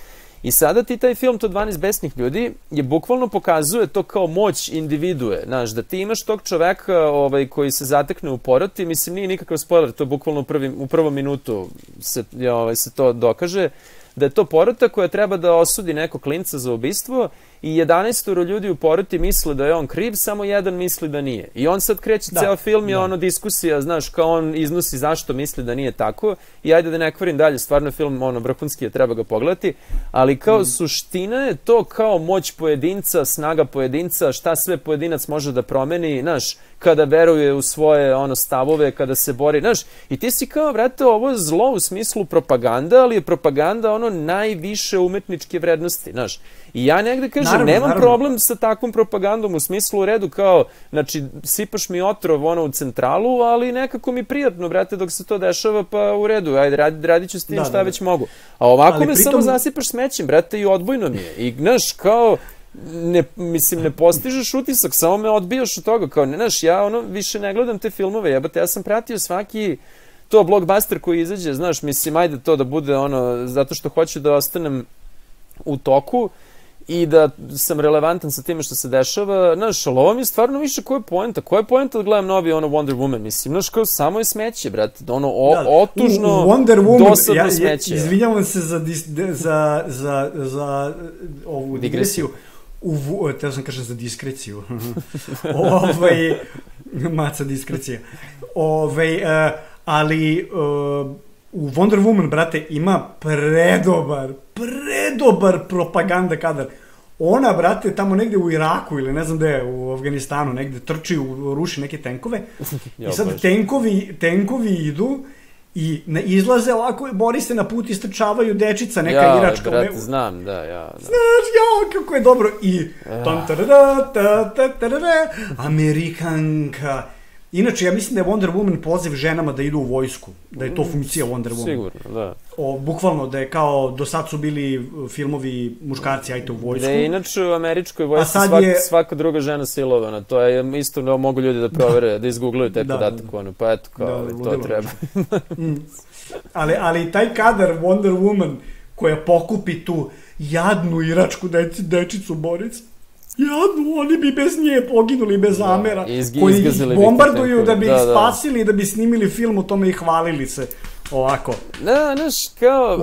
I sada ti taj film, to 12 besnih ljudi, je bukvalno pokazuje to kao moć individue, znaš, da ti imaš tog čoveka koji se zatekne u poroti, mislim nije nikakav spoiler, to je bukvalno u prvom minutu se to dokaže, da je to porota koja treba da osudi nekog klinca za ubistvo i 11 ljudi u poroti misle da je on kriv, samo jedan misli da nije. I on sad kreće, ceo film je diskusija, znaš, kao on iznosi zašto misli da nije tako i ajde da ne kvarim dalje, stvarno je film vrhunski je, treba ga pogledati, ali kao suština je to kao moć pojedinca, snaga pojedinca, šta sve pojedinac može da promeni, znaš, kada veruje u svoje stavove, kada se bori, znaš, i ti si kao, vrate, ovo je zlo u smislu propaganda, ali je propaganda najviše umetničke vrednosti, znaš. I ja negde kažem, nemam problem sa takvom propagandom u smislu u redu kao, znači, sipaš mi otrov u centralu, ali nekako mi prijatno, brate, dok se to dešava, pa u redu, ajde, radit ću s tim šta već mogu. A ovako me samo zasipaš smećem, brate, i odbojno mi je. I, znaš, kao, ne postižeš utisak, samo me odbijaš od toga, kao, znaš, ja više ne gledam te filmove, jebate, ja sam pratio svaki to blockbuster koji izađe, znaš, mislim, ajde to da bude zato što hoću da ostanem u toku i da sam relevantan sa time što se dešava, znaš, ali ovo mi je stvarno više koja je poenta da gledam novi Wonder Woman, mislim, znaš, kao samo je smeće, brate, otužno, dosadno smeće. Izvinjavam se za ovu digresiju. Teo sam kažem za diskreciju. Maca diskrecija. Ali u Wonder Woman, brate, ima predobar propaganda kadar. Ona, brate, tamo negde u Iraku ili ne znam gde, u Afganistanu, negde trči, ruši neke tenkove. I sad tenkovi idu i izlaze ovako, bori se na put, istrčavaju dečica, neka iračka. Ja, brate, znam, da, ja. Znaš, kako je dobro. I Amerikanka. Inače, ja mislim da je Wonder Woman poziv ženama da idu u vojsku, da je to funkcija Wonder Woman. Sigurno, da. Bukvalno, da je kao, do sad su bili filmovi muškarci, ajte u vojsku. Da je inače u američkoj vojsci svaka druga žena silovana, to je isto da mogu ljudi da provere, da izgooglaju taj podatak, pa eto, kao, to treba. Ali taj kadar Wonder Woman koja pokupi tu jadnu iračku dečicu Boric, jadnu, oni bi bez nje poginuli, bez Amera, koji ih bombarduju da bi ih spasili, da bi snimili film o tome i hvalili se ovako. Da, znaš, kao,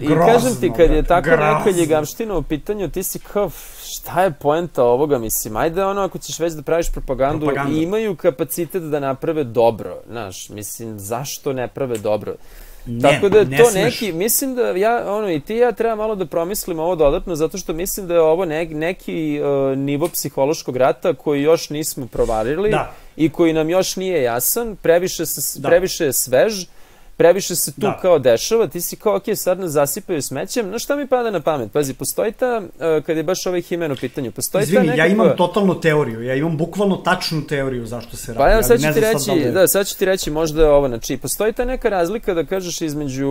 i kažem ti, kad je tako neka ljegavština u pitanju, ti si kao, šta je poenta ovoga, mislim, ajde ako ćeš već da praviš propagandu, imaju kapacitet da naprave dobro, znaš, mislim, zašto ne prave dobro? Tako da je to neki, mislim da i ti i ja treba malo da promislimo ovo dodatno, zato što mislim da je ovo neki nivo psihološkog rata koji još nismo provarili i koji nam još nije jasan, previše je svež, previše se tu kao dešava, ti si kao, ok, sad nas zasipaju smećem, no šta mi pada na pamet? Pazi, postoji ta, kad je baš ovaj Himen u pitanju, postoji ta nekakva... ja imam totalnu teoriju, ja imam bukvalno tačnu teoriju zašto se radi. Pa evo, sad ću ti reći možda je ovo, znači, postoji ta neka razlika da kažeš između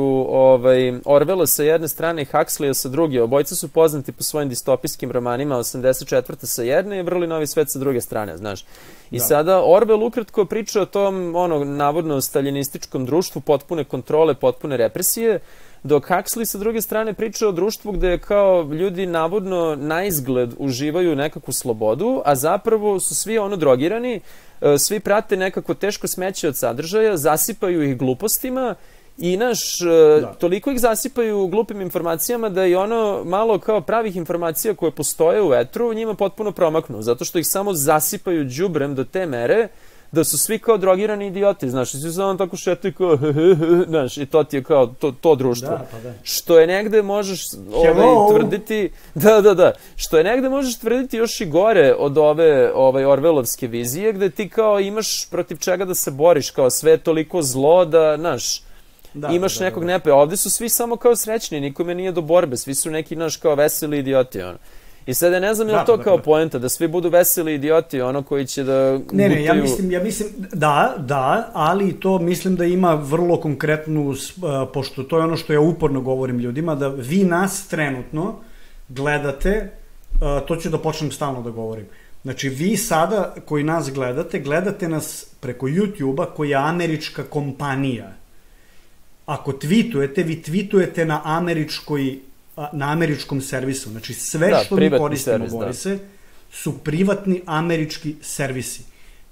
Orwella sa jedne strane i Huxleya sa druge, obojica su poznati po svojim distopijskim romanima, 84. sa jedne i Vrli novi svet sa druge strane, znaš. I sada Orwell ukratko priča o tom, navodno staljinističkom društvu, potpune kontrole, potpune represije, dok Huxley sa druge strane priča o društvu gde je kao ljudi navodno na izgled uživaju nekakvu slobodu, a zapravo su svi drogirani, svi prate nekako teško smeće od sadržaja, zasipaju ih glupostima i toliko ih zasipaju glupim informacijama da i malo kao pravih informacija koje postoje u etru njima potpuno promaknu, zato što ih samo zasipaju đubrem do te mere da su svi kao drogirani idioti, znaš, i svi samo tako šetaju kao, znaš, i to ti je kao to društvo. Što je negde možeš tvrditi, što je negde možeš tvrditi još i gore od ove Orwellovske vizije, gde ti kao imaš protiv čega da se boriš, kao sve je toliko zlo da, znaš, imaš nekog nepe. Ovde su svi samo kao srećni, nikome nije do borbe, svi su neki, znaš, kao veseli idioti, I sada ne znam je li to kao poenta, da svi budu veseli idioti, koji će da gutaju... Ne, ja mislim, da, ali to mislim da ima vrlo konkretnu, pošto to je ono što ja uporno govorim ljudima, da vi nas trenutno gledate, to ću da počnem stalno da govorim. Znači, vi sada koji nas gledate nas preko YouTube-a koji je američka kompanija. Ako tweetujete, vi tweetujete na američkom servisu. Znači, sve što mi koristimo, Borise, su privatni američki servisi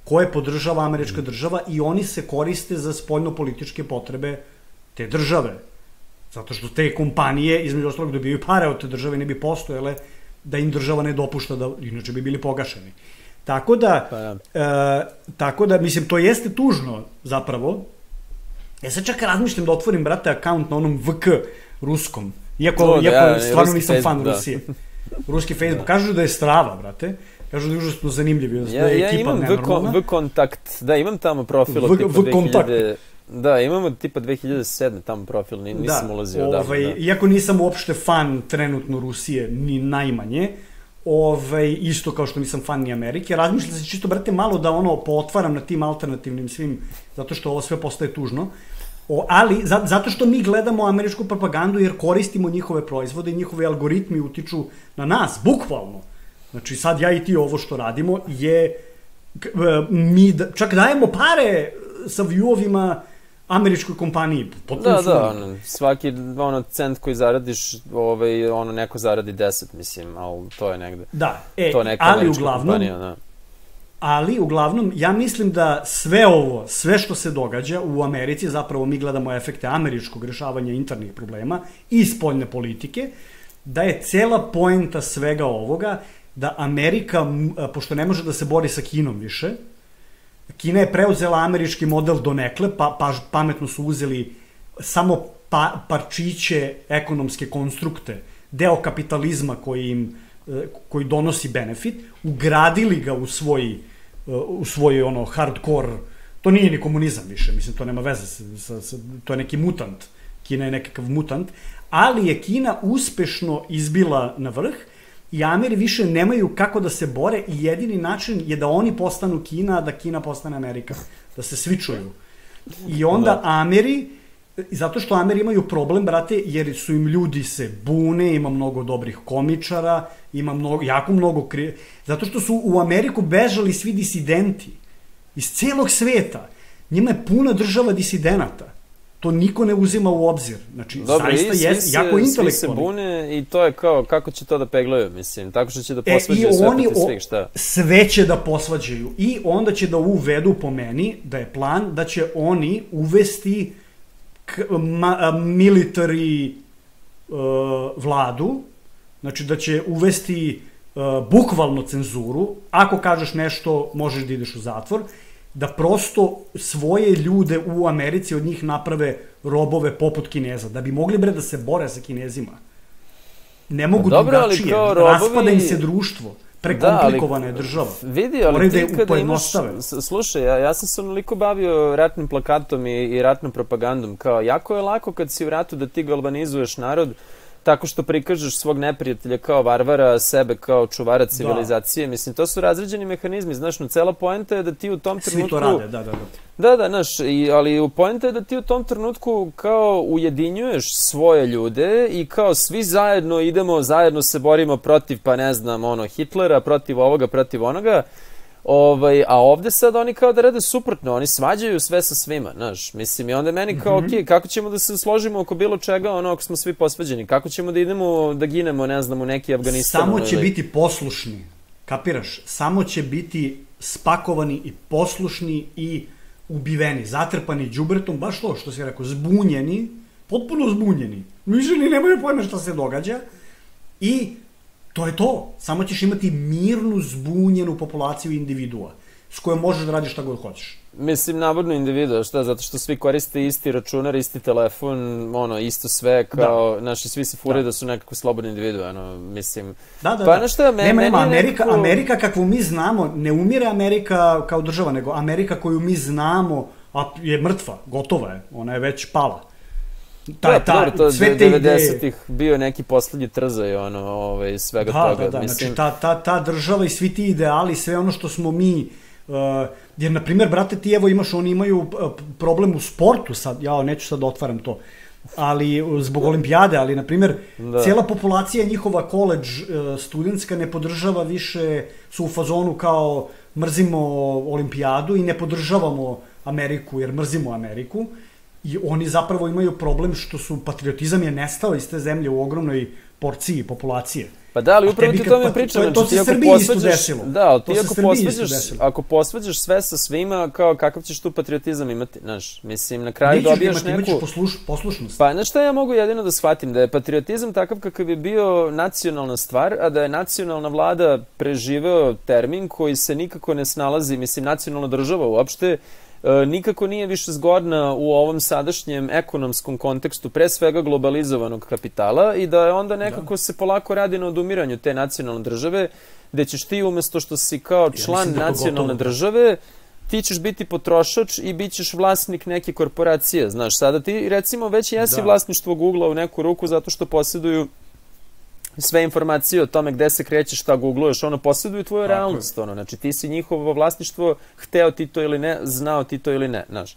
koje podržava američka država i oni se koriste za spoljnopolitičke potrebe te države. Zato što te kompanije, između ostalog, dobijaju pare od te države, ne bi postojale da im država ne dopušta da, inače bi bili pogašeni. Tako da, mislim, to jeste tužno, zapravo. Ja sad čak razmišljam da otvorim, brate, akaunt na onom VK ruskom. Iako stvarno nisam fan Rusije. Ruski Facebook. Kažu da je strava, brate. Kažu da je užasno zanimljiv. Ja imam V-kontakt. Da, imam tamo profil od tipa 2000... Da, imamo tipa 2007. tamo profil, nisam ulazio odavno. Iako nisam uopšte fan trenutno Rusije, ni najmanje, isto kao što nisam fan ni Amerike, razmišljam se čisto, brate, malo da pootvaram na tim alternativnim svim, zato što ovo sve postaje tužno. Ali, zato što mi gledamo američku propagandu jer koristimo njihove proizvode i njihovi algoritmi utiču na nas, bukvalno. Znači, sad ja i ti ovo što radimo je, mi čak dajemo pare sa view-ovima američkoj kompaniji. Da, svaki cent koji zaradiš, neko zaradi 10, mislim, ali to je negde. Da, ali uglavnom, ja mislim da sve što se događa u Americi, zapravo mi gledamo efekte američkog rešavanja internih problema i spoljne politike, da je cela poenta svega ovoga da Amerika, pošto ne može da se bori sa Kinom više, Kina je preuzela američki model donekle, pa pametno su uzeli samo parčiće ekonomske konstrukte, deo kapitalizma koji donosi benefit, ugradili ga u svoj hardcore, to nije ni komunizam više, mislim, to nema veze, to je neki mutant, Kina je nekakav mutant, ali je Kina uspešno izbila na vrh i Ameri više nemaju kako da se bore i jedini način je da oni postanu Kina, a da Kina postane Amerika, da se svičuju. I onda Ameri, zato što Ameri imaju problem, brate, jer su im ljudi se bune, ima mnogo dobrih komičara, ima jako mnogo zato što su u Ameriku bežali svi disidenti iz celog sveta. Njima je puna država disidenata. To niko ne uzima u obzir. Znači, zaista je jako intelektualni. Svi se bune i to je kao, kako će to da peglaju, mislim, tako što će da posvađaju sve protiv svih, šta? Sve će da posvađaju i onda će da uvedu, po meni, da je plan da će oni uvesti military vladu, znači da će uvesti bukvalno cenzuru, ako kažeš nešto možeš da ideš u zatvor, da prosto svoje ljude u Americi od njih naprave robove poput Kineza, da bi mogli da se bore sa Kinezima. Ne mogu drugačije, raspada im se društvo. Prekomplikovana je država. Vidi, ali ti kada imaš... Slušaj, ja sam se onoliko bavio ratnim plakatom i ratnom propagandom. Kao, jako je lako kad si u ratu da ti galvanizuješ narod tako što prikažeš svog neprijatelja kao varvara, sebe kao čuvara civilizacije. Mislim, to su razređeni mehanizmi. Znaš, no, cela poenta je da ti u tom trenutku... Svi to rade, da. Da, znaš, ali poenta je da ti u tom trenutku kao ujedinjuješ svoje ljude i kao svi zajedno idemo, zajedno se borimo protiv, pa ne znam, Hitlera, protiv ovoga, protiv onoga. A ovde sad oni kao da rade suprotno, oni svađaju sve sa svima, znaš, mislim, i onda meni kao, okej, kako ćemo da se složimo oko bilo čega, ako smo svi posvađeni, kako ćemo da idemo, da ginemo, ne znam, u neki Afganistan. Samo će biti poslušni, kapiraš, samo će biti spakovani i poslušni i ubiveni, zatrpani đubretom, baš to što si rekao, zbunjeni, potpuno zbunjeni, više ni nemaju pojma šta se događa i to je to. Samo ćeš imati mirnu, zbunjenu populaciju individua s kojom možeš da radiš šta god hoćeš. Mislim, navodno individua, šta? Zato što svi koriste isti računar, isti telefon, isto sve, kao, naši svi se fure da su nekako slobodni individua, mislim... Da. Pa, znaš šta, nema, Amerika kakvu mi znamo, ne umire Amerika kao država, nego Amerika koju mi znamo je mrtva, gotova je, ona je već pala. To 90-ih bio neki poslednji trzaj svega toga. Da, znači ta država i svi ti ideali, sve ono što smo mi, jer na primjer, brate, ti evo oni imaju problem u sportu sad, ja neću sad da otvaram to, ali zbog olimpijade, ali na primjer cijela populacija njihova koledž studentska ne podržava više, su u fazonu kao mrzimo olimpijadu i ne podržavamo Ameriku jer mrzimo Ameriku. I oni zapravo imaju problem što patriotizam je nestao iz te zemlje u ogromnoj porciji populacije. Pa da, ali upravo ti to mi pričam. To se Srbiji isto desilo. Da, ali ti ako posvađaš sve sa svima, kao kakav ćeš tu patriotizam imati, znaš, mislim, na kraju dobijaš neku... Nećeš imati poslušnost. Pa, znaš šta ja mogu jedino da shvatim, da je patriotizam takav kakav je bio nacionalna stvar, a da je nacionalna vlada preživeo termin koji se nikako ne snalazi, mislim, nacionalna država uopšte, nikako nije više zgodna u ovom sadašnjem ekonomskom kontekstu, pre svega globalizovanog kapitala, i da je onda nekako se polako radi na odumiranju te nacionalne države, gde ćeš ti umesto što si kao član nacionalne države, ti ćeš biti potrošač i bit ćeš vlasnik neke korporacije. Znaš, sada ti recimo već jesi vlasništvo Google-a u neku ruku zato što posjeduju sve informacije o tome gde se krećeš, šta googluješ, posjeduju tvoju realnost, znači ti si njihovo vlasništvo, hteo ti to ili ne, znao ti to ili ne, znaš.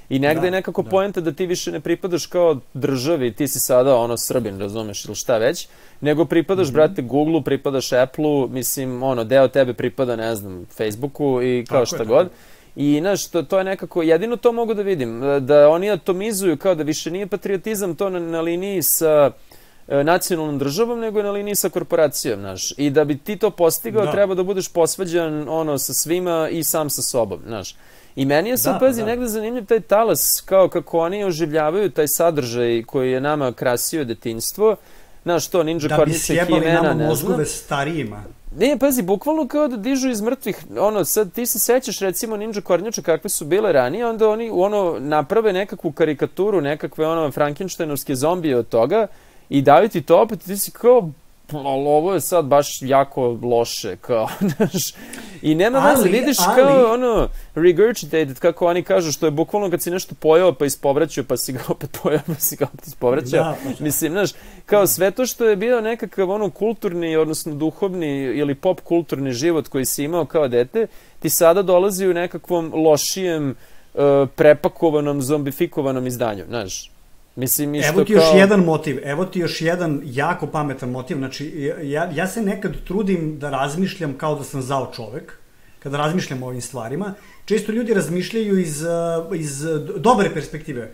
I negde je nekako poenta da ti više ne pripadaš kao državi, ti si sada Srbin, razumeš, ili šta već, nego pripadaš, brate, Google-u, pripadaš Apple-u, mislim, deo tebe pripada, ne znam, Facebooku i kao šta god. I, znaš, to je nekako, jedino to mogu da vidim, da oni atomizuju kao da više nije patriotizam to na liniji sa nacionalnom državom, nego je na liniji sa korporacijom, znaš. I da bi ti to postigao, treba da budeš posvađan sa svima i sam sa sobom, znaš. I meni je sad, pazi, negde zanimljiv taj talas, kao kako oni oživljavaju taj sadržaj koji je nama krasio detinjstvo, znaš, to Ninja Kornjača i He-Mana, ne znam. Da bi sjebali nama mozgove starijima. Ne, pazi, bukvalno kao da dižu iz mrtvih, sad ti se sećaš recimo Ninja Kornjača kakve su bile ranije, onda oni naprave nekakvu karikaturu, nekakve Frankensteinovske zombije od toga, i daju ti to opet, ti si kao, ali ovo je sad baš jako loše, kao, znaš, i nema veze, vidiš kao, regurgitated, kako oni kažu, što je bukvalno kad si nešto pojao, pa ispovraćao, pa si ga opet pojao, pa si ga opet ispovraćao, mislim, znaš, kao sve to što je bio nekakav, kulturni, odnosno duhovni ili pop kulturni život koji si imao kao dete, ti sada dolazi u nekakvom lošijem, prepakovanom, zombifikovanom izdanju, znaš. Evo ti još jedan motiv, evo ti još jedan jako pametan motiv, znači ja se nekad trudim da razmišljam kao da sam zao čovek, kada razmišljam o ovim stvarima, često ljudi razmišljaju iz dobre perspektive,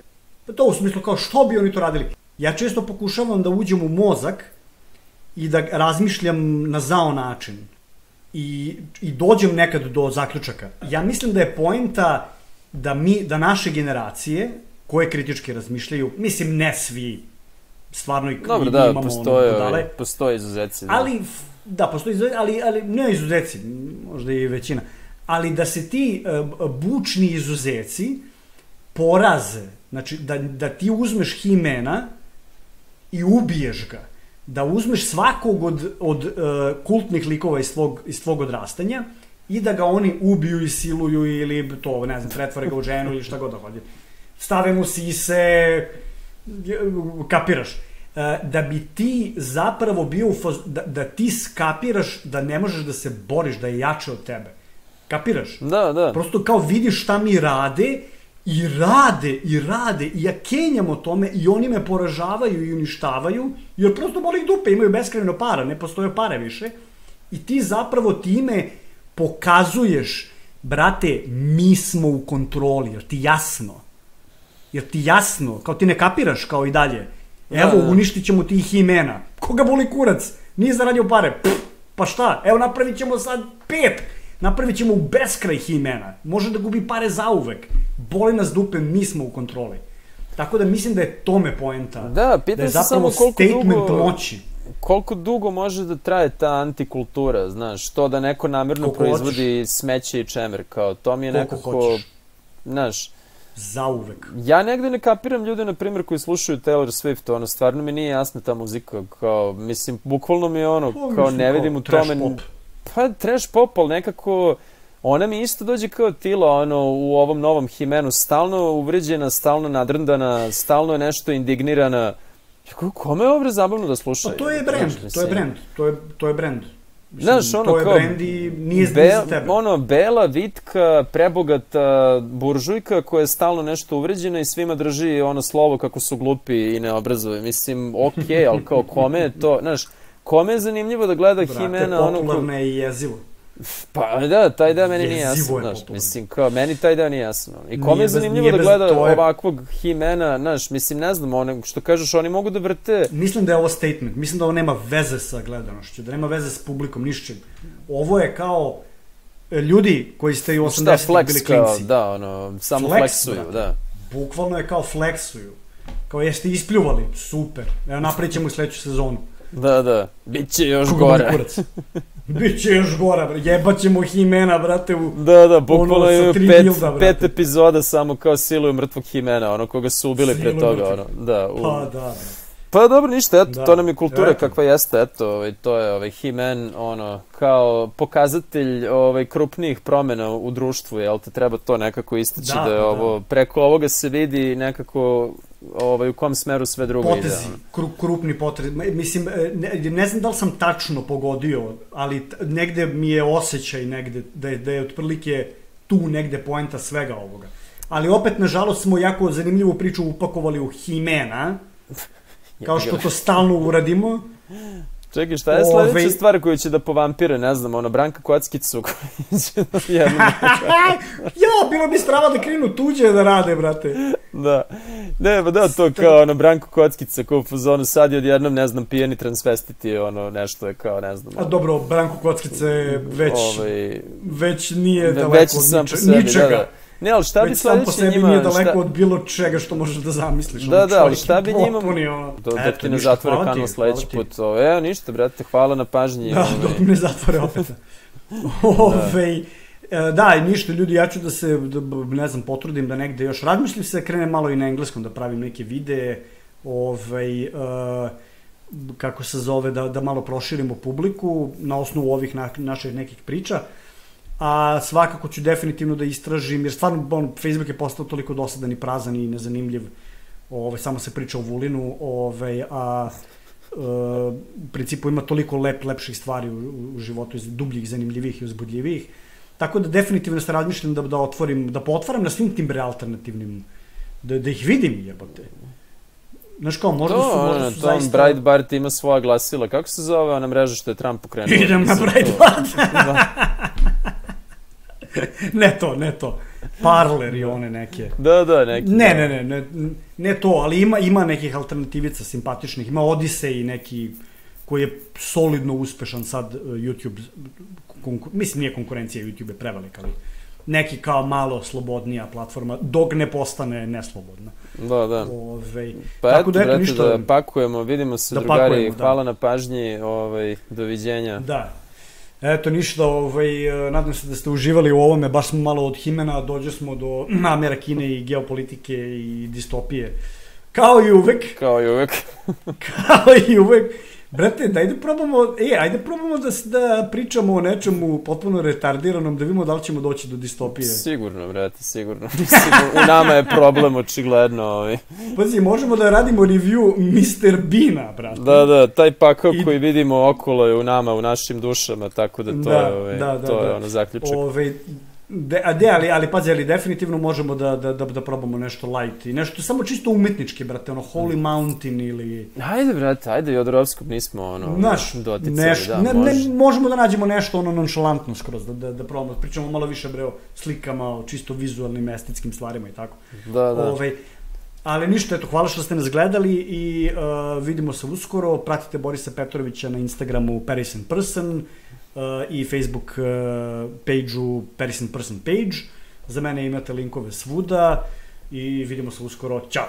to u smislu kao što bi oni to radili. Ja često pokušavam da uđem u mozak i da razmišljam na zao način i dođem nekad do zaključaka. Ja mislim da je poenta da naše generacije koje kritički razmišljaju, mislim, ne svi, stvarno i imamo postoje izuzeci. Ali, da, postoje izuzeci, ali ne izuzeci, možda i većina. ali da se ti bučni izuzeci poraze, znači da ti uzmeš He-Mana i ubiješ ga, da uzmeš svakog od kultnih likova iz tvog odrastanja i da ga oni ubiju i siluju ili to, ne znam, pretvore ga u ženu ili šta god da hoće. Stave mu sise, kapiraš. Da bi ti zapravo bio da ti skapiraš da ne možeš da se boriš, da je jače od tebe. Kapiraš? Da. Prosto kao vidiš šta mi rade i rade i ja kenjam o tome i oni me poražavaju i uništavaju jer prosto boli ih dupe, imaju beskrajno para, ne postoje pare više i ti zapravo time pokazuješ, brate, mi smo u kontroli, jer ti jasno, kao ti ne kapiraš kao i dalje. Evo, uništit ćemo ti He-Mana. Koga boli kurac? Nije zaradio pare. Pa šta? Evo, napravit ćemo sad 5. Napravit ćemo u beskraj He-Mana. Može da gubi pare zauvek. Boli nas dupe, mi smo u kontroli. Tako da mislim da je tome poenta. Da, pitam se samo koliko dugo može da traje ta antikultura, znaš, to da neko namerno proizvodi smeće i čemer, kao to mi je nekako, znaš, zauvek. Ja negde ne kapiram ljude, na primjer, koji slušaju Taylor Swift, ono, stvarno mi nije jasna ta muzika, kao, mislim, bukvalno mi je ono, kao, ne vidim u tome... Pa, trash pop, ali nekako, ona mi isto dođe kao Tila, ono, u ovom novom He-Manu, stalno uvređena, stalno nadrndana, stalno je nešto indignirana. Kome je ovo zabavno da sluša? Pa to je brend, to je brend. Znaš, ono, to je kao, brend i nije za tebe. Ono, bela, vitka, prebogata buržujka koja je stalno nešto uvređena i svima drži ono slovo kako su glupi i neobrazove. Mislim, okej, ali kao kome je to, znaš, kome je zanimljivo da gleda He-Mana ono... Popularno je i jezivo. Pa da, taj deo meni nije jasno, znaš, mislim, kao, meni taj deo nije jasno. I kome je zanimljivo da gleda ovakvog He-Mana, znaš, mislim, ne znam, ono, što kažeš, oni mogu da vrte... Mislim da je ovo statement, mislim da ovo nema veze sa gledanošću, da nema veze s publikom, nišćim. Ovo je kao ljudi koji ste i u 80-ih bili klinci. Da, ono, samo fleksuju, da. Bukvalno je kao fleksuju. Kao jeste ispljuvali, super, evo napravit ćemo i sledeću sezonu. Da, bit će još gore. Biće još gora, jebat ćemo He-Mana, brate, u... Da, bukvalno je 5 epizoda samo kao siluju mrtvog He-Mana, ono, koga su ubili pre toga, ono, da. Pa da. Pa dobro, ništa, eto, to nam je kultura kakva jeste, eto, to je He-Man, ono, kao pokazatelj krupnijih promjena u društvu, jel te treba to nekako istaći, da je ovo, preko ovoga se vidi nekako u kom smeru sve drugo ide. Potezi, krupni potezi, mislim, ne znam da li sam tačno pogodio, ali negde mi je osjećaj negde, da je otprilike tu negde poenta svega ovoga. Ali opet, nažalost, smo jako zanimljivu priču upakovali u He-Mana, kao što to stalno uradimo. Čekaj, šta je sledeća stvar koju će da povampire, ne znam, ono, Branka Kockicu koju će da jednom... Ja, bilo bi strava da krenu tuđe da rade, brate. Da, ne, pa da, to kao, ono, Branko Kockica, kao u fazonu, sad je odjednom, ne znam, pijeni transvestiti, ono, nešto je kao, ne znam... A dobro, Branko Kockica je već nije daleko od ničega. Ne, ali šta bi sledeće njima... Već sam po sebi nije daleko od bilo čega što možeš da zamisliš. Da, ali šta bi njima... Dok ti ne zatvore kanal sledeći put. Evo, ništa, brate, hvala na pažnji. Da, dok ne zatvore opet. Da, i ništa, ljudi, ja ću da se, ne znam, potrudim da negde još razmišljam se, krenem malo i na engleskom da pravim neke videe, kako se zove, da malo proširimo publiku na osnovu ovih naših nekih priča. A svakako ću definitivno da istražim, jer stvarno Facebook je postao toliko dosadan i prazan i nezanimljiv, samo se priča o Vulinu, a u principu ima toliko lepših stvari u životu, dubljih, zanimljivih i uzbudljivih, tako da definitivno se razmišljam da potvaram na svim tim alternativnim, da ih vidim, jebote. Znaš kao, možda su zaista... Tom Breitbart ima svoja glasila, kako se zove ona mreža što je Trump pokrenuo? Idem na Breitbart! Ne to. Parler i one neke. Da, neki. Ne to, ali ima nekih alternativica simpatičnih. Ima Odyssey neki koji je solidno uspešan sad YouTube. Mislim, nije konkurencija, YouTube je prevelik, ali neki kao malo slobodnija platforma, dok ne postane neslobodna. Da. Pa eto, brate, da pakujemo, vidimo se, drugari, hvala na pažnji, doviđenja. Da. Eto, ništa, nadam se da ste uživali u ovome, baš smo malo od himena, dođe smo do Amerikine i geopolitike i distopije. Kao i uvek. Kao i uvek. Brate, ajde probamo da pričamo o nečemu potpuno retardiranom, da vidimo da li ćemo doći do distopije. Sigurno, brate, sigurno. U nama je problem, očigledno. Pazi, možemo da radimo review Mr. Beana, brate. Da, taj pakao koji vidimo okolo je u nama, u našim dušama, tako da to je ono zaključak. Ali pazi, ali definitivno možemo da probamo nešto light i nešto samo čisto umetnički, brate, ono Holy Mountain ili... Ajde, brate, Jodorowskog nismo doticali, možemo da nađemo nešto nonšalantno skroz, da probamo, pričamo malo više o slikama, o čisto vizualnim, estetskim stvarima i tako. Da. Ali ništa, eto, hvala što ste nas gledali i vidimo se uskoro, pratite Borisa Petrovića na Instagramu Paris and Person, i Facebook page-u Paris and Person page. Za mene imate linkove svuda i vidimo se uskoro. Ćao!